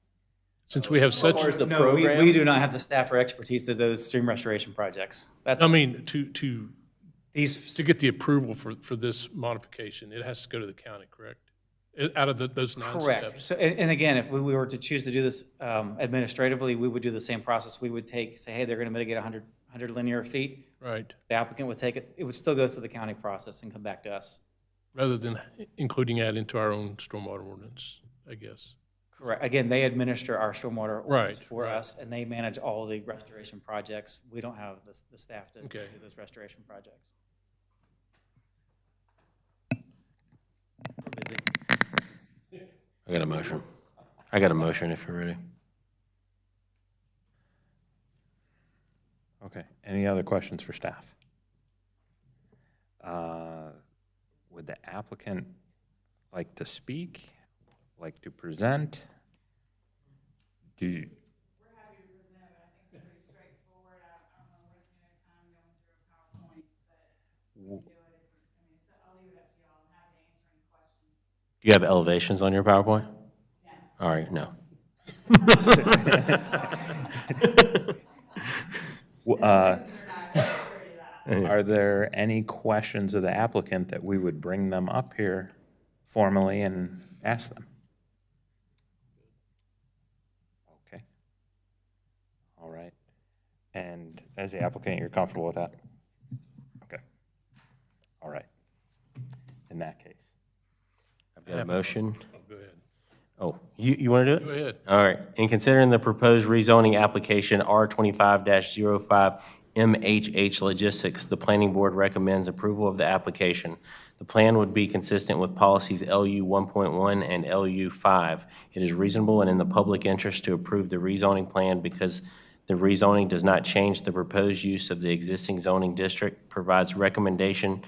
Since we have such, far as the No, we program, do not have the staff or expertise to those stream restoration projects. That's, I mean, to these, get the approval for this modification, it has to go to the county, correct? Out of those 9 correct. steps. So, and again, if we were to choose to do this administratively, we would do the same process. We would say, hey, they're going to mitigate 100 linear feet. Right, The applicant would take it, it would still go through the county process and come back to us. rather than including that into our own stormwater ordinance, I guess. Correct. Again, they administer our stormwater ordinance Right, for right. us, and they manage all the restoration projects. We don't have the staff to do Okay. those restoration projects. I got a motion. I got a motion if you're ready. Okay, any other questions for staff? Would the applicant like to speak, like to present? Do you? We're happy to present it. I think it's pretty straightforward. I don't want to waste any time going through a PowerPoint, but we can do it. So I'll leave it up to y'all. I'm happy to answer any questions. Do you have elevations on your PowerPoint? Yeah. All right, no. Are there any questions of the applicant that we would bring them up here formally and ask them? Okay. All right. And as the applicant, you're comfortable with that? Okay. All right. In that case. I've got a motion. Go ahead. Oh, you want to do it? Go ahead. All right. In considering the proposed rezoning application R25-05 MHH Logistics, the planning board recommends approval of the application. The plan would be consistent with policies LU 1.1 and LU 5. It is reasonable and in the public interest to approve the rezoning plan because the rezoning does not change the proposed use of the existing zoning district, provides recommended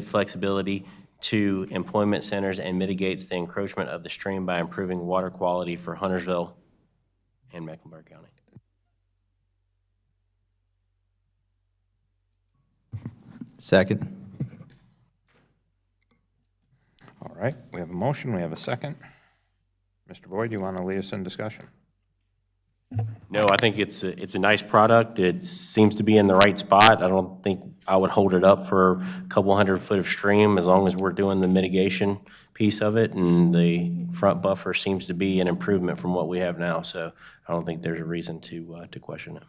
flexibility to employment centers, and mitigates the encroachment of the stream by improving water quality for Huntersville and Mecklenburg County. Second. All right, we have a motion, we have a second. Mr. Boyd, you want to lead us in discussion? No, I think it's a nice product. It seems to be in the right spot. I don't think I would hold it up for a couple 100 foot of stream as long as we're doing the mitigation piece of it. And the front buffer seems to be an improvement from what we have now. So I don't think there's a reason to question it.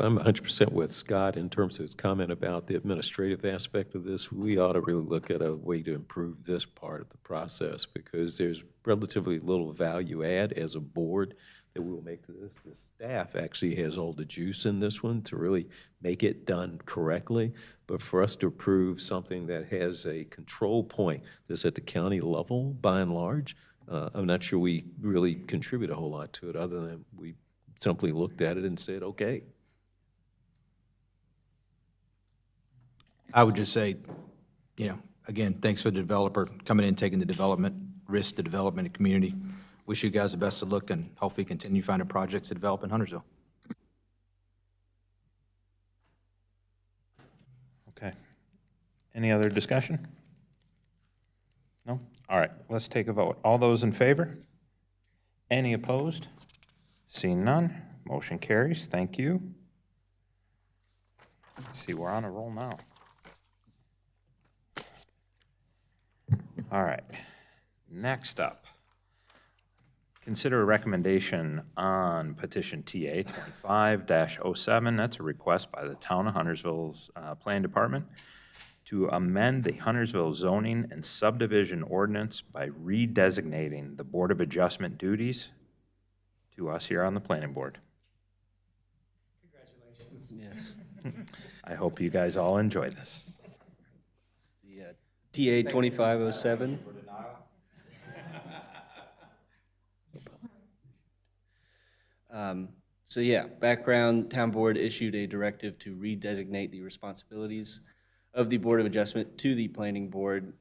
I'm 100% with Scott in terms of his comment about the administrative aspect of this. We ought to really look at a way to improve this part of the process because there's relatively little value add as a board that we'll make to this. The staff actually has all the juice in this one to really make it done correctly. But for us to approve something that has a control point that's at the county level, by and large, I'm not sure we really contribute a whole lot to it other than we simply looked at it and said, okay. I would just say, again, thanks for the developer coming in, taking the development risk, the development community. Wish you guys the best of luck and hopefully continue finding projects to develop in Huntersville. Okay. Any other discussion? No? All right, let's take a vote. All those in favor? Any opposed? Seeing none, motion carries. Thank you. Let's see, we're on a roll now. All right, next up, consider a recommendation on petition TA 25-07. That's a request by the town of Huntersville's Plan Department to amend the Huntersville zoning and subdivision ordinance by redesignating the Board of Adjustment duties to us here on the planning board. Congratulations. Yes. I hope you guys all enjoy this. The TA 2507. So yeah, background, town board issued a directive to redesignate the responsibilities of the Board of Adjustment to the Planning Board.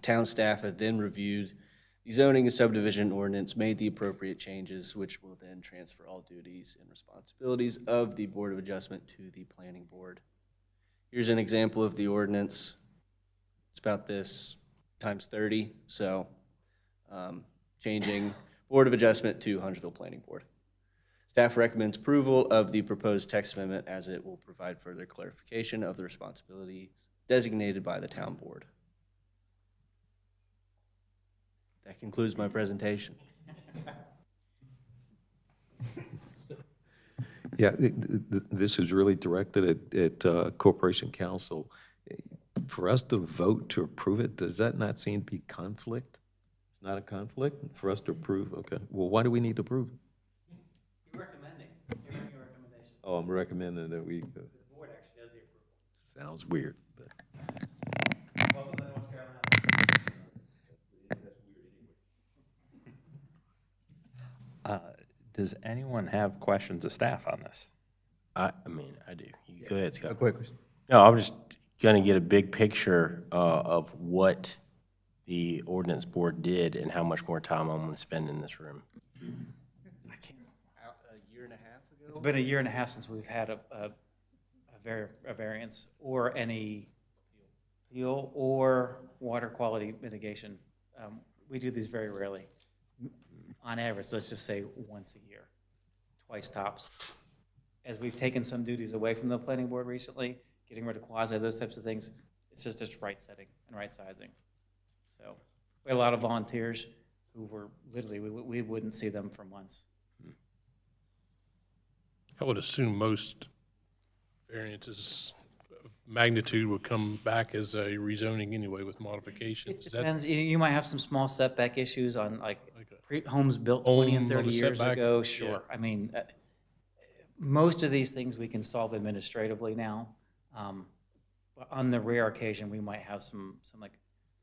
Town staff had then reviewed The zoning and subdivision ordinance made the appropriate changes, which will then transfer all duties and responsibilities of the Board of Adjustment to the Planning Board. Here's an example of the ordinance. It's about this times 30, so changing Board of Adjustment to Huntersville Planning Board. Staff recommends approval of the proposed text amendment as it will provide further clarification of the responsibilities designated by the town board. That concludes my presentation. Yeah, this is really directed at Corporation Counsel. For us to vote to approve it, does that not seem to be conflict? It's not a conflict for us to approve? Okay. Well, why do we need to approve it? You're recommending, you're making a recommendation. Oh, I'm recommending that we. The board actually does the approval. Sounds weird, but. Welcome to North Carolina. Does anyone have questions of staff on this? I mean, I do. You go ahead, Scott. Quick question. No, I'm just gonna get a big picture of what the ordinance board did and how much more time I'm gonna spend in this room. I can't. A year and a half ago? It's been a year and a half since we've had a variance or any appeal or water quality mitigation. We do these very rarely. On average, let's just say once a year, twice tops. As we've taken some duties away from the planning board recently, getting rid of quasi, those types of things, it's just right setting and right sizing. So we had a lot of volunteers who were literally, we wouldn't see them for months. I would assume most variances of magnitude would come back as a rezoning anyway with modifications. It Is that- depends, you might have some small setback issues on like Okay. homes built 20 and Home on 30 the years setback? ago, Yeah. sure. I mean, most of these things we can solve administratively now. But on the rare occasion, we might have some like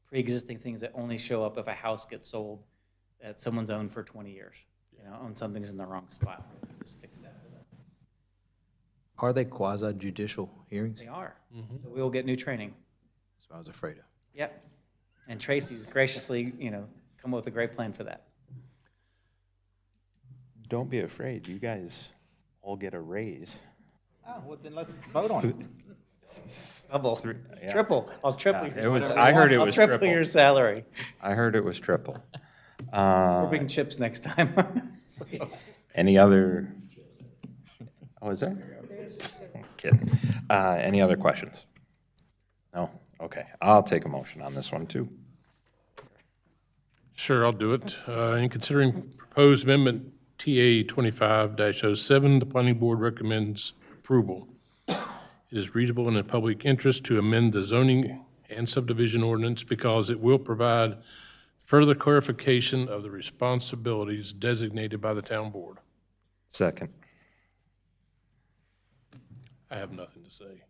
pre-existing things that only show up if a house gets sold that someone's owned for 20 years, you know, and something's in the wrong spot. Just fix that for them. Are they quasi judicial hearings? They are. So we will get new training. That's what I was afraid of. Yep. And Tracy's graciously, come up with a great plan for that. Don't be afraid, you guys all get a raise. Oh, well, then let's vote on it. Double, yeah. triple, I'll triple Yeah, your. it was- salary. I heard it I'll was triple triple. your salary. I heard it was triple. We're bringing chips next time. So- Any other? Oh, is there? Kidding. Any other questions? No? Okay, I'll take a motion on this one too. Sure, I'll do it. In considering proposed amendment TA 25-07, the planning board recommends approval. It is reasonable and in public interest to amend the zoning and subdivision ordinance because it will provide further clarification of the responsibilities designated by the town board. Second. I have nothing to say.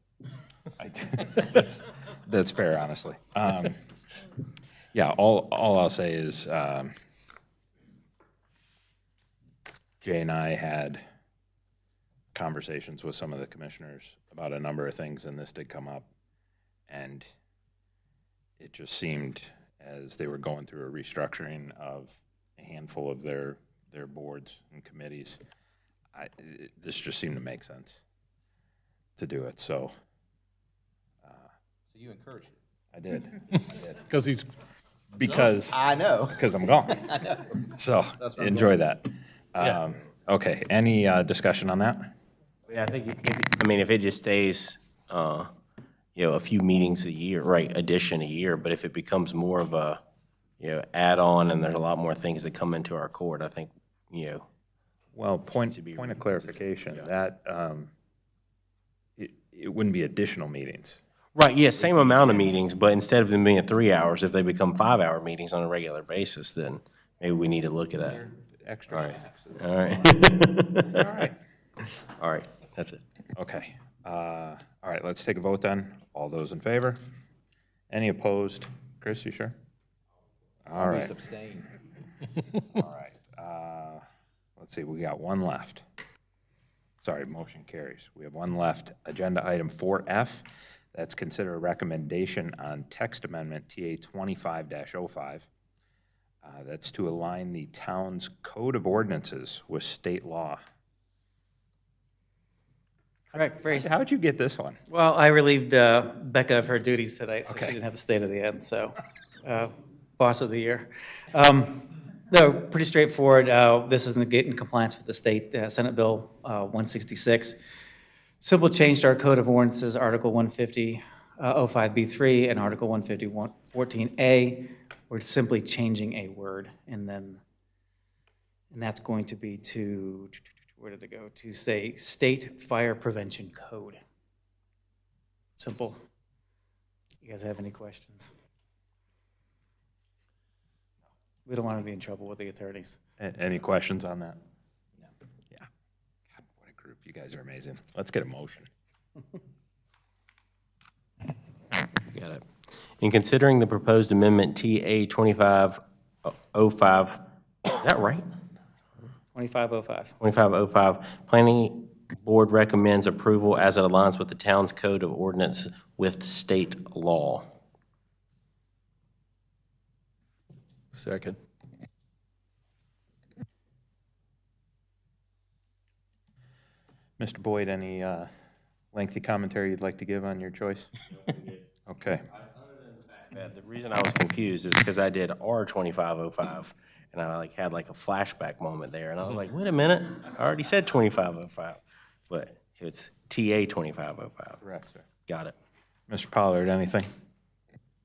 That's fair, honestly. Yeah, all I'll say is, Jay and I had conversations with some of the commissioners about a number of things, and this did come up. And it just seemed, as they were going through a restructuring of a handful of their boards and committees, this just seemed to make sense to do it, so. So you encourage it? I did. Because he's, Because. I know. Because I'm gone. I know. So, That's where I'm enjoy going. that. Okay, any discussion on that? Yeah, I think, if it just stays, a few meetings a year, right, addition a year, but if it becomes more of a, add-on and there's a lot more things that come into our court, I think, Well, point of clarification, that, it wouldn't be additional meetings. Right, yeah, same amount of meetings, but instead of them being 3 hours, if they become 5-hour meetings on a regular basis, then maybe we need to look at that. Extra. All right. All right. All right, that's it. Okay. All right, let's take a vote then. All those in favor? Any opposed? Chris, you sure? All right. Abstain. All right. Let's see, we got one left. Sorry, motion carries. We have one left. Agenda item 4F. That's consider a recommendation on text amendment TA 25-05. That's to align the town's code of ordinances with state law. Correct, very. How'd you get this one? Well, I relieved Becca of her duties tonight, so she Okay. didn't have to stay to the end, so, boss of the year. No, pretty straightforward. This is in compliance with the state Senate Bill 166. Simple change to our Code of Ordinances, Article 150, 05B3, and Article 150, 14A. We're simply changing a word, and that's going to be to, where did it go? To say State Fire Prevention Code. Simple. You guys have any questions? We don't want to be in trouble with the attorneys. Any questions on that? No. Yeah. God, what a group. You guys are amazing. Let's get a motion. Got it. In considering the proposed amendment TA 2505, is that right? 2505. 2505, Planning Board recommends approval as it aligns with the town's code of ordinance with state law. Second. Mr. Boyd, any lengthy commentary you'd like to give on your choice? Okay. The reason I was confused is because I did R 2505, and I had a flashback moment there, and I was like, wait a minute, I already said 2505, but it's TA 2505. Correct, sir. Got it. Mr. Pollard, anything?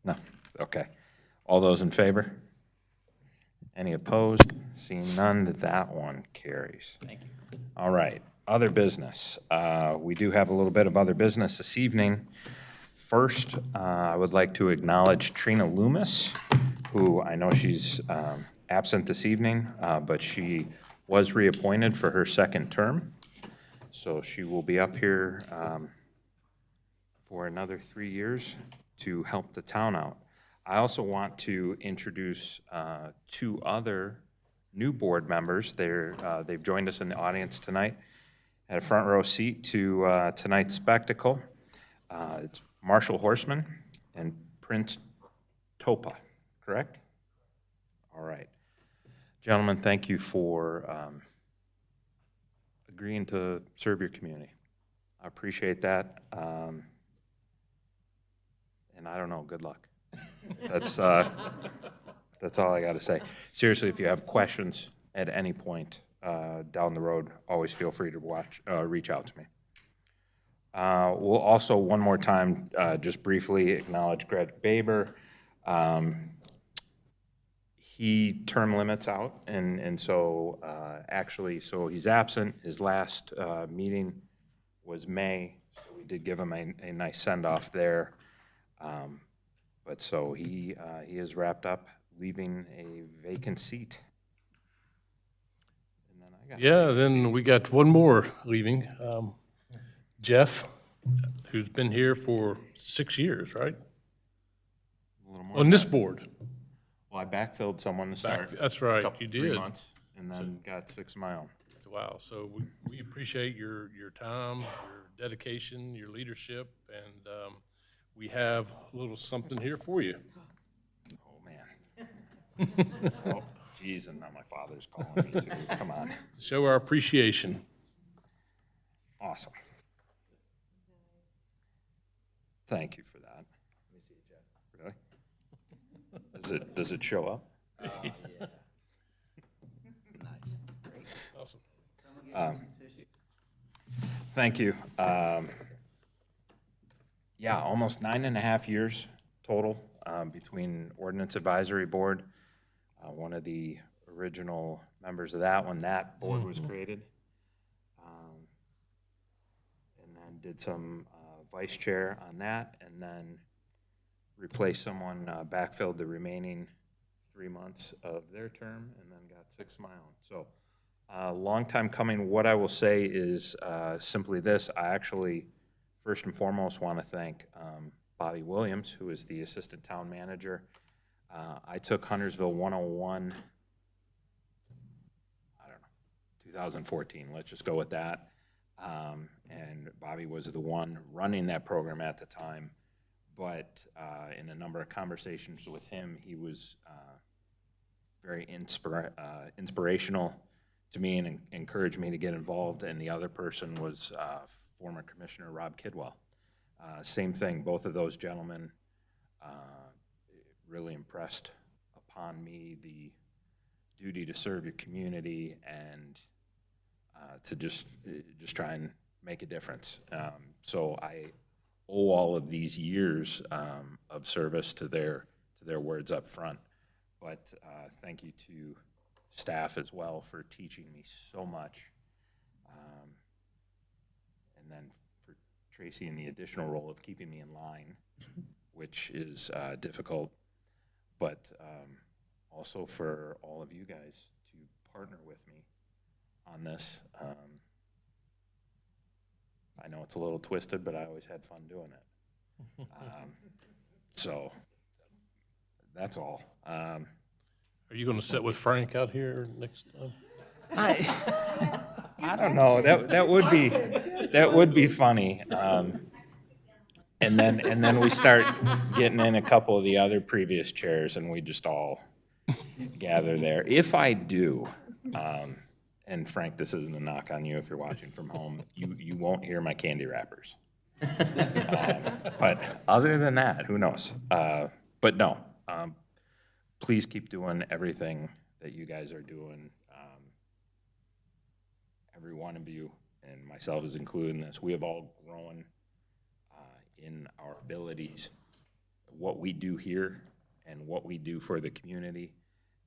No. Okay. All those in favor? Any opposed? Seeing none, that one carries. Thank you. All right, other business. We do have a little bit of other business this evening. First, I would like to acknowledge Trina Loomis, who I know she's absent this evening, but she was reappointed for her second term. So she will be up here for another 3 years to help the town out. I also want to introduce two other new board members. They've joined us in the audience tonight at a front row seat to tonight's spectacle. It's Marshall Horseman and Prince Topa, correct? All right. Gentlemen, thank you for agreeing to serve your community. I appreciate that. And I don't know, good luck. That's all I got to say. Seriously, if you have questions at any point down the road, always feel free to reach out to me. We'll also, one more time, just briefly acknowledge Greg Baber. He term limits out, and so actually, so he's absent. His last meeting was May, so we did give him a nice send-off there. But so he is wrapped up, leaving a vacant seat. And then I got Yeah, then we got one more leaving. Jeff, who's been here for 6 years, right? a little more. On this board. Well, I backfilled someone to start. That's right, couple- you 3 did. months, and then got 6 of my own. Wow, so we appreciate your time, your dedication, your leadership, and we have a little something here for you. Oh, man. Oh, geez, and now my father's calling me too. Come on. Show our appreciation. Awesome. Thank you for that. Let me see it, Jeff. Really? Does it show up? Awesome. Thank you. Yeah, almost 9.5 years total between Ordinance Advisory Board. One of the original members of that when that board was created. And then did some vice chair on that, and then replaced someone, backfilled the remaining 3 months of their term, and then got 6 of my own. So, long time coming. What I will say is simply this. I actually, first and foremost, want to thank Bobby Williams, who is the assistant town manager. I took Huntersville 101, I don't know, 2014. Let's just go with that. And Bobby was the one running that program at the time. But in a number of conversations with him, he was very inspirational to me and encouraged me to get involved. And the other person was former Commissioner Rob Kidwell. Same thing, both of those gentlemen really impressed upon me the duty to serve your community and to just try and make a difference. So I owe all of these years of service to their words up front. But thank you to staff as well for teaching me so much. And then for Tracy in the additional role of keeping me in line, which is difficult. But also for all of you guys to partner with me on this. I know it's a little twisted, but I always had fun doing it. So that's all. Are you going to sit with Frank out here next time? I don't know. That would be funny. And then we start getting in a couple of the other previous chairs, and we just all gather there. If I do, and Frank, this isn't a knock on you if you're watching from home, you won't hear my candy wrappers. But other than that, who knows? But no, please keep doing everything that you guys are doing. Every one of you, and myself is included in this, we have all grown in our abilities, what we do here and what we do for the community.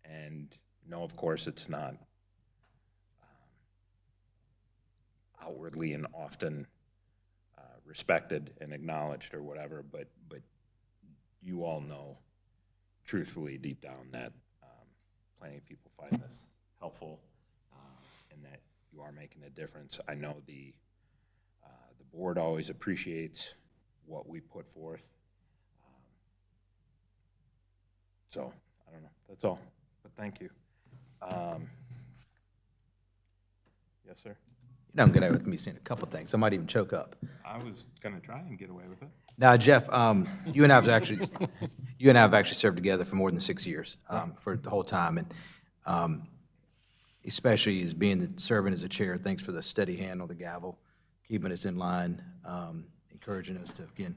And no, of course, it's not outwardly and often respected and acknowledged or whatever, but you all know truthfully deep down that plenty of people find this helpful and that you are making a difference. I know the board always appreciates what we put forth. So, I don't know, that's all, but thank you. Yes, sir? You know I'm good at with me saying a couple things. I might even choke up. I was gonna try and get away with it. Now, Jeff, you and I have actually served together for more than 6 years, for the whole time, and especially as serving as a chair. Thanks for the steady hand on the gavel, keeping us in line, encouraging us to again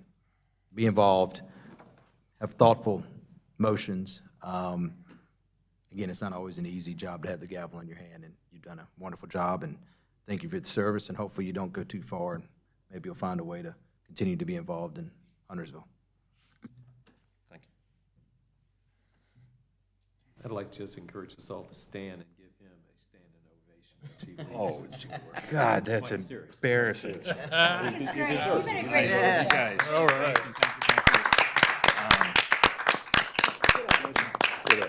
be involved, have thoughtful motions. Again, it's not always an easy job to have the gavel in your hand, and you've done a wonderful job. And thank you for the service, and hopefully you don't go too far, and maybe you'll find a way to continue to be involved in Huntersville. Thank you. I'd like to just encourage us all to stand and give him a standing ovation as he leaves. Oh, God, that's embarrassing. It's great. You've been a great You guys. All right. Thank you.